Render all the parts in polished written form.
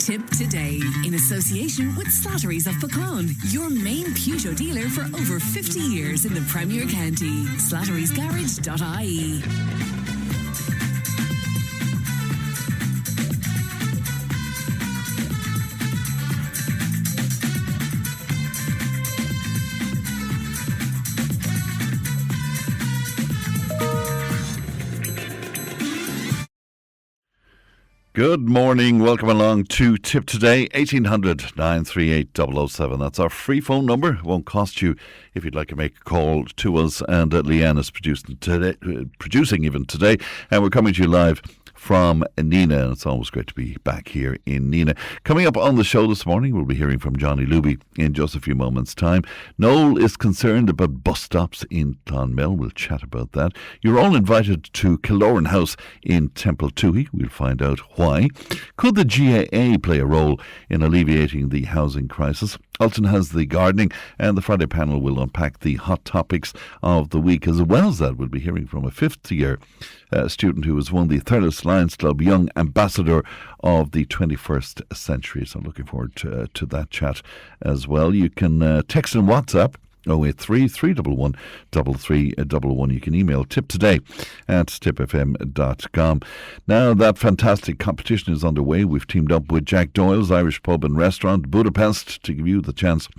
Tipp today, in association with Slattery's of Pecan, your main Peugeot dealer for over 50 years in the Premier County. Slattery'sGarage.ie. Good morning. Welcome along to Tipp Today, 1800 938 007. That's our free phone number. It won't cost you if you'd like to make a call to us. And Leanne is producing even today. And we're coming to you live from Nina. It's always great to be back here in Nina. Coming up on the show this morning, we'll be hearing from Johnny Luby in just a few moments' time. Noel is concerned about bus stops in Clonmel. We'll chat about that. You're all invited to Killoran House in Templetouhy. We'll find out why. Could the GAA play a role in alleviating the housing crisis? Ultan has the gardening, and the Friday panel will unpack the hot topics of the week. As well as that, we'll be hearing from a fifth-year student who has won the Thurles Lions Club Young Ambassador of the 21st Century. So I'm looking forward to that chat as well. You can text and WhatsApp 083 311 3311. You can email tiptoday@tippfm.com. Now that fantastic competition is underway. We've teamed up with Jack Doyle's Irish Pub and Restaurant, Budapest, to give you the chance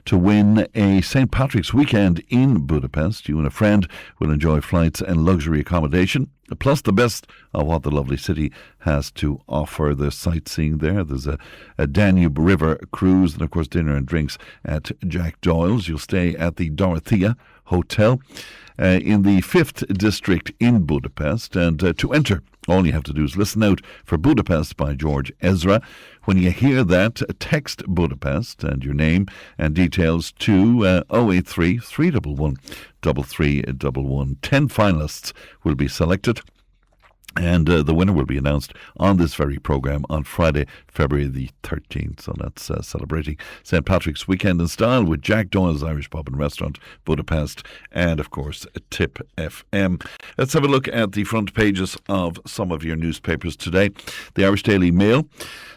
to win a St. Patrick's weekend in Budapest. You and a friend will enjoy flights and luxury accommodation, plus the best of what the lovely city has to offer. There's sightseeing there. There's a Danube River cruise, and of course dinner and drinks at Jack Doyle's. You'll stay at the Dorothea Hotel in the 5th District in Budapest. And to enter, all you have to do is listen out for Budapest by George Ezra. When you hear that, text Budapest and your name and details to 083 311 3311. 10 finalists will be selected, and the winner will be announced on this very programme on Friday, February the 13th. So that's celebrating St. Patrick's weekend in style with Jack Doyle's Irish Pub and Restaurant, Budapest, and of course Tipp FM. Let's have a look at the front pages of some of your newspapers today. The Irish Daily Mail,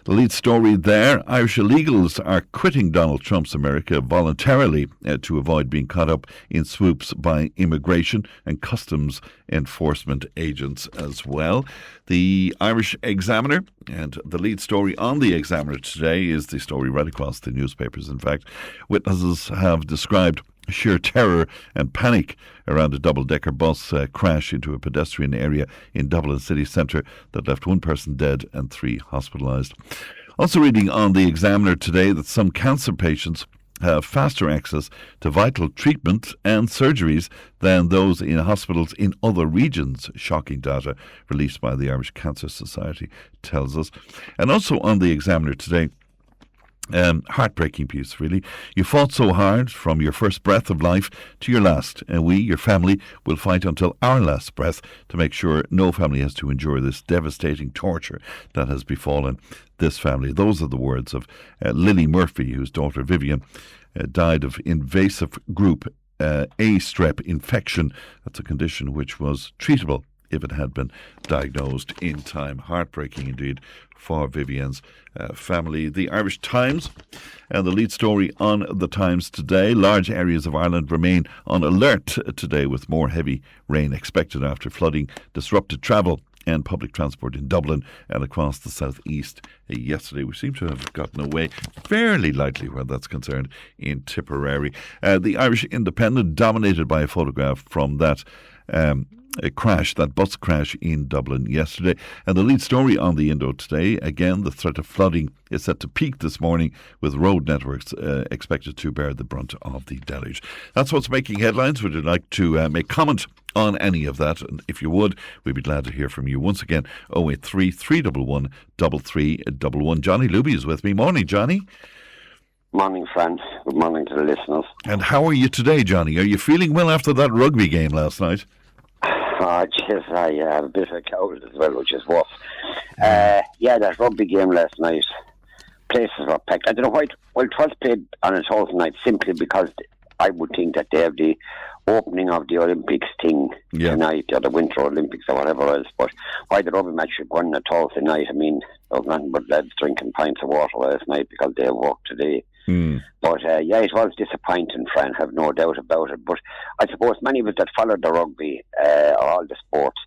the lead story there: Irish illegals are quitting Donald Trump's America voluntarily to avoid being caught up in swoops by immigration and customs enforcement agents as well. The Irish Examiner, and the lead story on the Examiner today is the story right across the newspapers. In fact, witnesses have described sheer terror and panic around a double-decker bus crash into a pedestrian area in Dublin city centre that left one person dead and 3 hospitalised. Also reading on the Examiner today that some cancer patients have faster access to vital treatment and surgeries than those in hospitals in other regions. Shocking data released by the Irish Cancer Society tells us. And also on the Examiner today, heartbreaking piece, really. You fought so hard from your first breath of life to your last, and we, your family, will fight until our last breath to make sure no family has to endure this devastating torture that has befallen this family. Those are the words of Lily Murphy, whose daughter Vivian died of invasive group A strep infection. That's a condition which was treatable if it had been diagnosed in time. Heartbreaking indeed for Vivian's family. The Irish Times, and the lead story on the Times today: large areas of Ireland remain on alert today, with more heavy rain expected after flooding disrupted travel and public transport in Dublin and across the southeast yesterday. We seem to have gotten away fairly lightly where that's concerned in Tipperary. The Irish Independent, dominated by a photograph from that that bus crash in Dublin yesterday. And the lead story on the Indo today: again, the threat of flooding is set to peak this morning, with road networks expected to bear the brunt of the deluge. That's what's making headlines. Would you like to make comment on any of that? And if you would, we'd be glad to hear from you. Once again, 083 311 3311. Johnny Luby is with me. Morning, Johnny. Morning, friends. Good morning to the listeners. And how are you today, Johnny? Are you feeling well after that rugby game last night? Oh, jeez, I have a bit of a cold as well, which is worse. That rugby game last night, places were packed. I don't know why it was played on a Thursday night, simply because I would think that they have the opening of the Olympics thing tonight, or the Winter Olympics or whatever else. But why the rugby match should go on a Thursday night? I mean, there was nothing but lads drinking pints of water last night because they worked today. But it was disappointing, Fran, have no doubt about it. But I suppose many of us that followed the rugby, or all the sports,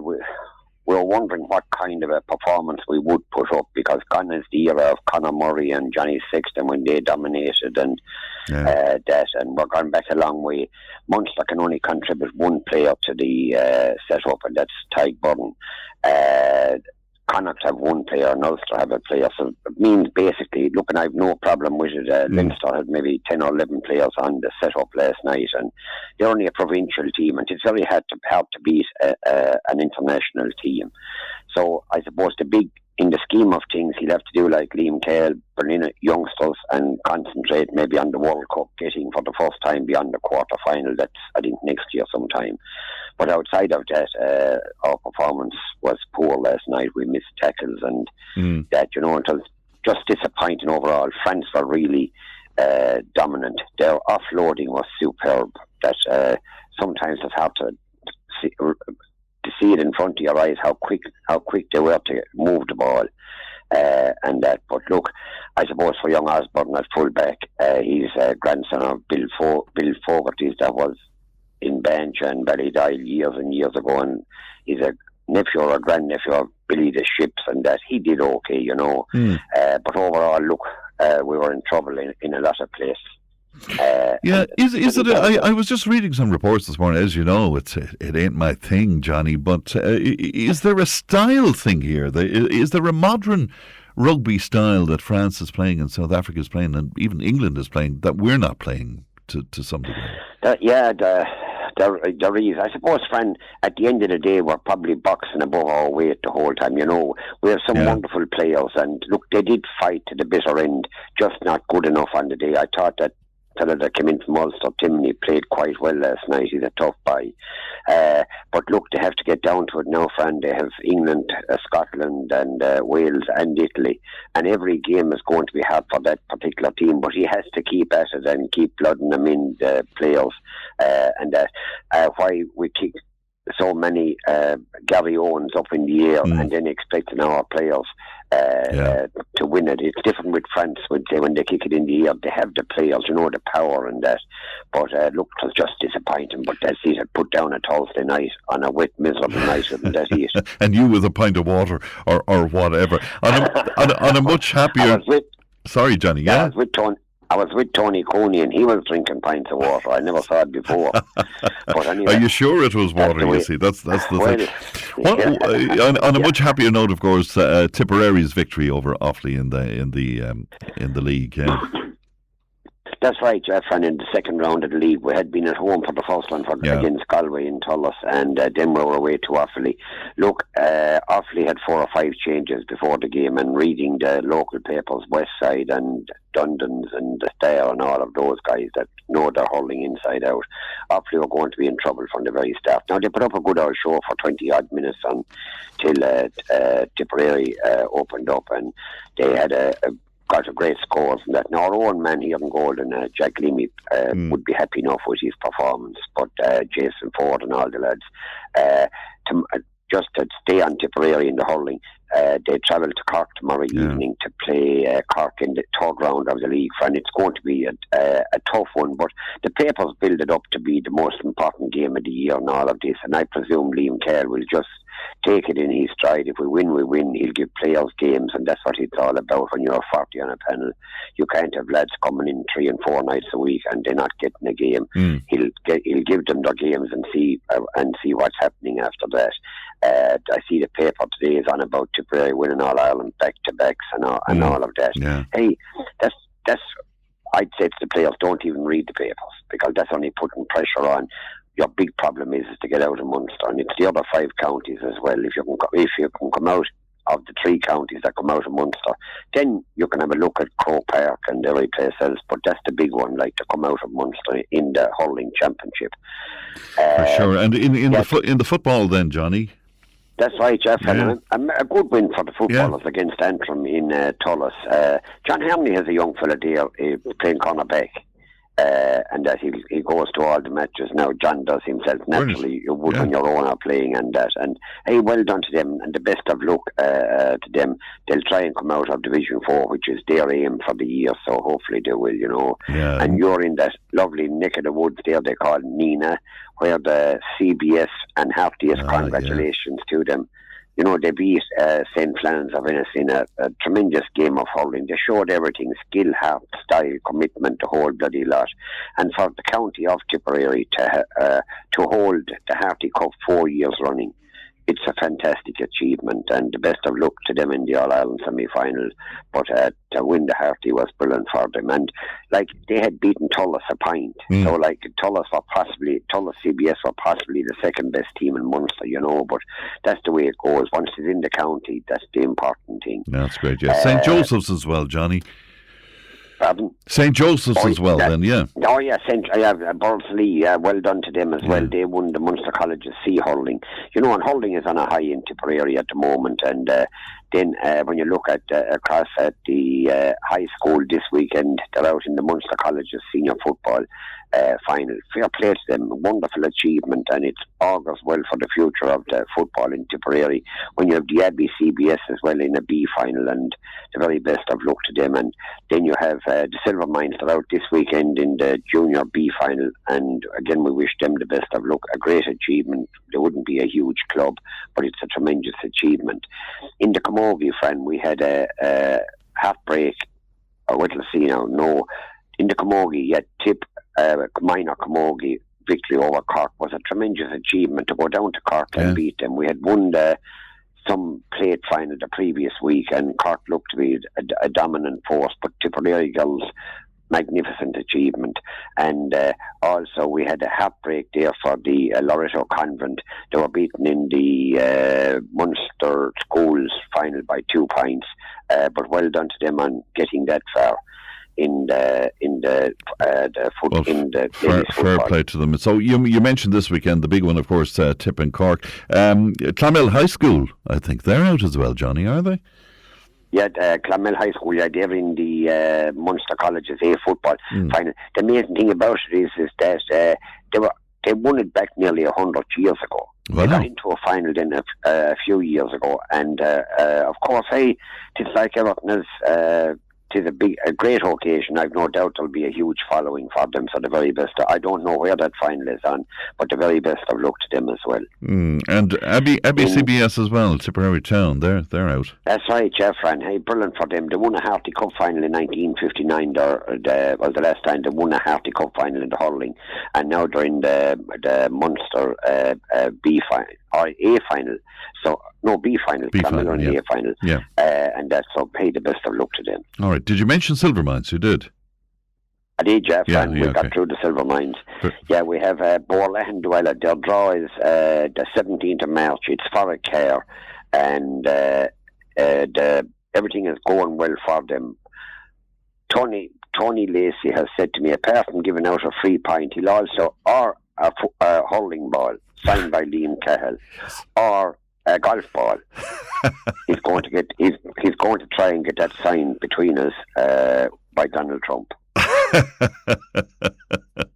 we were wondering what kind of a performance we would put up, because gone is the era of Conor Murray and Johnny Sexton when they dominated and that, and we're going back a long way. Munster can only contribute one player to the setup, and that's Tyke Burton. Connacht have one player and Ulster have a player, so it means basically, look, and I have no problem with it. Leinster had maybe 10 or 11 players on the setup last night, and they're only a provincial team, and it's very hard to beat an international team. So I suppose in the scheme of things, he'll have to do like Liam Cahill, bring in youngsters and concentrate maybe on the World Cup, getting for the first time beyond the quarter-final. That's, I think, next year sometime. But outside of that, our performance was poor last night. We missed tackles and that, it was just disappointing overall. France were really dominant. Their offloading was superb. That sometimes it's hard to see it in front of your eyes how quick they were to move the ball and that. But look, I suppose for young Osborne at fullback, he's a grandson of Bill Fogarty's that was in Banch and Ballydale years and years ago, and he's a nephew or a grandnephew of Billy the Ships, and that he did okay, but overall, look, we were in trouble in a lot of places. I was just reading some reports this morning. As you know, it ain't my thing, Johnny. But is there a style thing here? Is there a modern rugby style that France is playing and South Africa is playing and even England is playing that we're not playing to some degree? There is. I suppose, friend, at the end of the day, we're probably boxing above our weight the whole time. We have some wonderful players, and look, they did fight to the bitter end, just not good enough on the day. I thought that fellow that came in from Ulster, Timney, played quite well last night. He's a tough guy. But look, they have to get down to it now, friend. They have England, Scotland and Wales and Italy. And every game is going to be hard for that particular team. But he has to keep at it and keep blooding them in, the players. And why we kick so many Gary Owens up in the air and then expecting our players to win it. It's different with France. When they kick it in the air, they have the players, the power and that. But look, it was just disappointing. But that's it. Put down a Thursday night on a wet, miserable night, and that's it. And you with a pint of water or whatever. On a much happier... Sorry, Johnny, yeah? I was with Tony Coney and he was drinking pints of water. I never saw it before. But anyway, are you sure it was water? You see, that's the thing. On a much happier note, of course, Tipperary's victory over Offaly in the league. Yeah. That's right, Jeff. And in the second round of the league, we had been at home for the first one against Galway in Tullis, and then we were away to Offaly. Look, Offaly had 4 or 5 changes before the game, and reading the local papers, West Side and Dundon's and the Star and all of those guys that know they're hurling inside out, Offaly were going to be in trouble from the very start. Now, they put up a good old show for 20-odd minutes until Tipperary opened up, and they had got a great scores and that. Now, our own man here in Golden, Jack Leamy, would be happy enough with his performance, but Jason Ford and all the lads, just to stay on Tipperary in the hurling, they travel to Cork tomorrow evening to play Cork in the third round of the league, and it's going to be a tough one, but the papers build it up to be the most important game of the year and all of this, and I presume Liam Cahill will just take it in his stride. If we win, we win. He'll give players games, and that's what it's all about when you're 40 on a panel. You can't have lads coming in 3 and 4 nights a week and they're not getting a game. He'll give them their games and see what's happening after that. I see the paper today is on about Tipperary winning All Ireland back-to-backs and all of that. Yeah. Hey, that's I'd say to the players, don't even read the papers, because that's only putting pressure on. Your big problem is to get out of Munster, and it's the other 5 counties as well. If you can come out of the 3 counties that come out of Munster, then you can have a look at Croke Park and every place else. But that's the big one, like to come out of Munster in the hurling championship. For sure. And in the football, then, Johnny. That's right, Jeff. Yeah. And a good win for the footballers against Antrim in Tullis. John Hamley has a young fella there playing cornerback. and that he goes to all the matches now. John does himself naturally. You would when your own are playing and that. And hey, well done to them, and the best of luck to them. They'll try and come out of Division 4, which is their aim for the year. So hopefully they will, Yeah. And you're in that lovely neck of the woods there. They call Nina, where the CBS and Halfdias. Congratulations to them. They beat St. Flannan's of Ennis in a tremendous game of hurling. They showed everything, skill, heart, style, commitment, the whole bloody lot. And for the county of Tipperary to hold the Harty Cup 4 years running, it's a fantastic achievement, and the best of luck to them in the All-Ireland semi-final. But to win the Harty was brilliant for them. And, they had beaten Tullis a pint. So, Tullis CBS were possibly the second best team in Munster, but that's the way it goes. Once it's in the county, that's the important thing. That's great, yeah. St. Joseph's as well, Johnny. Pardon? St. Joseph's as well, then, yeah. Oh, yeah, Bursley, well done to them as well. They won the Munster College's Sea Hurling. And hurling is on a high in Tipperary at the moment. And then when you look at across at the high school this weekend, they're out in the Munster College's senior football final. Fair play to them, wonderful achievement, and it augurs well for the future of the football in Tipperary. When you have the Abbey CBS as well in a B final, and the very best of luck to them. And then you have the Silver Mines that are out this weekend in the Junior B final, and again we wish them the best of luck. A great achievement. They wouldn't be a huge club, but it's a tremendous achievement. In the Camogie, friend, we had a half break, or what let's see now, no. In the Camogie, Tipp, minor Camogie victory over Cork was a tremendous achievement to go down to Cork and beat them. We had won some plate final the previous week, and Cork looked to be a dominant force, but Tipperary girls, magnificent achievement. And also we had a heartbreak there for the Loreto Convent. They were beaten in the Munster Schools final by 2 points, but well done to them on getting that far in the fair play to them. So you mentioned this weekend the big one, of course, Tipp and Cork. Clonmel High School, I think they're out as well, Johnny, are they? Yeah, Clonmel High School, they're in the Munster College's A football final. The amazing thing about it is that they won it back nearly 100 years ago. Wow. They got into a final then a few years ago, and of course, it's like Everton is. It is a great occasion. I've no doubt there'll be a huge following for them. So the very best. I don't know where that final is on, but the very best of luck to them as well. And Abbey CBS as well. Tipperary Town, they're out. That's right, Jeff. And hey, brilliant for them. They won a Harty Cup final in 1959. Was the last time they won a Harty Cup final in the hurling, and now they're in the Munster B final or A final. So no, B final. A final. Yeah. And that's so. Pay the best of luck to them. All right. Did you mention Silver Mines? You did. I did, Jeff, and we got through the Silver Mines. Yeah, we have Borlehan Dweller. Their draw is the 17th of March. It's for a care, and everything is going well for them. Tony Lacey has said to me, apart from giving out a free pint, he'll also or a hurling ball signed by Liam Cahill, or a golf ball. He's going to try and get that signed between us by Donald Trump.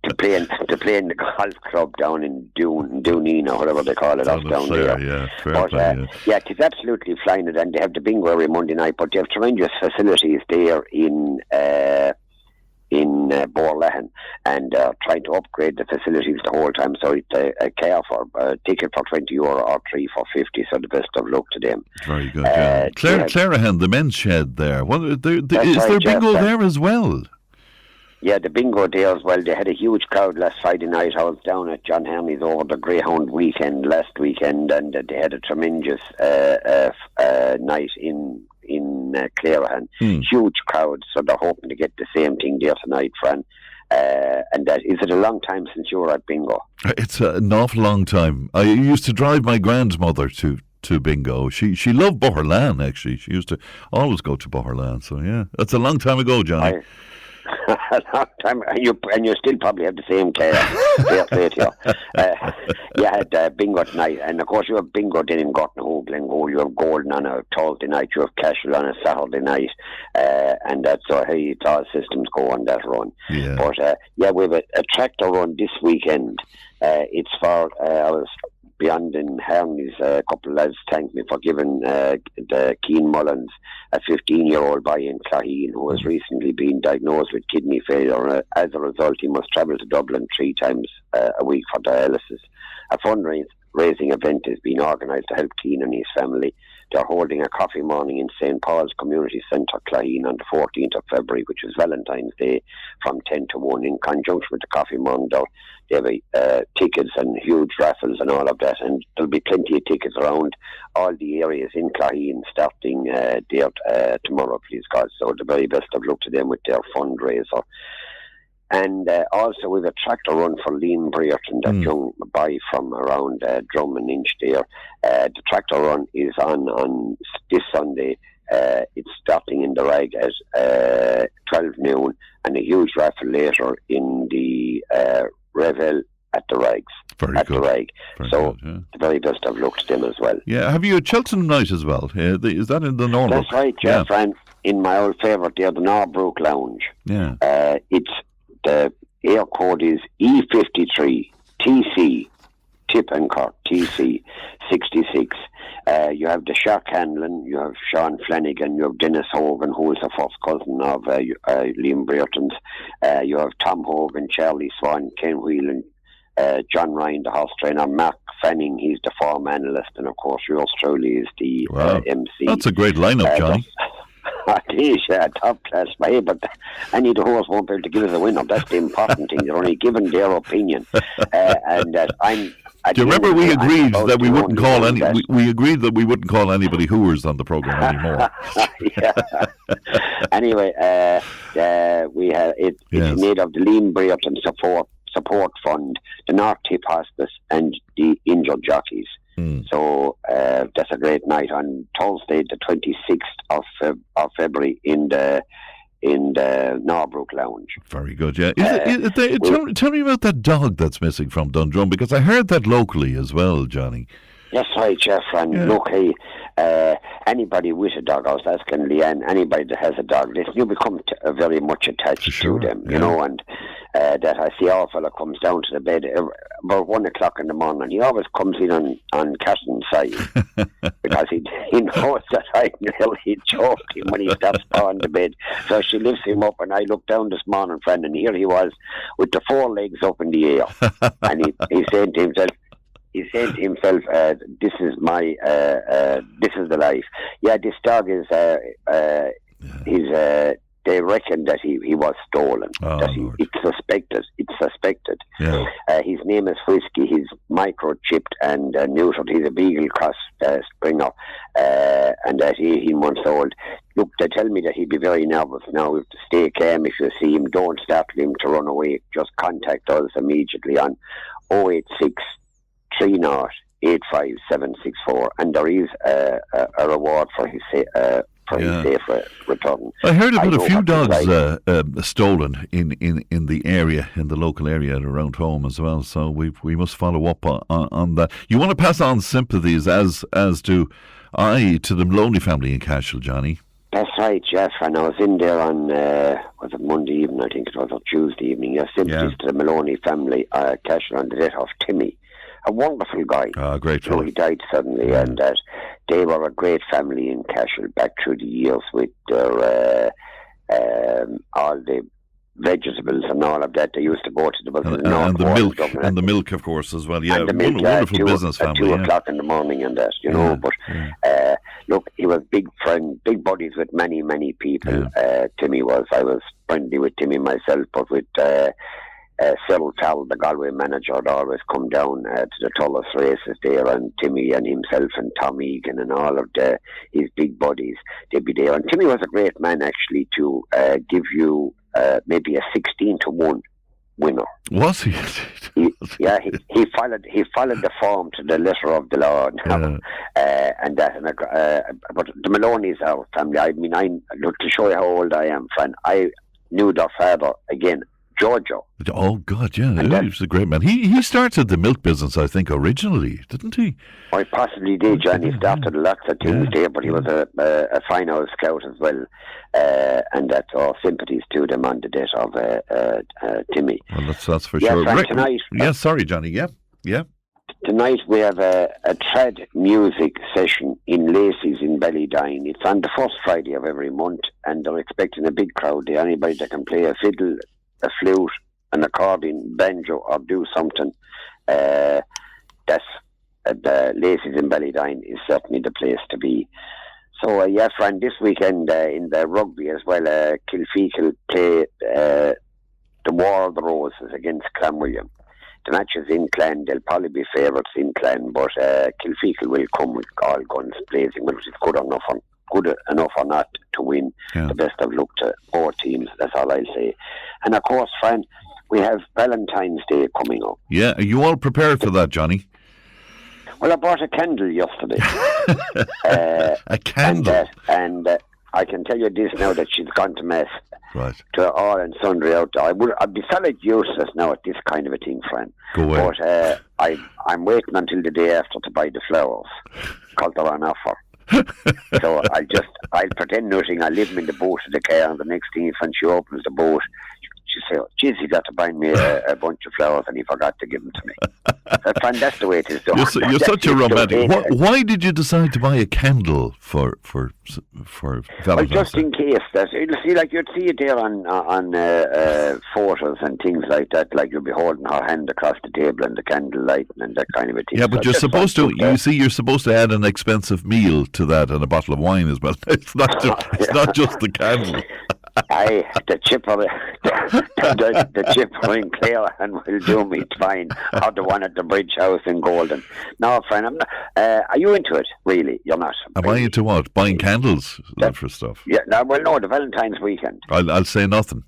to play in the golf club down in Dooneen or whatever they call it, off down there. Yeah, it's absolutely flying it, and they have the bingo every Monday night, but they have tremendous facilities there in Borlehan, and trying to upgrade the facilities the whole time. So it's a care for a ticket for €20 or 3 for 50. So the best of luck to them. Very good. Clarahan, the men's shed there. Is there bingo there as well? Yeah, the bingo there as well. They had a huge crowd last Friday night. I was down at John Hermey's over the Greyhound weekend last weekend, and they had a tremendous night in Clarahan. Huge crowd, so they're hoping to get the same thing there tonight, Fran. And is it a long time since you were at bingo? It's an awful long time. I used to drive my grandmother to bingo. She loved Boherlan, actually. She used to always go to Boherlan. So yeah, that's a long time ago, Johnny. a long time, and you still probably have the same car. Fair play to you. You had bingo tonight, and of course you have bingo then in Gorton, Glengole. You have Golden on a Thursday night, you have Cashel on a Saturday night, and that's how all systems go on that run. Yeah. But we have a tractor run this weekend. It's for I was beyond in Hermes. A couple of lads thanked me for giving the Keane Mullins, a 15-year-old boy in Clonmel who has recently been diagnosed with kidney failure. As a result, he must travel to Dublin 3 times a week for dialysis. A fundraising event is being organised to help Keane and his family. They're holding a coffee morning in St. Paul's Community Centre, Clonmel, on the 14th of February, which is Valentine's Day, from 10 to 1. In conjunction with the coffee morning, they have tickets and huge raffles and all of that, and there'll be plenty of tickets around all the areas in Clonmel starting there tomorrow, please God. So the very best of luck to them with their fundraiser. And also with a tractor run for Liam Brereton, that young boy from around Drum and Inch there. The tractor run is on this Sunday. It's starting in the Rag at 12 noon, and a huge raffle later in the Revel at the Rags. Very good. The Rag. The very best of luck to them as well. Yeah, have you a Cheltenham night as well? Is that in the Norbrook? That's right, Jeff. And in my old favourite there, the Norbrook Lounge. Yeah. The air code is E53 TC, Tipp and Cork, TC 66. You have the Shark Hanlon, you have Sean Flanagan, you have Dennis Hogan, who is a first cousin of Liam Brereton's. You have Tom Hogan, Charlie Swan, Ken Whelan, John Ryan, the horse trainer, Mark Fanning, he's the farm analyst, and of course yours truly is the MC. That's a great lineup, Johnny. It is, top class, but any the horse won't be able to give us a winner. That's the important thing. They're only giving their opinion. And I'm. Do you remember we agreed that we wouldn't call any? We agreed that we wouldn't call anybody hooers on the program anymore. Anyway, we have it's made of the Liam Brereton support fund, the North Tip Hospice, and the injured jockeys. So that's a great night on Thursday, the 26th of February in the Norbrook Lounge. Very good, yeah. Tell me about that dog that's missing from Dundrum, because I heard that locally as well, Johnny. That's right, Jeff. And look, anybody with a dog, I was asking Leanne, anybody that has a dog, you become very much attached to them, you know, and that I see our fella comes down to the bed about 1 o'clock in the morning. He always comes in on Catherine's side because he knows that I nearly choked him when he stops on the bed. So she lifts him up, and I looked down this morning, friend, and here he was with the 4 legs up in the air. And he said to himself, this is my, this is the life. Yeah, this dog is, they reckon that he was stolen. It's suspected. Yeah. His name is Whiskey. He's microchipped and neutered. He's a Beagle Cross Springer, and that 18 months old. Look, they tell me that he'd be very nervous now. If to stay calm, if you see him, don't startle him to run away. Just contact us immediately on 086 30 85764, and there is a reward for his safe return. I heard about a few dogs stolen in the area, in the local area around home as well. So we must follow up on that. You want to pass on sympathies as do I to the Maloney family in Cashel, Johnny. That's right, Jeff. And I was in there on was it Monday evening? I think it was, or Tuesday evening. Sympathies to the Maloney family, Cashel, on the death of Timmy. A wonderful guy. Great. He died suddenly, and they were a great family in Cashel back through the years with their all the vegetables and all of that. They used to go to the milk, of course, as well. Yeah, and the milk, wonderful business family. At 2 o'clock in the morning and that, you know. But look, he was big buddies with many people. Timmy was. I was friendly with Timmy myself, but with Cyril Tal, the Galway manager, had always come down to the Tullis races there, and Timmy and himself and Tom Egan and all of his big buddies, they'd be there. And Timmy was a great man, actually, to give you maybe a 16-1 winner. Was he? He followed the form to the letter of the law, and that. But the Maloney's our family. I mean, to show you how old I am, friend. knew their father again, Giorgio. Oh, God, yeah. He was a great man. He started the milk business, I think, originally, didn't he? I possibly did, John. He started lots of things there, but he was a fine old scout as well. And that's our sympathies to them on the death of Timmy. Well, that's for sure. Frank, tonight... sorry, Johnny. Yeah. Tonight we have a trad music session in Lacey's in Ballydyne. It's on the first Friday of every month, and they're expecting a big crowd there. Anybody that can play a fiddle, a flute, an accordion, banjo, or do something, that's at Lacey's in Ballydyne is certainly the place to be. So, friend, this weekend in the rugby as well, Kilfeacle play the War of the Roses against Clonmel. The match is in Clan. They'll probably be favourites in Clan, but Kilfeacle will come with all guns blazing, which is good enough or not to win. Yeah. The best of luck to both teams, that's all I'll say. And of course, friend, we have Valentine's Day coming up. Yeah, are you all prepared for that, Johnny? Well, I bought a candle yesterday. A candle? And I can tell you this now, that she's gone to mess. Right. To all and sundry out there. I'd be solid useless now at this kind of a thing, friend. Go away. But I'm waiting until the day after to buy the flowers, because they're on offer. So I'll pretend nothing. I'll leave them in the boot of the car, and the next thing, when she opens the boot, she say, "Geez, he got to buy me a bunch of flowers, and he forgot to give them to me." Friend, that's the way it is done. You're such a romantic. Why did you decide to buy a candle for Valentine's Well, just Day? in case that you'd see it there on photos and things like that. Like you'll be holding her hand across the table and the candle lighting and that kind of a thing. Yeah, but you're supposed to. You see, you're supposed to add an expensive meal to that and a bottle of wine as well. It's not just the candle. Aye, the chipper in Clare and will do me fine. Or the one at the Bridge House in Golden. No, friend, I'm not. Are you into it? Really, you're not. Am I into what? Buying candles for stuff? Yeah. No, the Valentine's weekend. I'll say nothing.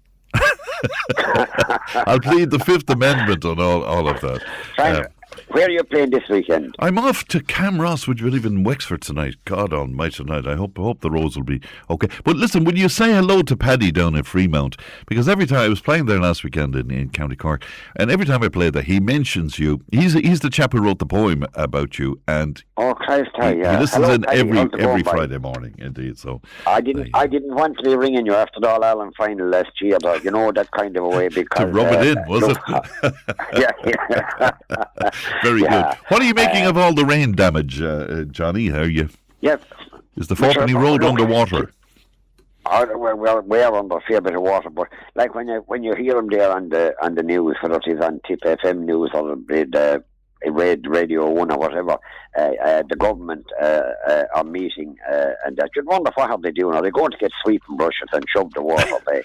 I'll plead the Fifth Amendment on all of that. Friend, where are you playing this weekend? I'm off to Camross, which will live in Wexford tonight. God almighty tonight. I hope the roads will be okay. But listen, will you say hello to Paddy down in Fremount? Because every time I was playing there last weekend in County Cork, and every time I played there, he mentions you. He's the chap who wrote the poem about you, and Christ, he listens in every Friday morning. Indeed, so I didn't want to be ringing you after the All-Ireland final last year, but that kind of a way because to rub it in, was it? Yeah. Very good. What are you making of all the rain damage, Johnny? Are you? Yeah. Is the Fourpenny Road underwater? Well, we're under a fair bit of water, but like when you hear them there on the news, whether it is on Tipp FM news or Red Radio 1 or whatever, the government are meeting, and that you'd wonder what are they doing? Are they going to get sweeping brushes and shove the water back?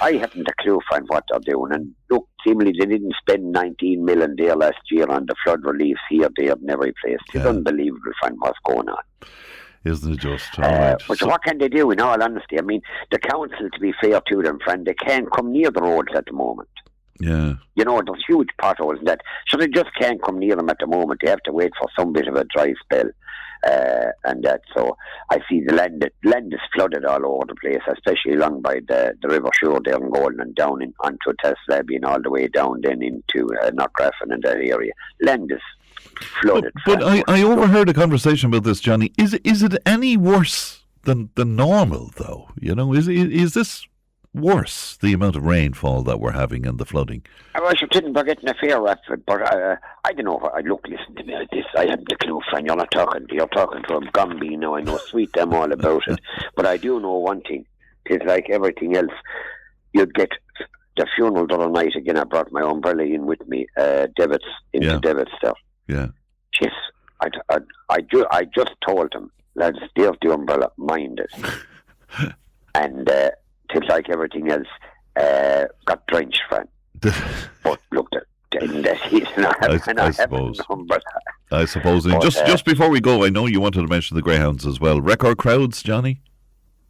I haven't a clue, friend, what they're doing. And look, seemingly they didn't spend 19 million there last year on the flood reliefs here, there, and every place. It's unbelievable, friend, what's going on. Isn't it just? All right. But what can they do, in all honesty? I mean, the council, to be fair to them, friend, they can't come near the roads at the moment. Yeah. There's huge potholes in that. So they just can't come near them at the moment. They have to wait for some bit of a dry spell. And that, so I see the land is flooded all over the place, especially along by the river shore there in Golden and down onto Teslaby and all the way down then into Knockgraffin and that area. Land is flooded. But I overheard a conversation about this, Johnny. Is it any worse than normal, though? Is this worse, the amount of rainfall that we're having and the flooding? I shouldn't be getting a fair rap for it, but I don't know. Listen to me like this. I haven't a clue, friend. You're talking to a Gumby now. I know sweet them all about it. But I do know one thing. It's like everything else. You'd get the funeral the other night. Again, I brought my umbrella in with me. Devitt's there. Yeah. Jeez, I just told them, lads, there's the umbrella. Mind it. And it's like everything else. Got drenched, friend. But look, in the season, I suppose. And just before we go, I know you wanted to mention the Greyhounds as well. Record crowds, Johnny?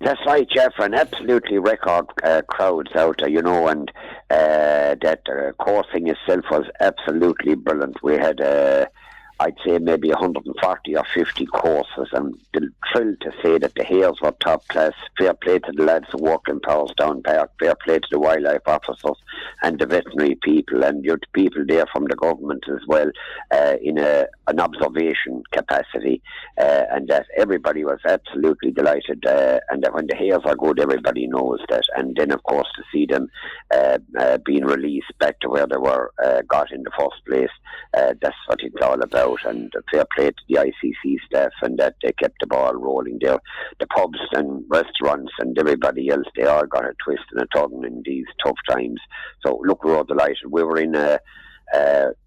That's right, Jeff, and absolutely record crowds out there, and that coursing itself was absolutely brilliant. We had I'd say maybe 140 or 50 courses. I'm thrilled to say that the Hairs were top class. Fair play to the lads who work in Powerstown Park. Fair play to the wildlife officers and the veterinary people and the people there from the government as well, in an observation capacity, and that everybody was absolutely delighted, and that when the Hairs are good, everybody knows that. And then, of course, to see them being released back to where they were got in the first place, that's what it's all about. And fair play to the ICC staff, and that they kept the ball rolling there. The pubs and restaurants and everybody else, they all got a twist and a turn in these tough times. So look, we were delighted. We were in the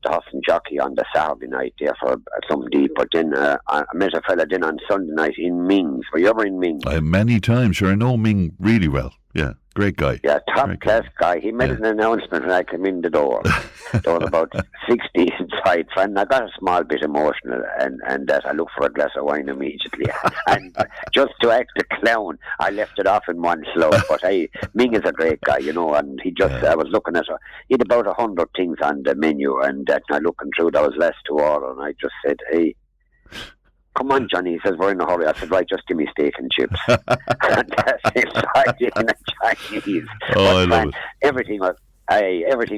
horse and jockey on the Saturday night there for some deep, but then I met a fella then on Sunday night in Ming's. Were you ever in Ming's? Many times, sure. I know Ming really well. Yeah, great guy. Yeah, top class guy. He made an announcement when I came in the door. There was about 60 inside, and I got a small bit emotional, and that I looked for a glass of wine immediately. And just to act the clown, I left it off in one slug. But Ming is a great guy, and he just, I was looking at, he had about 100 things on the menu, and I looking through, there was less to order, and I just said, hey, come on, Johnny. He says, we're in a hurry. I said, right, just give me steak and chips. And that's it. So I did in a Chinese. Oh, I love it. Everything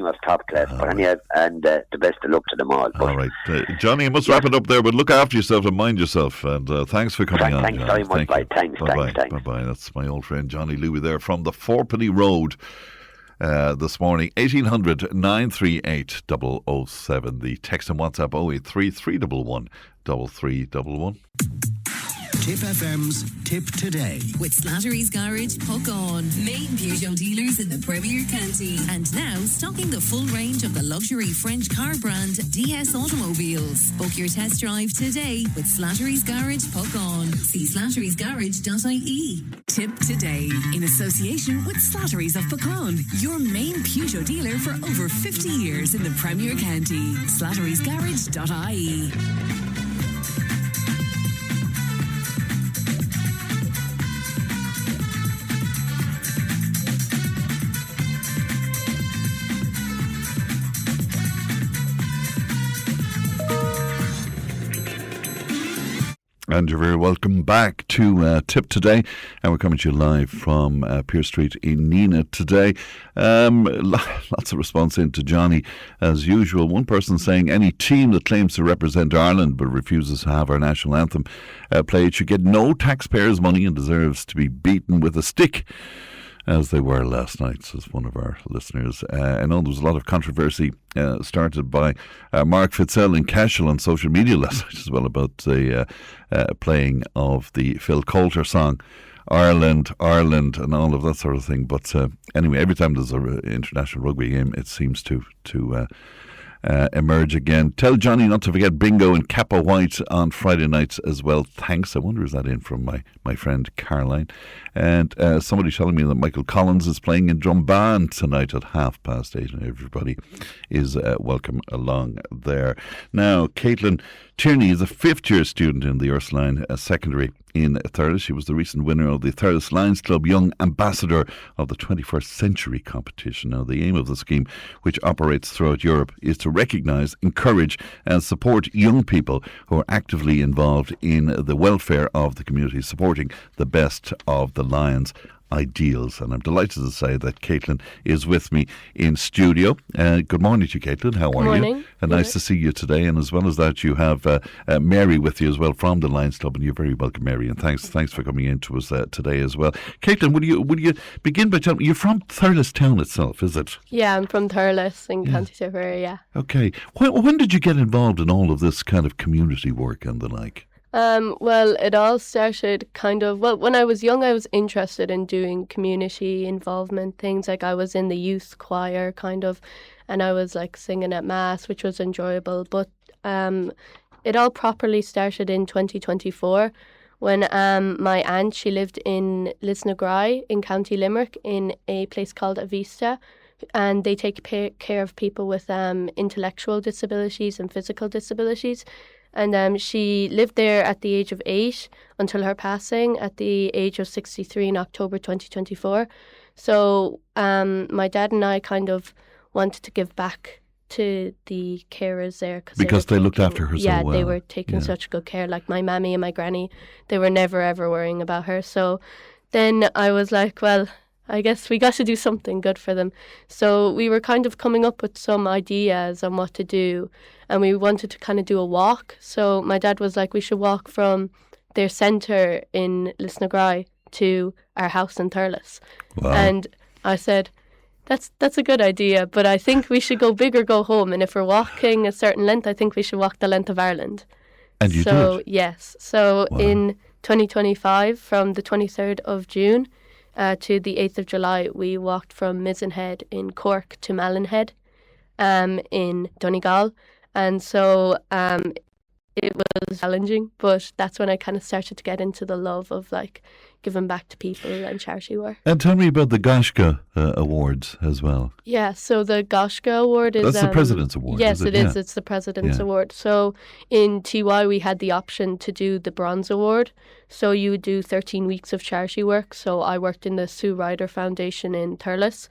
was top class. But anyhow, and the best of luck to them all. All right. Johnny, I must wrap it up there, but look after yourself and mind yourself. And thanks for coming on. Thanks very much. Thanks. Bye-bye. That's my old friend Johnny Luby there from the Fourpenny Road. This morning, 1800 938 007. The text and WhatsApp 083 311 3311. Tipp FM's Tip Today. With Slattery's Garage, Puck On. Main Peugeot dealers in the Premier County. And now stocking the full range of the luxury French car brand DS Automobiles. Book your test drive today with Slattery's Garage, Puck On. See slatterysgarage.ie. Tip Today, in association with Slattery's of Puckon, your main Peugeot dealer for over 50 years in the Premier County. slatterysgarage.ie. And you're very welcome back to Tip Today. And we're coming to you live from Pearse Street in Nenagh today. Lots of response into Johnny, as usual. One person saying any team that claims to represent Ireland but refuses to have our national anthem played should get no taxpayers' money and deserves to be beaten with a stick, as they were last night, says one of our listeners. I know there was a lot of controversy started by Mark Fitzell in Cashel on social media last night as well about the playing of the Phil Coulter song, Ireland, and all of that sort of thing. But anyway, every time there's an international rugby game, it seems to emerge again. Tell Johnny not to forget bingo and Kappa White on Friday nights as well. Thanks. I wonder, is that in from my friend Caroline? And somebody telling me that Michael Collins is playing in Drumban tonight at 8:30, and everybody is welcome along there. Now, Caitlin Tierney is a fifth-year student in the Ursuline Secondary in Thurles. She was the recent winner of the Thurles Lions Club Young Ambassador of the 21st Century competition. Now, the aim of the scheme, which operates throughout Europe, is to recognise, encourage and support young people who are actively involved in the welfare of the community, supporting the best of the Lions ideals. And I'm delighted to say that Caitlin is with me in studio. Good morning to you, Caitlin. How are you? And nice to see you today. And as well as that, you have Mary with you as well from the Lions Club, and you're very welcome, Mary. And thanks for coming in to us today as well. Caitlin, would you begin by telling me, you're from Thurles town itself, is it? Yeah, I'm from Thurles in County Tipperary, yeah. Okay. When did you get involved in all of this kind of community work and the like? Well, it all started when I was young, I was interested in doing community involvement things. Like I was in the youth choir and I was like singing at mass, which was enjoyable. But it all properly started in 2024 when my aunt, she lived in Lisnagry in County Limerick in a place called Avista. And they take care of people with intellectual disabilities and physical disabilities. And she lived there at the age of 8 until her passing at the age of 63 in October 2024. So my dad and I kind of wanted to give back to the carers there. Because they looked after her so well. Yeah, they were taking such good care. Like my mammy and my granny, they were never ever worrying about her. So then I was like, well, I guess we got to do something good for them. So we were kind of coming up with some ideas on what to do, and we wanted to kind of do a walk. So my dad was like, we should walk from their centre in Lisnagry to our house in Thurles. Wow. And I said, that's a good idea, but I think we should go big or go home. And if we're walking a certain length, I think we should walk the length of Ireland. And you did? Yes. So in 2025, from the 23rd of June to the 8th of July, we walked from Mizenhead in Cork to Mallinhead in Donegal. And so it was challenging, but that's when I kind of started to get into the love of like giving back to people and charity work. And tell me about the Gashka Awards as well. Yeah, so the Gashka Award is... That's the President's Award, Yes, is it? it is. It's the President's Award. So in TY, we had the option to do the Bronze Award. So you would do 13 weeks of charity work. So I worked in the Sue Ryder Foundation in Thurles.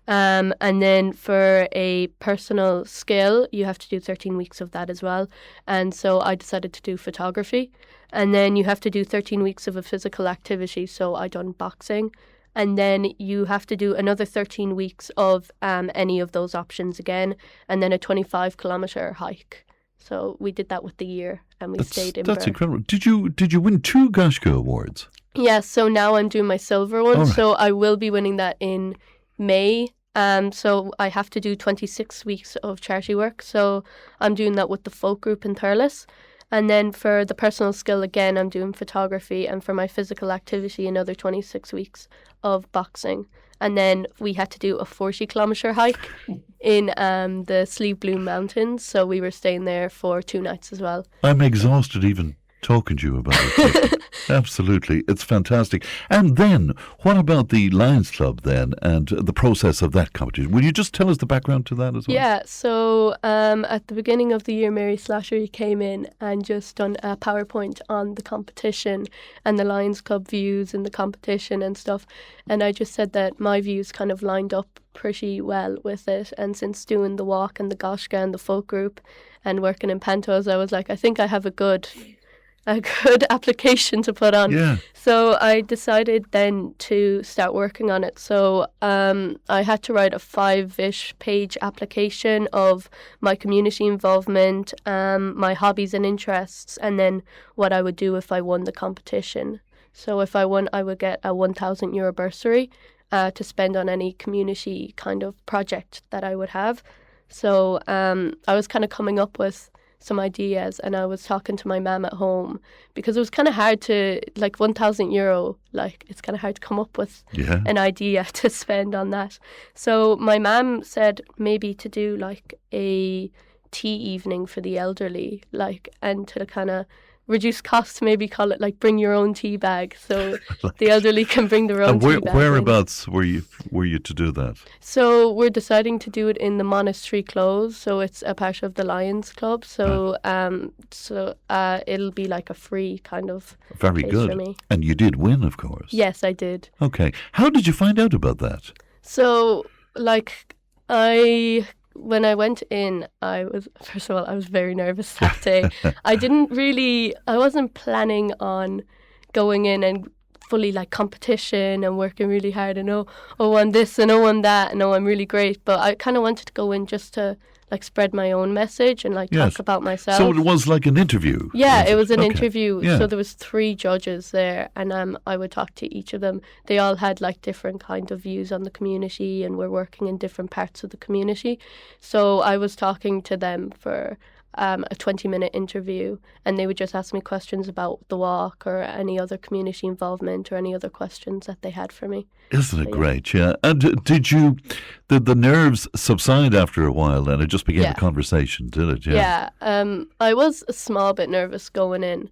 And then for a personal skill, you have to do 13 weeks of that as well. And so I decided to do photography. And then you have to do 13 weeks of a physical activity. So I done boxing. And then you have to do another 13 weeks of any of those options again. And then a 25-kilometre hike. So we did that with the year, and we stayed in That's Birr. incredible. Did you win 2 Gashka Awards? Yes, so now I'm doing my silver one. All right. So I will be winning that in May. So I have to do 26 weeks of charity work. So I'm doing that with the folk group in Thurles. And then for the personal skill, again, I'm doing photography. And for my physical activity, another 26 weeks of boxing. And then we had to do a 40-kilometre hike in the Sleeve Bloom Mountains. So we were staying there for 2 nights as well. I'm exhausted even talking to you about it. Absolutely. It's fantastic. And then, what about the Lions Club then and the process of that competition? Will you just tell us the background to that as well? Yeah, so at the beginning of the year, Mary Slattery came in and just done a PowerPoint on the competition and the Lions Club views and the competition and stuff. And I just said that my views kind of lined up pretty well with it. And since doing the walk and the Goshka and the folk group and working in Pantos, I was like, I think I have a good application to put on. Yeah. So I decided then to start working on it. So I had to write a 5-ish page application of my community involvement, my hobbies and interests, and then what I would do if I won the competition. So if I won, I would get a €1,000 bursary to spend on any community kind of project that I would have. So I was kind of coming up with some ideas, and I was talking to my mum at home because it was kind of hard to, like, €1,000, like, it's kind of hard to come up with an idea to spend on that. So my mum said maybe to do like a tea evening for the elderly, like, and to kind of reduce costs, maybe call it like bring your own tea bag, so the elderly can bring their own tea bag. And whereabouts were you to do that? So we're deciding to do it in the Monastery Close, so it's a part of the Lions Club. So it'll be like a free kind of very place good for me. And you did win, of course. Yes, I did. Okay, how did you find out about that? So when I went in, I was very nervous that day. I wasn't planning on going in and fully like competition and working really hard and I won this and I won that and I'm really great. But I kind of wanted to go in just to like spread my own message and like talk about myself. So it was like an interview? Yeah, it was an interview. Yeah. So there was 3 judges there and I would talk to each of them. They all had like different kind of views on the community and were working in different parts of the community. So I was talking to them for a 20-minute interview, and they would just ask me questions about the walk or any other community involvement or any other questions that they had for me. Isn't it great? Yeah. And did the nerves subside after a while then? It just became a conversation, did it? Yeah. I was a small bit nervous going in.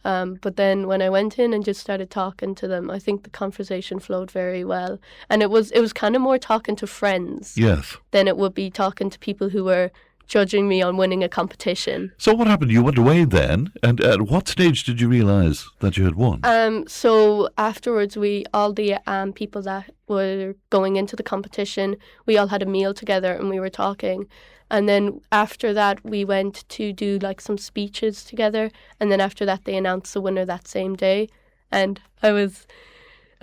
But then when I went in and just started talking to them, I think the conversation flowed very well. And it was kind of more talking to friends than it would be talking to people who were judging me on winning a competition. So what happened? You went away then, and at what stage did you realise that you had won? So afterwards, all the people that were going into the competition, we all had a meal together and we were talking. And then after that, we went to do like some speeches together. And then after that, they announced the winner that same day. And I was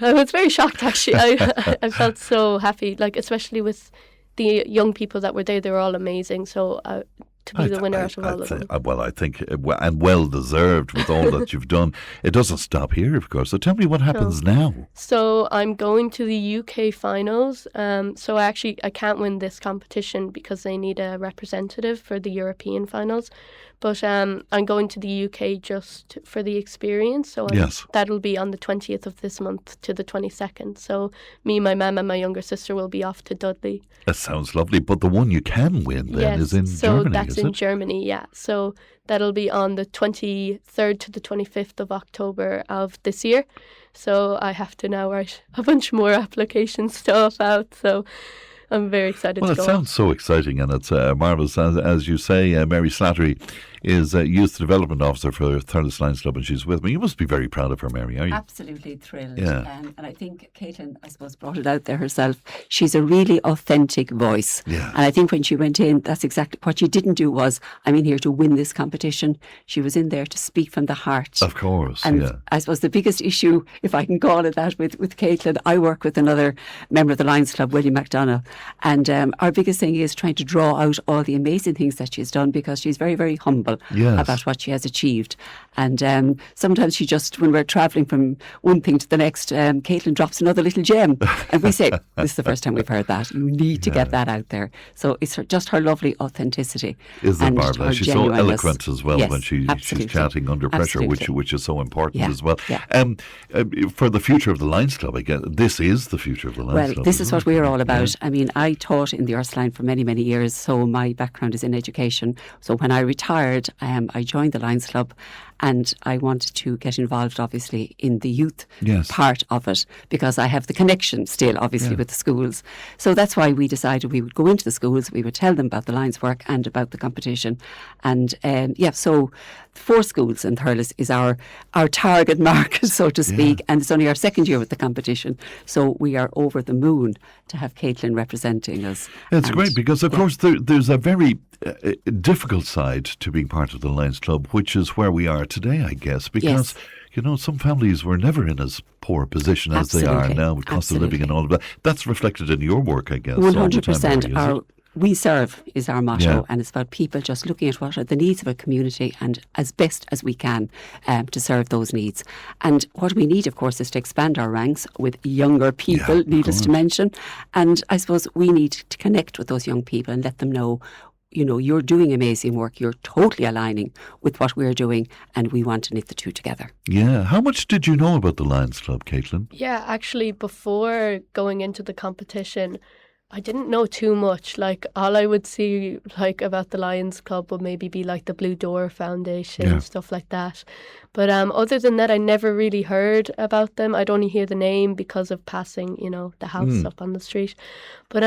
very shocked, actually. I felt so happy, like especially with the young people that were there. They were all amazing. So to be the winner out of all of them. Well, I think, and well deserved with all that you've done. It doesn't stop here, of course. So tell me what happens now. So I'm going to the UK finals. So I can't win this competition because they need a representative for the European finals. But I'm going to the UK just for the experience. So that'll be on the 20th of this month to the 22nd. So me, my mum and my younger sister will be off to Dudley. That sounds lovely. But the one you can win then is in Germany, so that's in Germany, yeah. So that'll be on the 23rd to the 25th of October of this year. So I have to now write a bunch more application stuff out. So I'm very excited to go. Well, it sounds so exciting, and it's marvellous. As you say, Mary Slattery is Youth Development Officer for Thurles Lions Club, and she's with me. You must be very proud of her, Mary, are you? Absolutely thrilled. Yeah. And I think Caitlin, I suppose, brought it out there herself. She's a really authentic voice. Yeah. And I think when she went in, that's exactly what she didn't do was, I'm in here to win this competition. She was in there to speak from the heart. Of course, and I suppose the biggest issue, if I can call it that, with Caitlin, I work with another member of the Lions Club, William McDonough, and our biggest thing is trying to draw out all the amazing things that she's done, because she's very, very humble about what she has achieved. And sometimes she just, when we're travelling from one thing to the next, Caitlin drops another little gem. And we say, this is the first time we've heard that. You need to get that out there. So it's just her lovely authenticity. Isn't it, Barbara? She's so eloquent as well when she's chatting under pressure, which is so important as well. Yeah. For the future of the Lions Club, I guess, this is the future of the Lions Club. Well, this is what we're all about. I mean, I taught in the Ursuline for many, many years, so my background is in education. So when I retired, I joined the Lions Club, and I wanted to get involved, obviously, in the youth part of it, because I have the connection still, obviously, with the schools. So that's why we decided we would go into the schools, we would tell them about the Lions work and about the competition. And so 4 schools in Thurles is our target market, so to speak, and it's only our second year with the competition. So we are over the moon to have Caitlin representing us. It's great, because, of course, there's a very difficult side to being part of the Lions Club, which is where we are today, I guess, because some families were never in as poor a position as they are now with cost of living and all of that. That's reflected in your work, I guess. 100%. We serve is our motto, and it's about people just looking at what are the needs of a community and as best as we can to serve those needs. And what we need, of course, is to expand our ranks with younger people, needless to mention. And I suppose we need to connect with those young people and let them know, you're doing amazing work. You're totally aligning with what we're doing, and we want to knit the two together. Yeah. How much did you know about the Lions Club, Caitlin? Yeah, actually, before going into the competition, I didn't know too much. Like, all I would see about the Lions Club would maybe be like the Blue Door Foundation, stuff like that. But other than that, I never really heard about them. I'd only hear the name because of passing, the house up on the street. But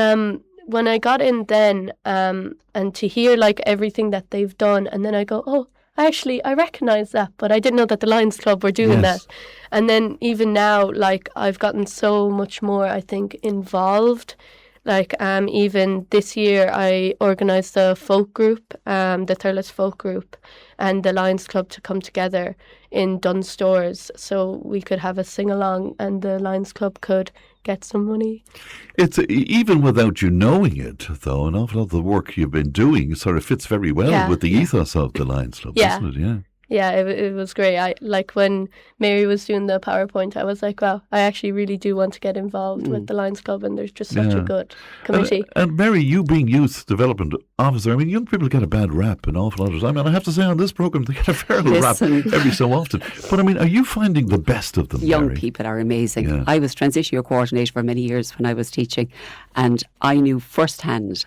when I got in then, and to hear everything that they've done, and then I go, oh, I recognise that, but I didn't know that the Lions Club were doing that. And then even now, I've gotten so much more, I think, involved. Even this year, I organised the folk group, the Thurles folk group, and the Lions Club to come together in Dunstores, so we could have a sing-along and the Lions Club could get some money. It's even without you knowing it, though, an awful lot of the work you've been doing sort of fits very well with the ethos of the Lions Club, doesn't it? Yeah. Yeah, it was great. When Mary was doing the PowerPoint, I was like, wow, I actually really do want to get involved with the Lions Club, and there's just such a good committee. And Mary, you being Youth Development Officer, I mean, young people get a bad rap an awful lot of time, and I have to say on this programme, they get a fair rap every so often. But I mean, are you finding the best of them, Young Mary? people are amazing. Yeah. I was transition year coordinator for many years when I was teaching, and I knew firsthand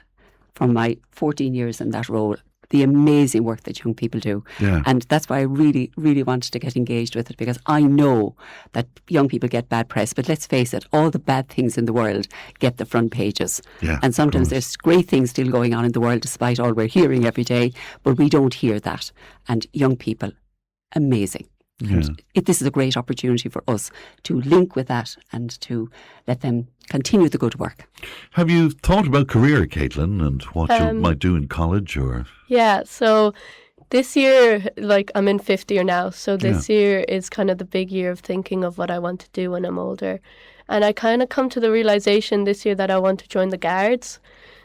from my 14 years in that role the amazing work that young people do. Yeah. And that's why I really, really wanted to get engaged with it, because I know that young people get bad press, but let's face it, all the bad things in the world get the front pages. Yeah, and sometimes of course. there's great things still going on in the world despite all we're hearing every day, but we don't hear that. And young people, amazing. Yeah. And this is a great opportunity for us to link with that and to let them continue the good work. Have you thought about career, Caitlin, and what you might do in college? Or Yeah, so this year, like I'm in fifth year now, so this year is kind of the big year of thinking of what I want to do when I'm older. And I kind of come to the realisation this year that I want to join the Guards.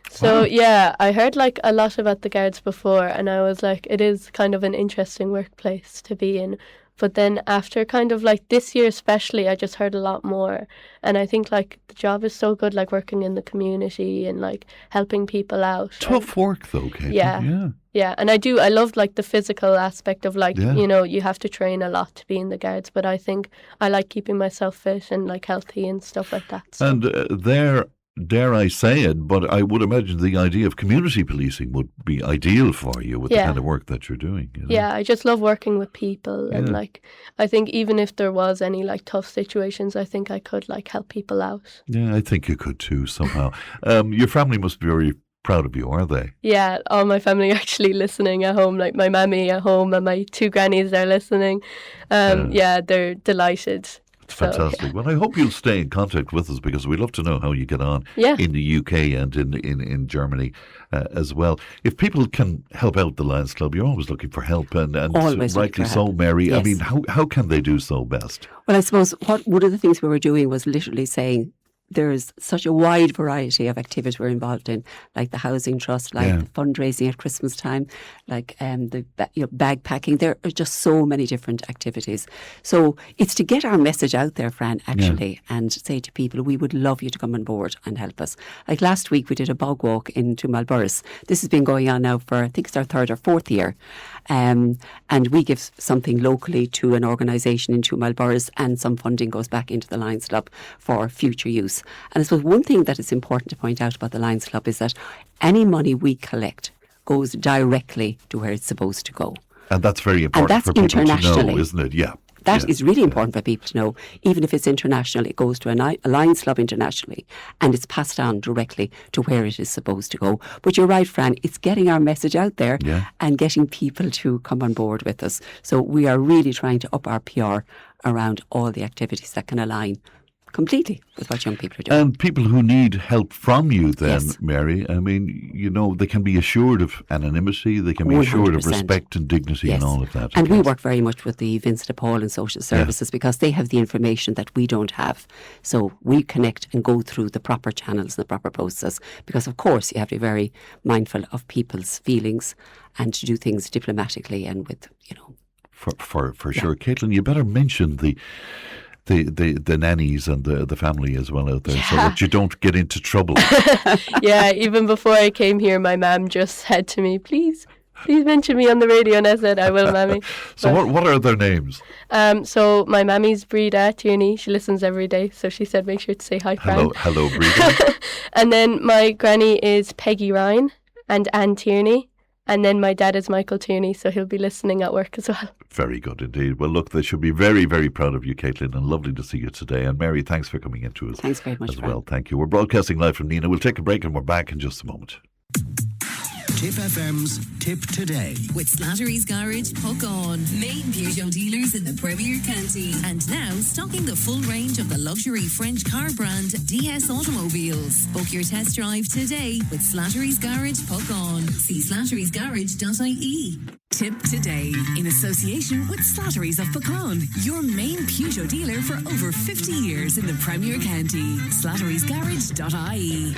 So yeah, I heard like a lot about the Guards before, and I was like, it is kind of an interesting workplace to be in. But then after kind of like this year especially, I just heard a lot more. And I think like the job is so good, like working in the community and like helping people out. tough work, though, Caitlin. Yeah. Yeah, and I love like the physical aspect of like, you know, you have to train a lot to be in the Guards, but I think I like keeping myself fit and like healthy and stuff like that. So. And there, dare I say it, but I would imagine the idea of community policing would be ideal for you with the kind of work that you're doing. You know? Yeah, I just love working with people, and like I think even if there was any like tough situations, I think I could like help people out. Yeah, I think you could too somehow. Your family must be very proud of you, are they? Yeah, all my family are actually listening at home, like my mammy at home and my two grannies are listening. Yeah, they're delighted. Fantastic. Well, I hope you'll stay in contact with us, because we'd love to know how you get on in the UK and in Germany as well. If people can help out the Lions Club, you're always looking for help, and rightly so, Mary. Yes. I mean, how can they do so best? Well, I suppose one of the things we were doing was literally saying, there's such a wide variety of activities we're involved in, like the housing trust, like the fundraising at Christmas time, like the bag packing. There are just so many different activities. So it's to get our message out there, Fran, actually, and say to people, we would love you to come on board and help us. Like last week, we did a bog walk in Clonmel. This has been going on now for, I think it's our third or fourth year. And we give something locally to an organisation in Clonmel, and some funding goes back into the Lions Club for future use. And I suppose one thing that is important to point out about the Lions Club is that any money we collect goes directly to where it's supposed to go. And that's very important for people to know, isn't it? Yeah. That is really important for people to know. Even if it's international, it goes to a Lions Club internationally, and it's passed on directly to where it is supposed to go. But you're right, Fran, it's getting our message out there and getting people to come on board with us. So we are really trying to up our PR around all the activities that can align completely with what young people are doing. And people who need help from you then, Mary, I mean, you know, they can be assured of anonymity, they can be 100%. Assured of respect and dignity and all of that. And we work very much with the Vincent de Paul and Social Services because they have the information that we don't have. So we connect and go through the proper channels and the proper process, because of course you have to be very mindful of people's feelings and to do things diplomatically and with, you know. For sure. Caitlin, you better mention the nannies and the family as well out there, so that you don't get into trouble. Yeah, even before I came here, my mum just said to me, please mention me on the radio, and I said, I will, Mammy. So what are their names? So my mammy's Breda Tierney. She listens every day, so she said make sure to say hi, Fran. Hello, Breda. And then my granny is Peggy Ryan and Anne Tierney. And then my dad is Michael Tierney, so he'll be listening at work as well. Very good indeed. Well, look, they should be very, very proud of you, Caitlin, and lovely to see you today. And Mary, thanks for coming in to us. Thanks very much, as well. Thank you. We're broadcasting live from Nina. We'll take a break and we're back in just a moment. Tipp FM's Tipp Today. With Slattery's Garage, Puck On. Main Peugeot dealers in the Premier County. And now stocking the full range of the luxury French car brand DS Automobiles. Book your test drive today with Slattery's Garage, Puck On. See slatterysgarage.ie. Tipp Today, in association with Slattery's of Puckon, your main Peugeot dealer for over 50 years in the Premier County. slatterysgarage.ie.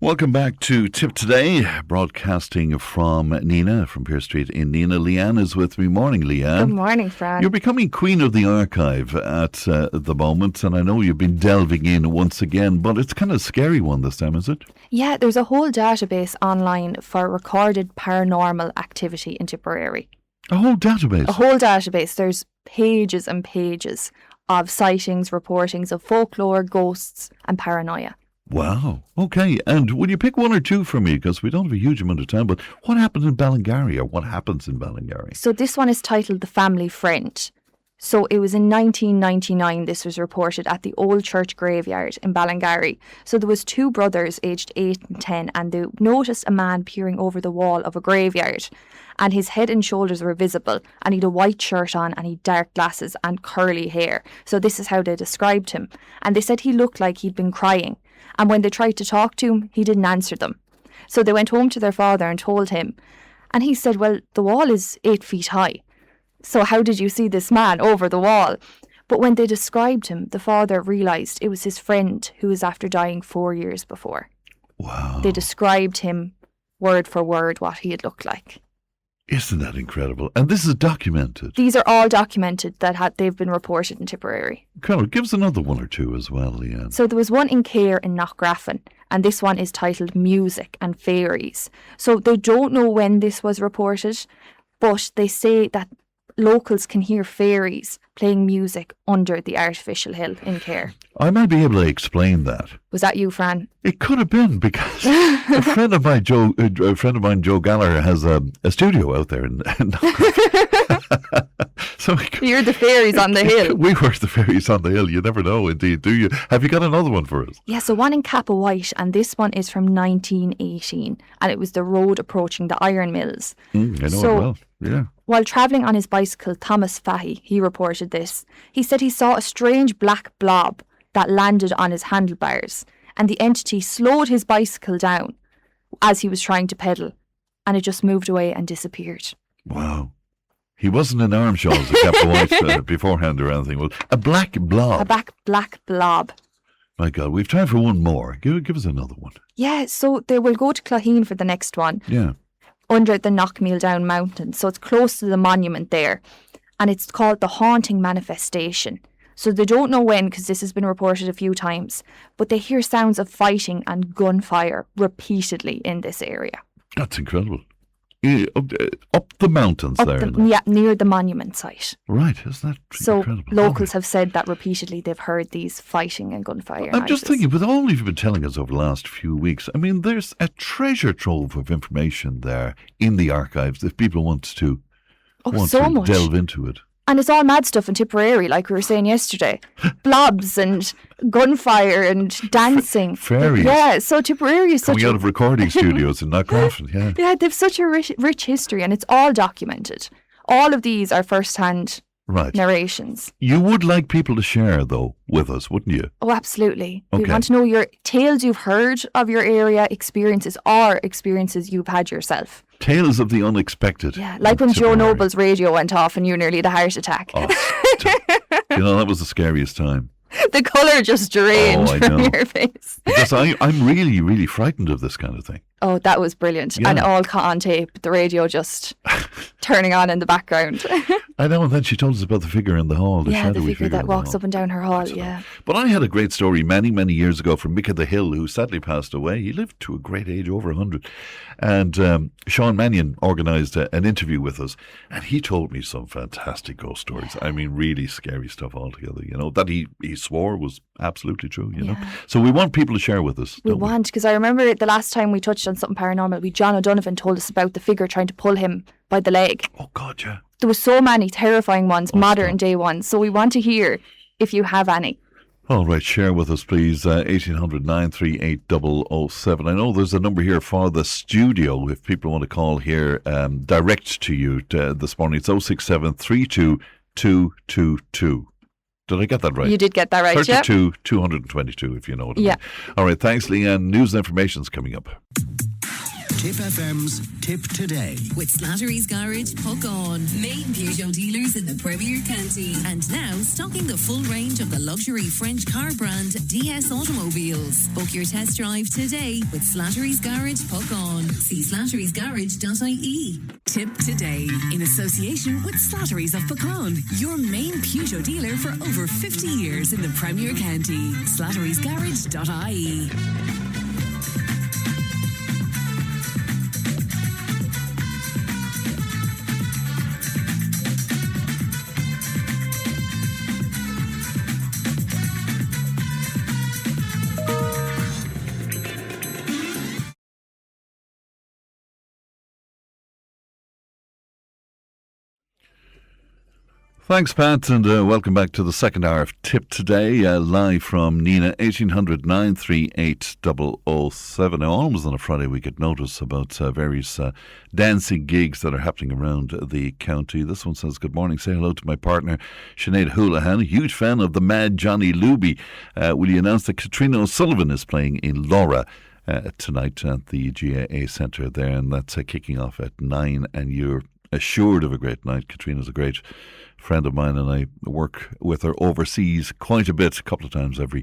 Welcome back to Tip Today, broadcasting from Nina, from Pearse Street in Nina. Leanne is with me. Morning, Leanne. Good morning, Fran. You're becoming queen of the archive at the moment, and I know you've been delving in once again, but it's kind of a scary one this time, is it? Yeah, there's a whole database online for recorded paranormal activity in Tipperary. A whole database? A whole database. There's pages and pages of sightings, reportings of folklore, ghosts and paranoia. Wow. Okay. And will you pick one or two for me? Because we don't have a huge amount of time. But what happened in Ballingarry, or what happens in Ballingarry? So this one is titled The Family Friend. So it was in 1999 this was reported at the Old Church Graveyard in Ballingarry. So there was two brothers aged 8 and 10 and they noticed a man peering over the wall of a graveyard and his head and shoulders were visible and he had a white shirt on and he had dark glasses and curly hair. So this is how they described him. And they said he looked like he'd been crying. And when they tried to talk to him, he didn't answer them. So they went home to their father and told him. And he said, well, the wall is 8 feet high. So how did you see this man over the wall? But when they described him, the father realised it was his friend who was after dying 4 years before. Wow. They described him word for word what he had looked like. Isn't that incredible? And this is documented. These are all documented that they've been reported in Tipperary. Colonel, give us another one or two as well, Leanne. So there was one in Cahir in Knockgraffin, and this one is titled Music and Fairies. So they don't know when this was reported, but they say that locals can hear fairies playing music under the artificial hill in Cahir. I might be able to explain that. Was that you, Fran? It could have been, because a friend of mine, Joe Gallagher, has a studio out there in So you're the fairies on the hill. We were the fairies on the hill. You never know, indeed, do you? Have you got another one for us? Yeah, so one in Kappa White, and this one is from 1918, and it was the road approaching the iron mills. I know it well. Yeah. While travelling on his bicycle, Thomas Fahey, he reported this. He said he saw a strange black blob that landed on his handlebars, and the entity slowed his bicycle down as he was trying to pedal, and it just moved away and disappeared. Wow. He wasn't in arm shawls at Captain White beforehand or anything. Well, a black blob. A black blob. My God, we've time for one more. Give us another one. Yeah, so they will go to Clogheen for the next one. Yeah. Under the Knockmeal Down Mountain. So it's close to the monument there. And it's called the Haunting Manifestation. So they don't know when, because this has been reported a few times, but they hear sounds of fighting and gunfire repeatedly in this area. That's incredible. Up the mountains there. Yeah, near the monument site. Right, isn't that incredible? So locals have said that repeatedly they've heard these fighting and gunfire I'm just thinking, with all you've been telling us over the last few weeks, I mean, there's a treasure trove of information there in the archives if people want to delve into it. And it's all mad stuff in Tipperary, like we were saying yesterday. Blobs and gunfire and dancing. Fairies. Yeah, so Tipperary is coming out of recording studios in Knockgraffin, yeah. Yeah, they've such a rich history and it's all documented. All of these are first-hand narrations. You would like people to share, though, with us, wouldn't you? Oh, absolutely. Okay. We want to know your tales you've heard of your area, experiences, or experiences you've had yourself. Tales of the unexpected. Yeah, like when Joe Noble's radio went off and you nearly had a heart attack. Oh, that was the scariest time. The colour just drained from your face. Because I'm really, really frightened of this kind of thing. Oh, that was brilliant. Yeah. And all caught on tape, the radio just turning on in the background. I know, and then she told us about the figure in the hall, the shadowy the figure that walks up and down her hall, yeah. But I had a great story many, many years ago from Mick of the Hill, who sadly passed away. He lived to a great age, over 100. And Sean Mannion organised an interview with us, and he told me some fantastic ghost stories. I mean, really scary stuff altogether, that he swore was absolutely true, know. So we want people to share with us. We want, because I remember the last time we touched on something paranormal, John O'Donovan told us about the figure trying to pull him by the leg. Oh, God, yeah. There were so many terrifying ones, modern day ones. So we want to hear if you have any. All right, share with us, please. 1800 938 007. I know there's a number here for the studio if people want to call here direct to you this morning. It's 067 32 222. Did I get that right? You did get that right, 32 222, if you know what I mean. All right, thanks, Leanne. News and information's coming up. Tipp FM's Tip Today. With Slattery's Garage, Puck On. Main Peugeot dealers in the Premier County. And now stocking the full range of the luxury French car brand DS Automobiles. Book your test drive today with Slattery's Garage, Puck On. See slatterysgarage.ie. Tip Today, in association with Slattery's of Puckon, your main Peugeot dealer for over 50 years in the Premier County. slatterysgarage.ie. Thanks, Pat, and welcome back to the second hour of Tip Today, live from Nina, 1800 938 007. Now, almost on a Friday we get notice about various dancing gigs that are happening around the county. This one says, good morning, say hello to my partner, Sinead Houlihan, a huge fan of the Mad Johnny Luby. Will you announce that Katrina O'Sullivan is playing in Laura tonight at the GAA Centre there, and that's kicking off at 9, and you're assured of a great night. Katrina's a great friend of mine, and I work with her overseas quite a bit, a couple of times every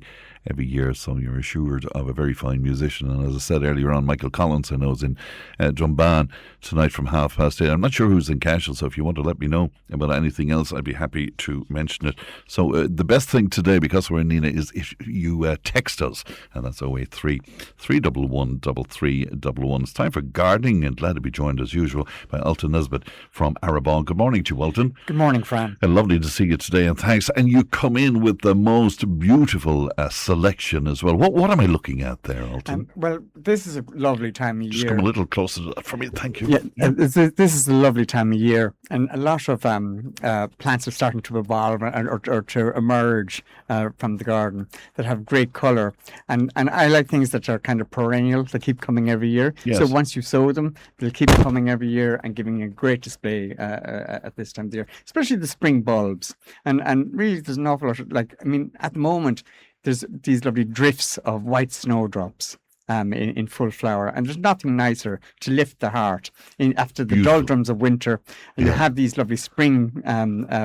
year, so you're assured of a very fine musician. And as I said earlier on, Michael Collins, I know, is in Drumban tonight from 8:30. I'm not sure who's in Cashel, so if you want to let me know about anything else, I'd be happy to mention it. So the best thing today, because we're in Nina, is if you text us, and that's 083 311 3311. It's time for gardening, and glad to be joined as usual by Ultan Nesbitt from Arabon. Good morning to you, Ultan. Good morning, Fran. Lovely to see you today, and thanks. And you come in with the most beautiful selection as well. What am I looking at there, Ultan? Well, this is a lovely time of year. Just come a little closer to that for me, thank you. Yeah, this is a lovely time of year, and a lot of plants are starting to evolve or to emerge from the garden that have great colour. And I like things that are kind of perennial, that keep coming every year. Yes. So once you sow them, they'll keep coming every year and giving a great display at this time of the year, especially the spring bulbs. And really, there's an awful lot of, at the moment, there's these lovely drifts of white snowdrops in full flower, and there's nothing nicer to lift the heart after the doldrums of winter, and you have these lovely spring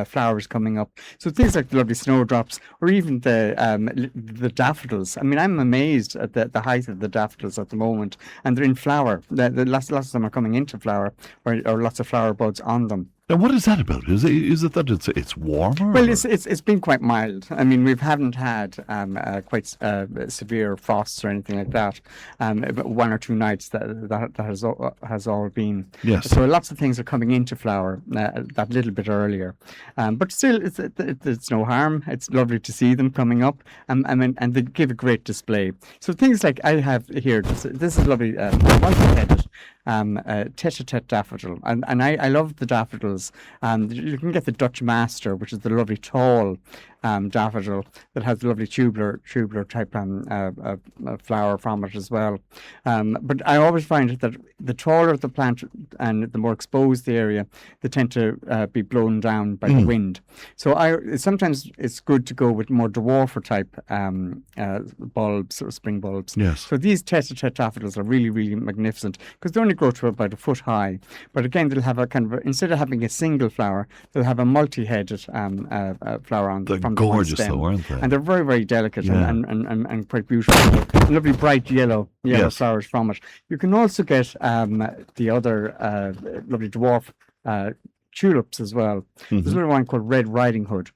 flowers coming up. So things like the lovely snowdrops, or even the daffodils. I'm amazed at the height of the daffodils at the moment, and they're in flower. Lots of them are coming into flower, or lots of flower buds on them. Now, what is that about? Is it that it's warmer? Well, it's been quite mild. We haven't had quite severe frosts or anything like that. But 1 or 2 nights that has all been. Yes. So lots of things are coming into flower that little bit earlier. But still, it's no harm. It's lovely to see them coming up, and they give a great display. So things like I have here. This is lovely, multi-headed tete-a-tete daffodil, and I love the daffodils. You can get the Dutch Master, which is the lovely tall daffodil that has the lovely tubular type flower from it as well. But I always find that the taller the plant and the more exposed the area, they tend to be blown down by the wind. So sometimes it's good to go with more dwarfer type bulbs or spring bulbs. Yes. So these tete-a-tete daffodils are really, really magnificent because they only grow to about a foot high. But again, they'll have a kind of, instead of having a single flower, they'll have a multi-headed flower on them. Gorgeous though, aren't they? And they're very, very delicate and quite beautiful. Lovely bright yellow flowers from it. You can also get the other lovely dwarf tulips as well. There's another one called Red Riding Hood.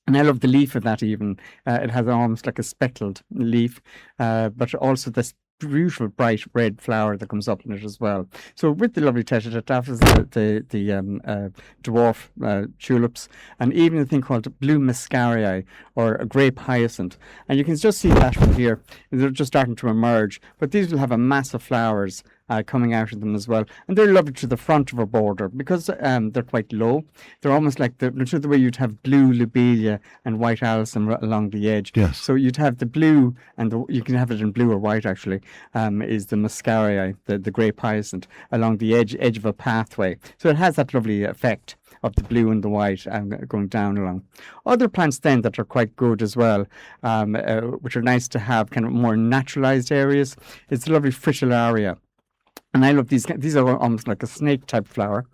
And I love the leaf of that even. It has almost like a speckled leaf, but also this beautiful bright red flower that comes up in it as well. So with the lovely tete-a-tete daffodils, the dwarf tulips, and even a thing called blue muscaria or a grape hyacinth. And you can just see that from here. They're just starting to emerge, but these will have a mass of flowers coming out of them as well. And they're lovely to the front of a border because they're quite low. They're almost like the way you'd have blue lobelia and white alyssum along the edge. Yes. So you'd have the blue, and you can have it in blue or white actually, is the muscaria, the grape hyacinth, along the edge of a pathway. So it has that lovely effect of the blue and the white going down along. Other plants then that are quite good as well, which are nice to have kind of more naturalized areas, is the lovely fritillaria. And I love these. These are almost like a snake type flower.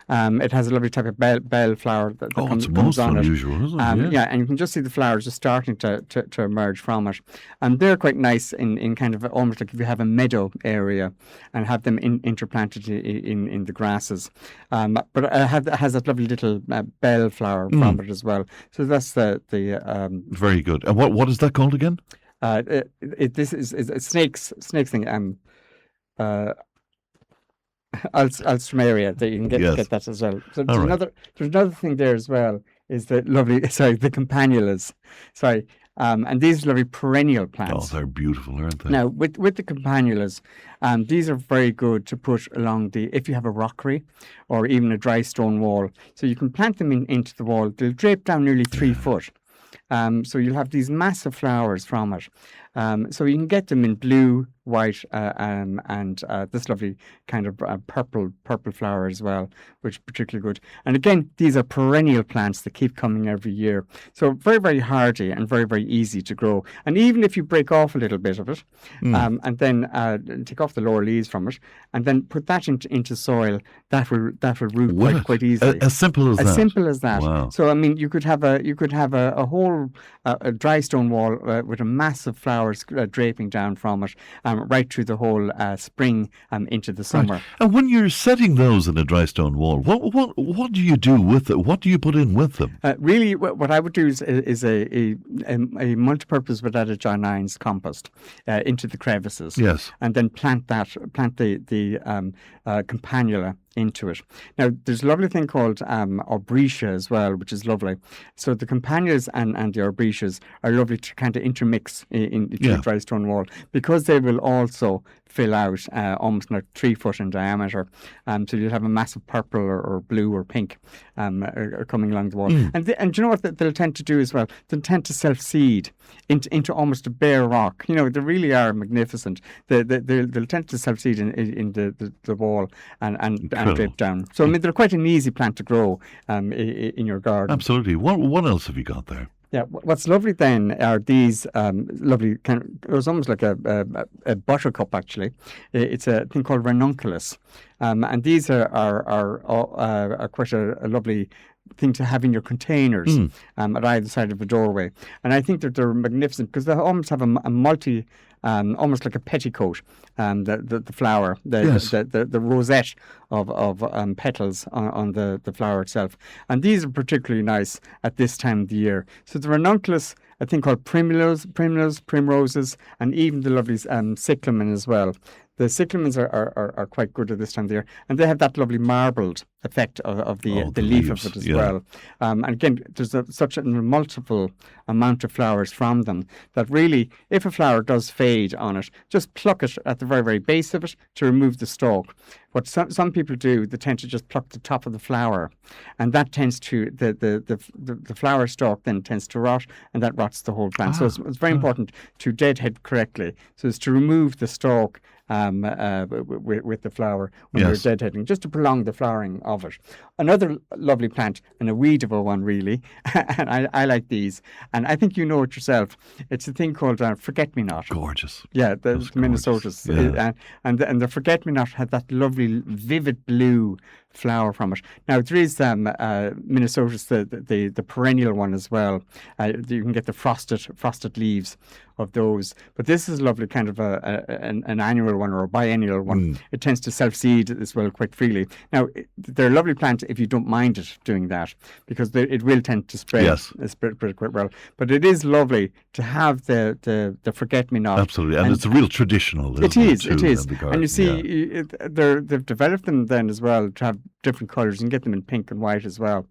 It has a lovely type of bell flower that it's comes most on unusual, isn't it? yeah, and you can just see the flowers just starting to emerge from it. And they're quite nice in kind of almost like if you have a meadow area and have them interplanted in the grasses. But it has that lovely little bell flower from it as well. So that's the very good. And what is that called again? This is a snakes thing. Alstroemeria, that you can get that as well. So there's another thing there as well, is the lovely the campanulas. And these lovely perennial plants. Oh, they're beautiful, aren't they? Now with the campanulas, these are very good to put along if you have a rockery or even a dry stone wall. So you can plant them into the wall. They'll drape down nearly 3 foot. So you'll have these massive flowers from it. So you can get them in blue, white, and this lovely kind of purple flower as well, which is particularly good. And again, these are perennial plants that keep coming every year. So very, very hardy and very, very easy to grow. And even if you break off a little bit of it, and then take off the lower leaves from it, and then put that into soil, that will root quite easily. As simple as that. As simple as that. Wow. So I mean, you could have a whole a dry stone wall with a massive flowers draping down from it, right through the whole spring into the summer. Right. And when you're setting those in a dry stone wall, what do you do with it? What do you put in with them? Really, what I would do is a multi-purpose without John Hines compost into the crevices. Yes, and then plant the campanula into it. Now, there's a lovely thing called arbrecia as well, which is lovely. So the campanulas and the arbrecies are lovely to kind of intermix in the dry stone wall, because they will also fill out almost like 3 foot in diameter. So you'll have a massive purple or blue or pink coming along the wall. And do you know what they'll tend to do as well? They'll tend to self-seed into almost a bare rock. You know, they really are magnificent. They'll tend to self-seed in the wall and drape down. So I mean, they're quite an easy plant to grow in your garden. Absolutely. What else have you got there? Yeah, what's lovely then are these lovely it was almost like a buttercup actually. It's a thing called ranunculus, and these are quite a lovely thing to have in your containers at either side of the doorway. And I think that they're magnificent because they almost have a multi. Almost like a petticoat, the flower, the rosette of petals on the flower itself. And these are particularly nice at this time of the year. So the ranunculus, a thing called primroses, and even the lovely cyclamen as well. The cyclamens are quite good at this time of the year, and they have that lovely marbled effect of the leaf of it as well. And again, there's such a multiple amount of flowers from them that really, if a flower does fade on it, just pluck it at the very, very base of it to remove the stalk. What some people do, they tend to just pluck the top of the flower, and that tends to the flower stalk then tends to rot, and that rots the whole plant. So it's very important to deadhead correctly. So it's to remove the stalk with the flower when you're deadheading, just to prolong the flowering of it. Another lovely plant, and a weedable one really, and I like these, and I think you know it yourself. It's a thing called forget-me-not. Gorgeous. Yeah, the Minnesotas. Yeah. And the forget-me-not had that lovely vivid blue flower from it. Now there is Minnesota's the perennial one as well. You can get the frosted leaves of those, but this is a lovely kind of an annual one or a biennial one. It tends to self-seed as well quite freely. Now they're a lovely plant if you don't mind it doing that, because it will tend to spread quite well. But it is lovely to have the forget-me-not. Absolutely, and it's a real traditional. It is. And you see, they've developed them then as well to have different colours, and get them in pink and white as well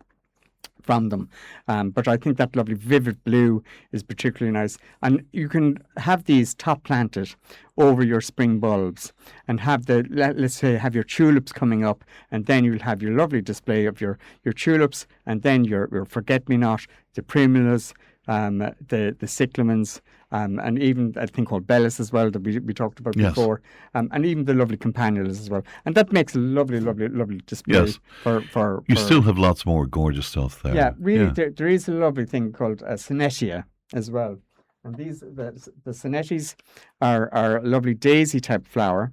from them. But I think that lovely vivid blue is particularly nice. And you can have these top planted over your spring bulbs, and have let's say have your tulips coming up, and then you'll have your lovely display of your tulips, and then your forget-me-not, the primulas, the cyclamens, and even a thing called bellis as well that we talked about before, and even the lovely campanulas as well. And that makes a lovely display for You still have lots more gorgeous stuff there. Yeah, really, there is a lovely thing called Senetia as well. And the Senetis are a lovely daisy type flower.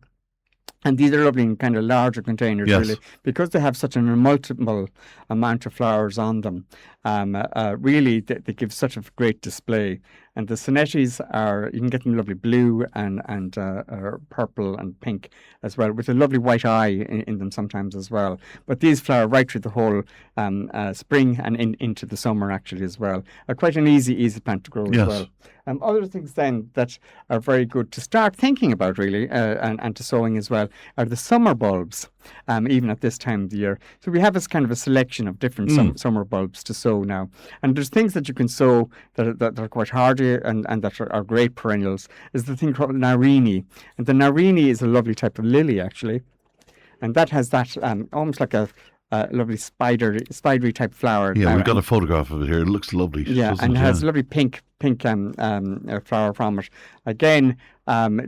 And these are lovely in kind of larger containers, Yes. really, because they have such an multiple amount of flowers on them. Really, they give such a great display. And the sonettis you can get them lovely blue and purple and pink as well, with a lovely white eye in them sometimes as well. But these flower right through the whole spring and into the summer actually as well. Quite an easy plant to grow as well. Other things then that are very good to start thinking about really and to sowing as well are the summer bulbs, even at this time of the year. So we have this kind of a selection of different summer bulbs to sow now. And there's things that you can sow that are quite hardy and that are great perennials. Is the thing called narini. And the narini is a lovely type of lily actually. And that has that almost like a lovely spidery type flower. Yeah, we've got a photograph of it here. It looks lovely. Yeah, and it has lovely pink flower from it. Again,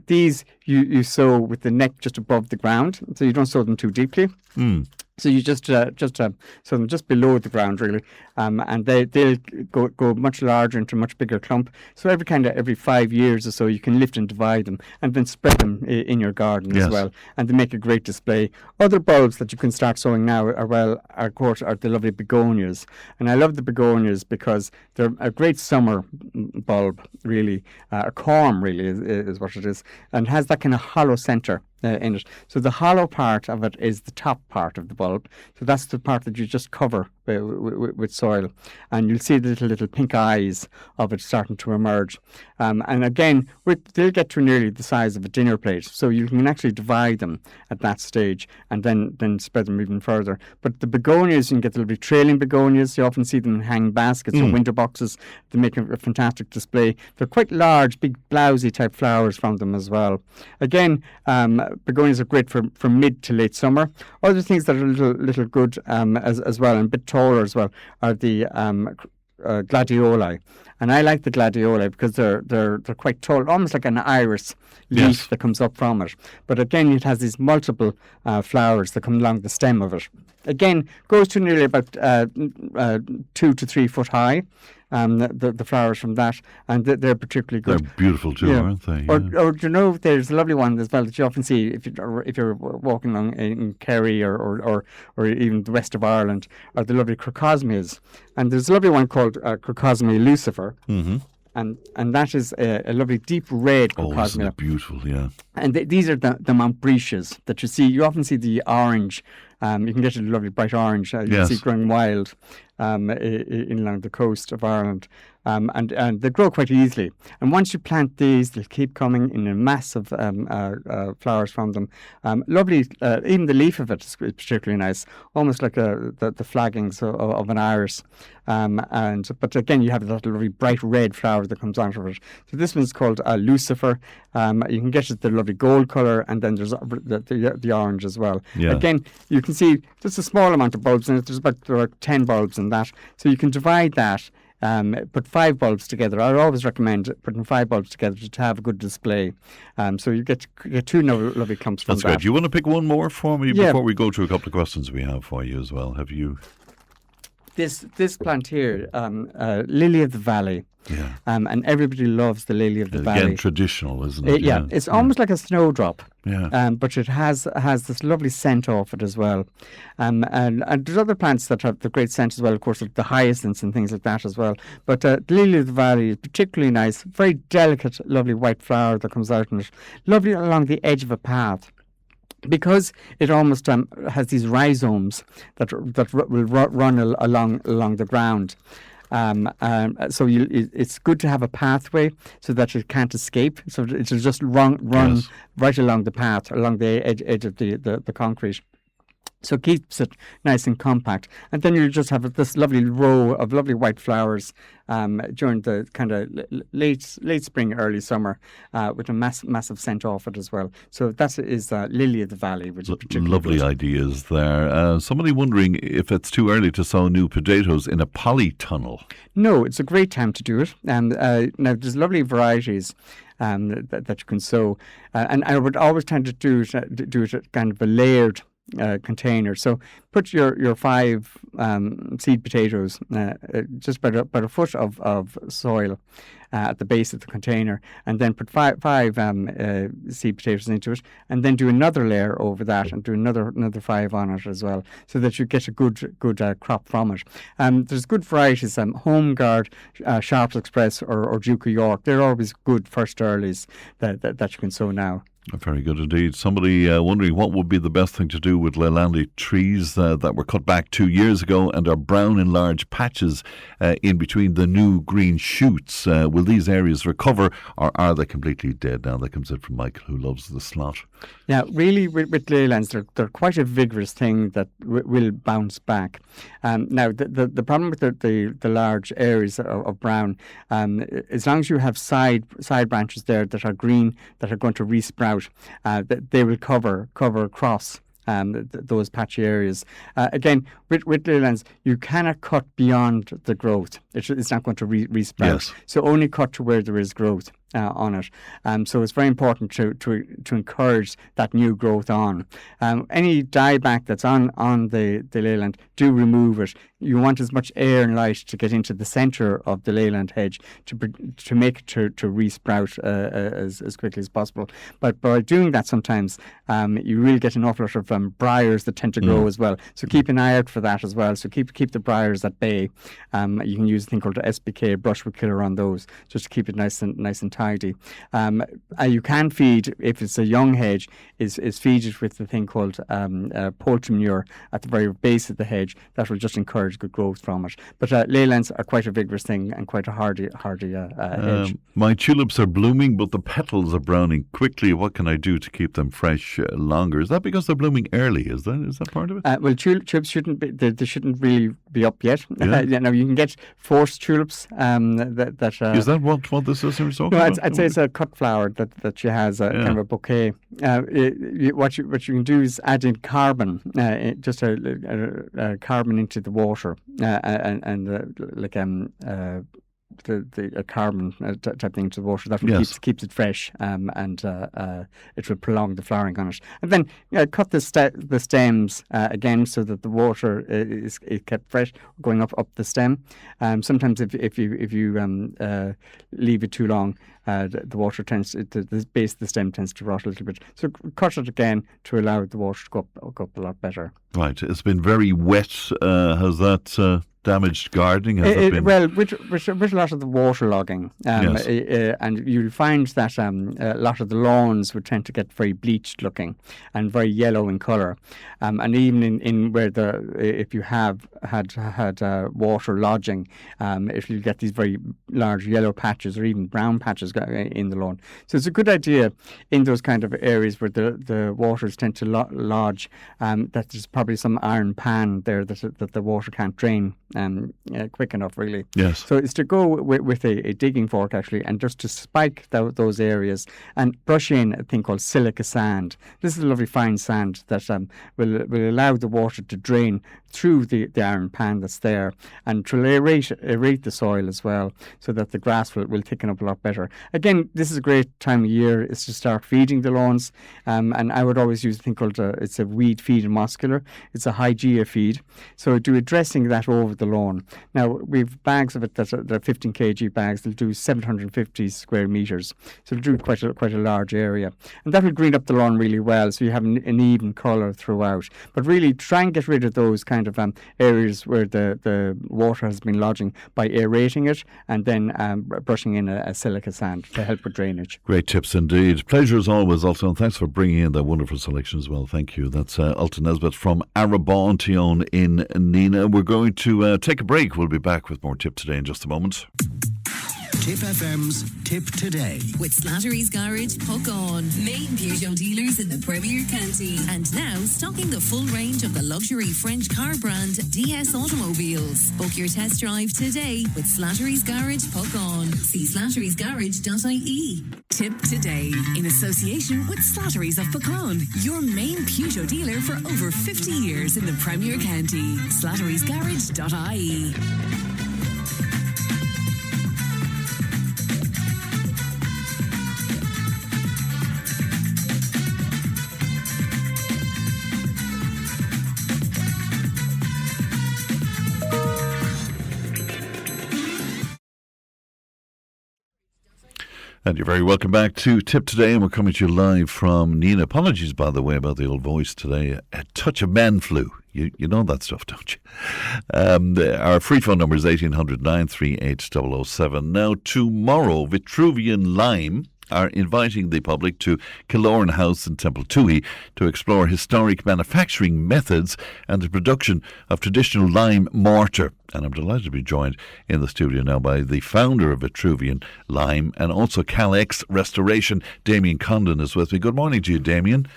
these you sow with the neck just above the ground, so you don't sow them too deeply. So you just sow them just below the ground, really, and they'll go much larger into a much bigger clump. So every 5 years or so, you can lift and divide them, and then spread them in your garden as well, and they make a great display. Other bulbs that you can start sowing now are the lovely begonias, and I love the begonias because they're a great summer bulb, really, a corm really is what it is, and has that kind of hollow centre in it. So the hollow part of it is the top part of the bulb. So that's the part that you just cover with soil, and you'll see the little pink eyes of it starting to emerge. And again, they'll get to nearly the size of a dinner plate. So you can actually divide them at that stage and then spread them even further. But the begonias, you can get the lovely trailing begonias. You often see them in hanging baskets or window boxes. They make a fantastic display. They're quite large, big blousy type flowers from them as well. Again, begonias are great for mid to late summer. Other things that are a little good as well, and a bit taller as well, are the gladioli. And I like the gladioli because they're quite tall, almost like an iris leaf that comes up from it. But again, it has these multiple flowers that come along the stem of it. Again, goes to nearly about 2 to 3 foot high. The flowers from that, and they're particularly good. They're beautiful too, aren't they? Yeah. Or you know, there's a lovely one as well that you often see if you're walking along in Kerry or even the west of Ireland, are the lovely crocosmias. And there's a lovely one called Crocosmia lucifer. Mm-hmm. And that is a lovely deep red crocosmia. Oh, isn't it beautiful, yeah. And these are the Montbretias that you see. You often see the orange. You can get a lovely bright orange. You can see growing wild in along the coast of Ireland. And they grow quite easily. And once you plant these, they'll keep coming in a mass of flowers from them. Lovely, even the leaf of it is particularly nice, almost like the flaggings of an iris. But again, you have that lovely bright red flower that comes out of it. So this one's called Lucifer. You can get it the lovely gold colour, and then there's the orange as well. Yeah. Again, you can see just a small amount of bulbs in it. There are 10 bulbs in that. So you can divide that. Put 5 bulbs together. I always recommend putting 5 bulbs together to have a good display. So you get 2 lovely clumps from that. That's great. You want to pick one more for me before we go to a couple of questions we have for you as well? Have you? This plant here, lily of the valley. Yeah. And everybody loves the lily of the valley. Again, traditional, isn't it? Yeah. It's almost like a snowdrop. Yeah. But it has this lovely scent off it as well. And there's other plants that have the great scent as well, of course, like the hyacinths and things like that as well. But the lily of the valley is particularly nice. Very delicate, lovely white flower that comes out in it. Lovely along the edge of a path. Because it almost has these rhizomes that will run along the ground. So it's good to have a pathway so that it can't escape. So it'll just run right along the path, along the edge of the concrete. So it keeps it nice and compact. And then you just have this lovely row of lovely white flowers during the kind of late spring, early summer, with a massive scent off it as well. So that is Lily of the Valley, which is particularly lovely good. Ideas there. Somebody wondering if it's too early to sow new potatoes in a polytunnel. No, it's a great time to do it. Now, there's lovely varieties that you can sow. And I would always tend to do it kind of a layered container. So put your 5 seed potatoes just about a foot of soil at the base of the container, and then put five seed potatoes into it, and then do another layer over that, and do another 5 on it as well, so that you get a good crop from it. There's good varieties, Home Guard, Sharps Express, or Duke of York. They're always good first earlies that you can sow now. Very good indeed. Somebody wondering what would be the best thing to do with Leylandii trees that were cut back 2 years ago and are brown in large patches in between the new green shoots. Will these areas recover, or are they completely dead now? That comes in from Michael, who loves the slot. Yeah, really, with leylands, they're quite a vigorous thing that will bounce back. Now, the problem with the large areas of brown, as long as you have side branches there that are green, that are going to resprout, they will cover across those patchy areas. Again, with leylands, you cannot cut beyond the growth. It's not going to resprout. Yes. So only cut to where there is growth on it. So it's very important to encourage that new growth on. Any dieback that's on the leyland, do remove it. You want as much air and light to get into the centre of the leyland hedge to make it to resprout as quickly as possible. But by doing that, sometimes you really get an awful lot of briars that tend to grow as well. So keep an eye out for that as well. So keep the briars at bay. You can use a thing called SPK, brushwood killer, on those, just to keep it nice and tidy. You can feed, if it's a young hedge, is feed it with the thing called poultry manure at the very base of the hedge. That will just encourage good growth from it. But leylands are quite a vigorous thing and quite a hardy hedge. My tulips are blooming, but the petals are browning quickly. What can I do to keep them fresh longer? Is that because they're blooming early? Is that part of it? Well, tulips shouldn't be. They shouldn't really be up yet. Yeah. Now you can get forced tulips. Is that what this is you're talking about? I'd say it's a cut flower that she has, kind of a bouquet. What you can do is add in carbon, just a carbon into the water, a carbon type thing into the water. That keeps it fresh, and it will prolong the flowering on it. And then cut the stems again, so that the water is kept fresh going up the stem. Sometimes if you leave it too long, the water the base of the stem tends to rot a little bit. So cut it again to allow the water to go up a lot better. Right. It's been very wet. Has that damaged gardening? Well, with a lot of the waterlogging, and you'll find that a lot of the lawns would tend to get very bleached looking and very yellow in colour, and even in where if you have had water lodging, if you get these very large yellow patches or even brown patches in the lawn. So it's a good idea in those kind of areas where the waters tend to lodge, that there's probably some iron pan there that the water can't drain quick enough, really. Yes. So it's to go with a digging fork, actually, and just to spike those areas and brush in a thing called silica sand. This is a lovely fine sand that will allow the water to drain through the iron pan that's there, and to aerate the soil as well, so that the grass will thicken up a lot better. Again, this is a great time of year is to start feeding the lawns, and I would always use a thing called it's a weed feed and muscular. It's a Hygeia feed. So do a dressing of that over the lawn. Now we've bags of it that are 15 kg bags. They'll do 750 square metres, so it'll do quite a large area, and that will green up the lawn really well, so you have an even colour throughout. But really try and get rid of those kind of areas where the water has been lodging by aerating it, and then brushing in a silica sand to help with drainage. Great tips indeed. Pleasure as always, Ultan. Thanks for bringing in that wonderful selection as well. Thank you. That's Ultan Nesbitt from Arabon Tion in Nina. We're going to take a break. We'll be back with more Tip Today in just a moment. Tipp FM's Tip Today. With Slattery's Garage, Hook On. Main Peugeot dealers in the Premier County. And now stocking the full range of the luxury French car brand DS Automobiles. Book your test drive today with Slattery's Garage, Hook On. See slatterysgarage.ie. Tip Today in association with Slattery's of Puckon, your main Peugeot dealer for over 50 years in the Premier County. slatterysgarage.ie. And you're very welcome back to Tipp Today, and we're coming to you live from Nina. Apologies, by the way, about the old voice today. A touch of man flu. You know that stuff, don't you? Our free phone number is 1800 938 007. Now, tomorrow, Vitruvian Lime are inviting the public to Killoran House in Templetouhy to explore historic manufacturing methods and the production of traditional lime mortar. And I'm delighted to be joined in the studio now by the founder of Vitruvian Lime and also Cal-X Restoration. Damien Condon is with me. Good morning to you, Damien.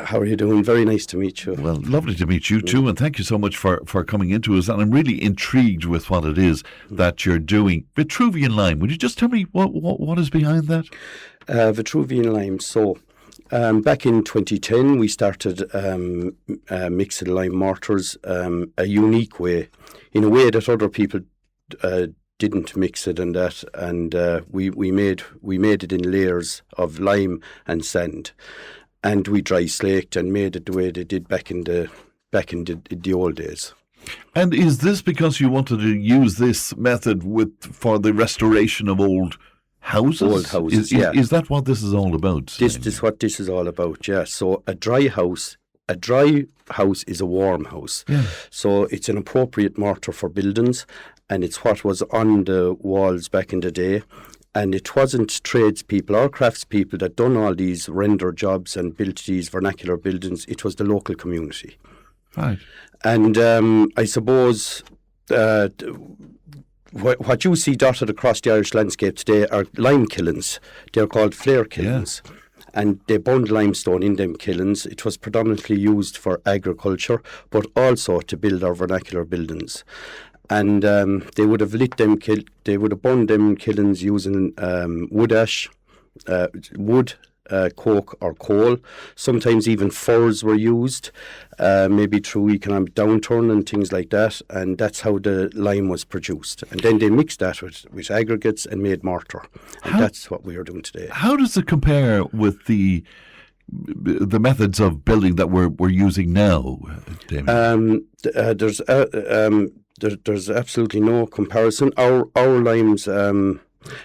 How are you doing? Very nice to meet you. Well, lovely to meet you too, and thank you so much for coming into us. And I'm really intrigued with what it is that you're doing. Vitruvian Lime, would you just tell me what is behind that? Vitruvian Lime. So, back in 2010, we started mixing lime mortars a unique way, in a way that other people didn't mix it and that, and we made it in layers of lime and sand, and we dry slaked and made it the way they did back in the old days. And is this because you wanted to use this method for the restoration of old houses? Old houses, yeah. Is that what this is all about? This is what this is all about, yeah. So a dry house is a warm house. Yeah. So it's an appropriate mortar for buildings, and it's what was on the walls back in the day. And it wasn't tradespeople or craftspeople that done all these render jobs and built these vernacular buildings. It was the local community. Right. And I suppose what you see dotted across the Irish landscape today are lime kilns. They're called flare kilns. Yeah. And they burned limestone in them kilns. It was predominantly used for agriculture, but also to build our vernacular buildings. And they would have burned them kilns using wood ash, wood, coke or coal. Sometimes even furs were used, maybe through economic downturn and things like that, and that's how the lime was produced. And then they mixed that with aggregates and made mortar, and that's what we are doing today. How does it compare with the methods of building that we're using now, Damien? There's absolutely no comparison. Our limes,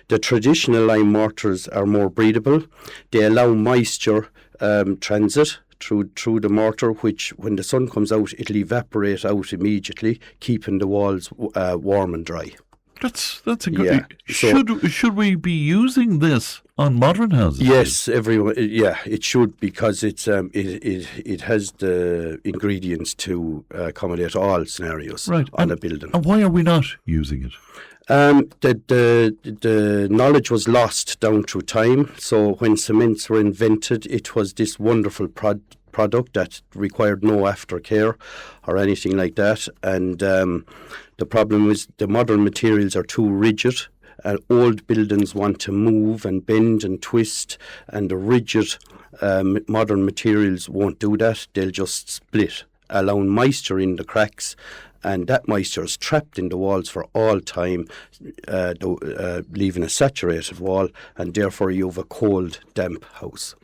the traditional lime mortars are more breathable. They allow moisture transit through the mortar, which when the sun comes out, it'll evaporate out immediately, keeping the walls warm and dry. That's a good. Yeah. Should we be using this on modern houses? Yes, everyone. Yeah, it should, because it has the ingredients to accommodate all scenarios on a building. And why are we not using it? The knowledge was lost down through time. So when cements were invented, it was this wonderful product that required no aftercare or anything like that. And the problem is the modern materials are too rigid. Old buildings want to move and bend and twist, and the rigid modern materials won't do that. They'll just split, allowing moisture in the cracks. And that moisture is trapped in the walls for all time, leaving a saturated wall, and therefore you have a cold, damp house.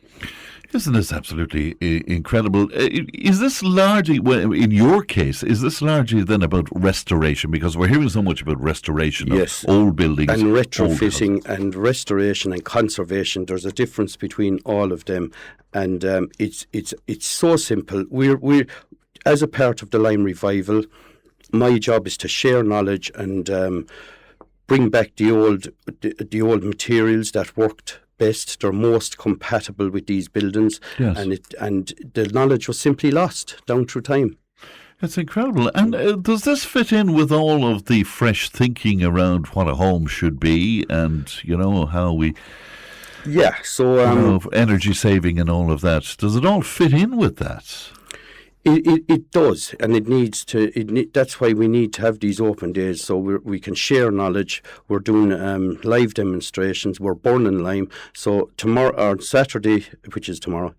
Isn't this absolutely incredible? Is this largely, in your case, is this largely then about restoration? Because we're hearing so much about restoration of old buildings. And retrofitting and restoration and conservation. There's a difference between all of them. And it's so simple. We're as a part of the Lime Revival, my job is to share knowledge and bring back the old materials that worked best. They're most compatible with these buildings, and the knowledge was simply lost down through time. It's incredible. And does this fit in with all of the fresh thinking around what a home should be, and how we? Yeah. So energy saving and all of that. Does it all fit in with that? It does, and it needs to. That's why we need to have these open days, so we can share knowledge. We're doing live demonstrations. We're burning lime. So tomorrow, or Saturday, which is tomorrow,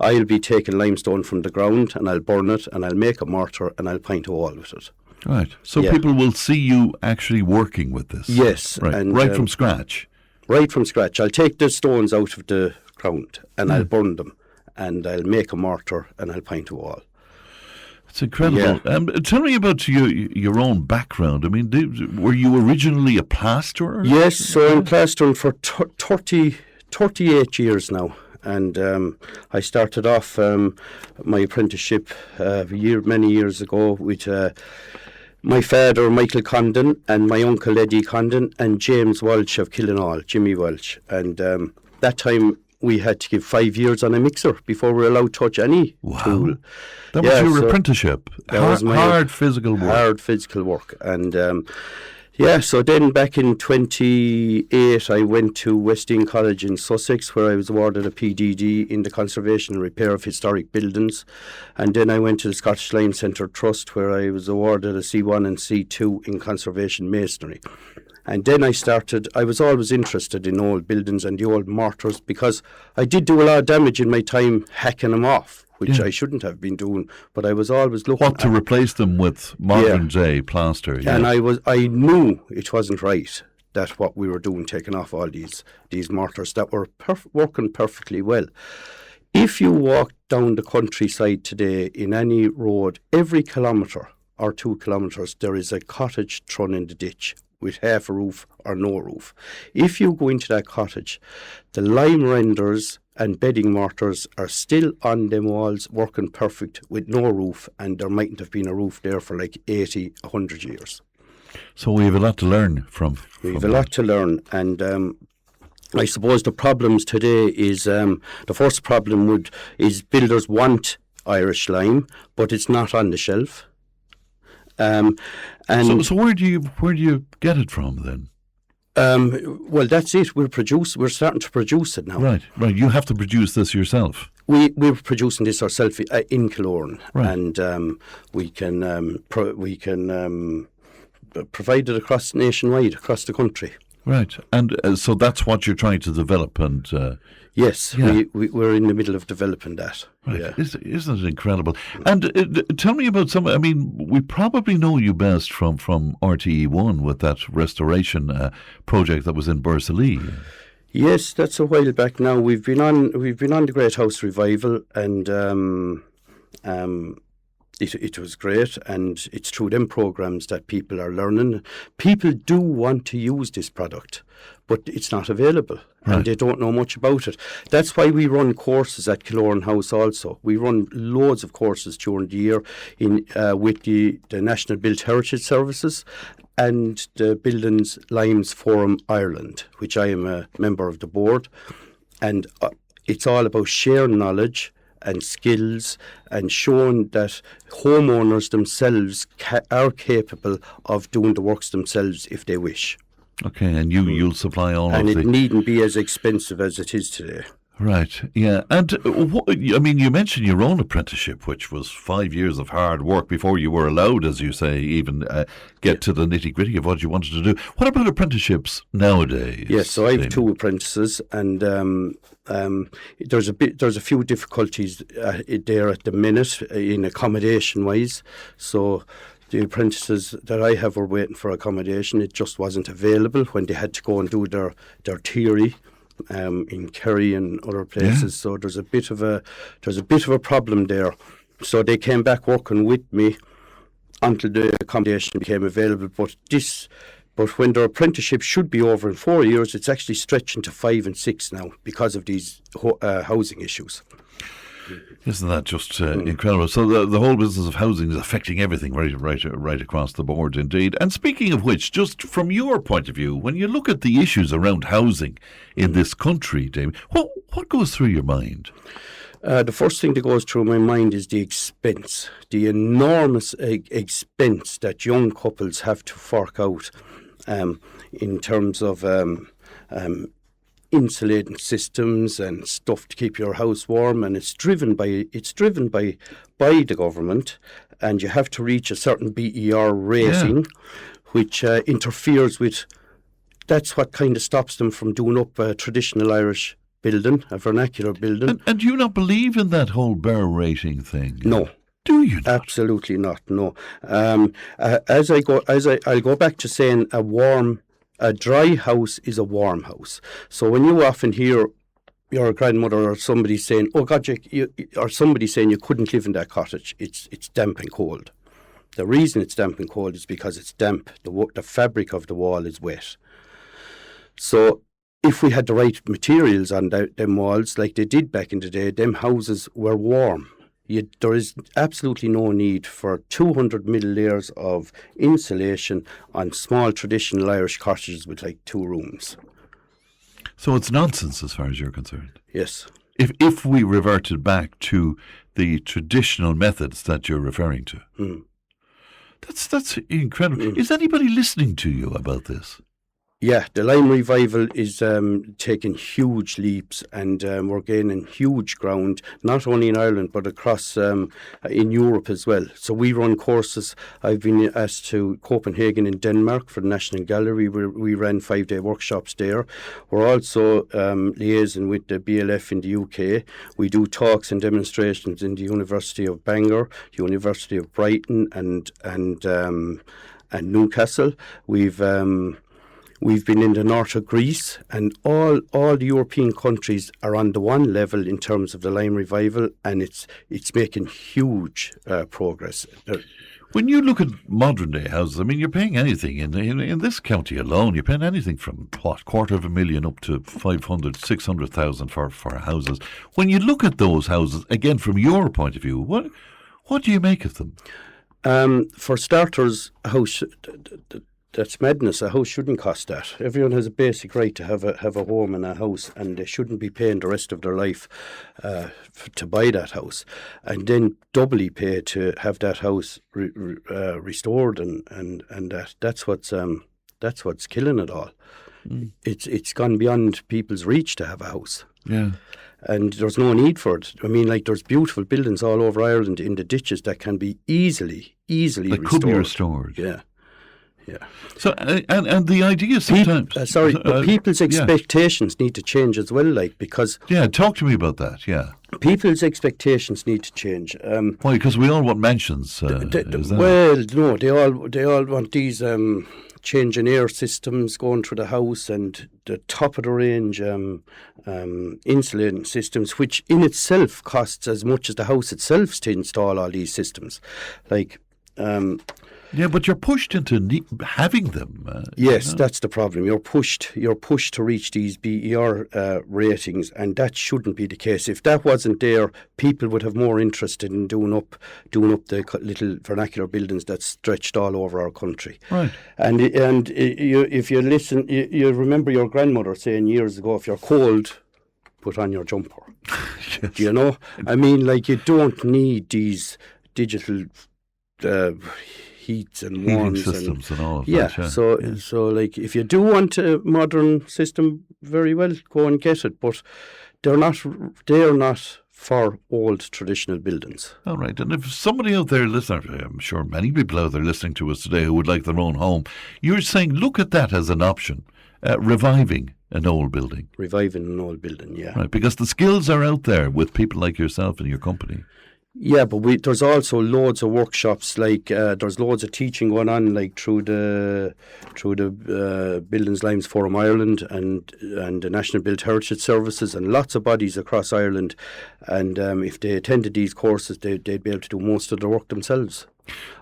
I'll be taking limestone from the ground, and I'll burn it, and I'll make a mortar, and I'll paint a wall with it. Right. So people will see you actually working with this. Yes, right. And, right from scratch. Right from scratch. I'll take the stones out of the ground, and I'll burn them, and I'll make a mortar, and I'll paint a wall. It's incredible. Yeah. Tell me about your own background. I mean, were you originally a plasterer? Yes, so I'm plastering for 30 38 years now. And I started off my apprenticeship many years ago with my father, Michael Condon, and my uncle, Eddie Condon, and James Walsh of Killoran House, Jimmy Walsh. And that time we had to give 5 years on a mixer before we were allowed to touch any tool. That was your apprenticeship. That was my hard physical work. Hard physical work. And so then back in 28, I went to Western College in Sussex, where I was awarded a PDD in the conservation and repair of historic buildings. And then I went to the Scottish Lime Centre Trust, where I was awarded a C1 and C2 in conservation masonry. And then I was always interested in old buildings and the old mortars, because I did do a lot of damage in my time hacking them off, which I shouldn't have been doing, but I was always looking to replace them with modern day plaster. Yeah. And I knew it wasn't right, that what we were doing, taking off all these mortars that were working perfectly well. If you walk down the countryside today in any road, every kilometre or 2 kilometres, there is a cottage thrown in the ditch with half a roof or no roof. If you go into that cottage, the lime renders and bedding mortars are still on them walls, working perfect with no roof, and there mightn't have been a roof there for like 80, 100 years. So we have a lot to learn from We have a lot to learn, and I suppose the problems today is, the first problem is builders want Irish lime, but it's not on the shelf. And so where do you get it from then? Well, that's it. We're starting to produce it now. Right. You have to produce this yourself. We're producing this ourselves in Killoran, right. And we can provide it nationwide, across the country. Right, and so that's what you're trying to develop, and yes, yeah. we're in the middle of developing that. Right. Yeah. Isn't it incredible? And tell me about some. I mean, we probably know you best from RTE1 with that restoration project that was in Bursalee. Yes, that's a while back now. We've been on the Great House Revival, and It was great, and it's through them programs that people are learning. People do want to use this product, but it's not available, and they don't know much about it. That's why we run courses at Killoran House also. We run loads of courses during the year with the National Built Heritage Services and the Buildings Limes Forum Ireland, which I am a member of the board. And it's all about sharing knowledge and skills, and showing that homeowners themselves are capable of doing the works themselves if they wish. Okay, and you'll supply all of the... And it needn't be as expensive as it is today. Right, yeah. And, you mentioned your own apprenticeship, which was 5 years of hard work before you were allowed, as you say, even get to the nitty-gritty of what you wanted to do. What about apprenticeships nowadays? Yes, so I have 2 apprentices, and there's a few difficulties there at the minute in accommodation-wise. So the apprentices that I have were waiting for accommodation. It just wasn't available when they had to go and do their theory. In Kerry and other places, yeah. So there's a bit of a problem there. So they came back working with me until the accommodation became available. But when their apprenticeship should be over in 4 years, it's actually stretching to 5 and 6 now because of these housing issues. Isn't that just incredible? So the whole business of housing is affecting everything right across the board, indeed. And speaking of which, just from your point of view, when you look at the issues around housing in this country, David, what goes through your mind? The first thing that goes through my mind is the expense, the enormous expense that young couples have to fork out in terms of insulating systems and stuff to keep your house warm, and it's driven by the government, and you have to reach a certain BER rating, which interferes with. That's what kind of stops them from doing up a traditional Irish building, a vernacular building. And do you not believe in that whole BER rating thing? No. Do you not? Absolutely not. No. I'll go back to saying a dry house is a warm house. So when you often hear your grandmother or somebody saying, "Oh God," or somebody saying you couldn't live in that cottage, it's damp and cold. The reason it's damp and cold is because it's damp. The fabric of the wall is wet. So if we had the right materials on them walls, like they did back in the day, them houses were warm. There is absolutely no need for 200 mil layers of insulation on small traditional Irish cottages with like 2 rooms. So it's nonsense as far as you're concerned. Yes. If we reverted back to the traditional methods that you're referring to, that's incredible. Is anybody listening to you about this? Yeah, the lime revival is taking huge leaps, and we're gaining huge ground, not only in Ireland but across in Europe as well. So we run courses. I've been asked to Copenhagen in Denmark for the National Gallery. We ran 5-day workshops there. We're also liaising with the BLF in the UK. We do talks and demonstrations in the University of Bangor, University of Brighton, and Newcastle. We've been in the north of Greece, and all the European countries are on the one level in terms of the lime revival, and it's making huge progress. When you look at modern day houses, I mean, you're paying anything in this county alone. You're paying anything from $250,000 up to 500,000-600,000 for houses. When you look at those houses, again from your point of view, what do you make of them? For starters, a house. That's madness. A house shouldn't cost that. Everyone has a basic right to have a home and a house, and they shouldn't be paying the rest of their life to buy that house, and then doubly pay to have that house restored, and that's what's killing it all. It's gone beyond people's reach to have a house. Yeah. And there's no need for it. I mean, like, there's beautiful buildings all over Ireland in the ditches that can be easily restored. That could be restored. Yeah. Yeah. So and the idea sometimes. But people's expectations need to change as well, like, because. Yeah, talk to me about that. Yeah. People's expectations need to change. Why? Because we all want mansions. Well, no, they all want these change in air systems going through the house, and the top of the range insulating systems, which in itself costs as much as the house itself to install all these systems, like. Yeah, but you're pushed into having them. Yes, that's the problem. You're pushed to reach these BER ratings, and that shouldn't be the case. If that wasn't there, people would have more interest in doing up the little vernacular buildings that's stretched all over our country. Right. And if you listen, you remember your grandmother saying years ago, if you're cold, put on your jumper. Yes. You know, I mean, like, you don't need these digital. Heats and warms systems and all of that. Yeah, so like, if you do want a modern system, very well, go and get it. But they're not for old traditional buildings. All right. And if somebody out there listening, I'm sure many people out there listening to us today who would like their own home, you're saying look at that as an option, reviving an old building. Reviving an old building, yeah. Right, because the skills are out there with people like yourself and your company. Yeah, but there's also loads of workshops, like there's loads of teaching going on, like through the Buildings Limes Forum Ireland and the National Built Heritage Services, and lots of bodies across Ireland. And if they attended these courses, they'd be able to do most of the work themselves.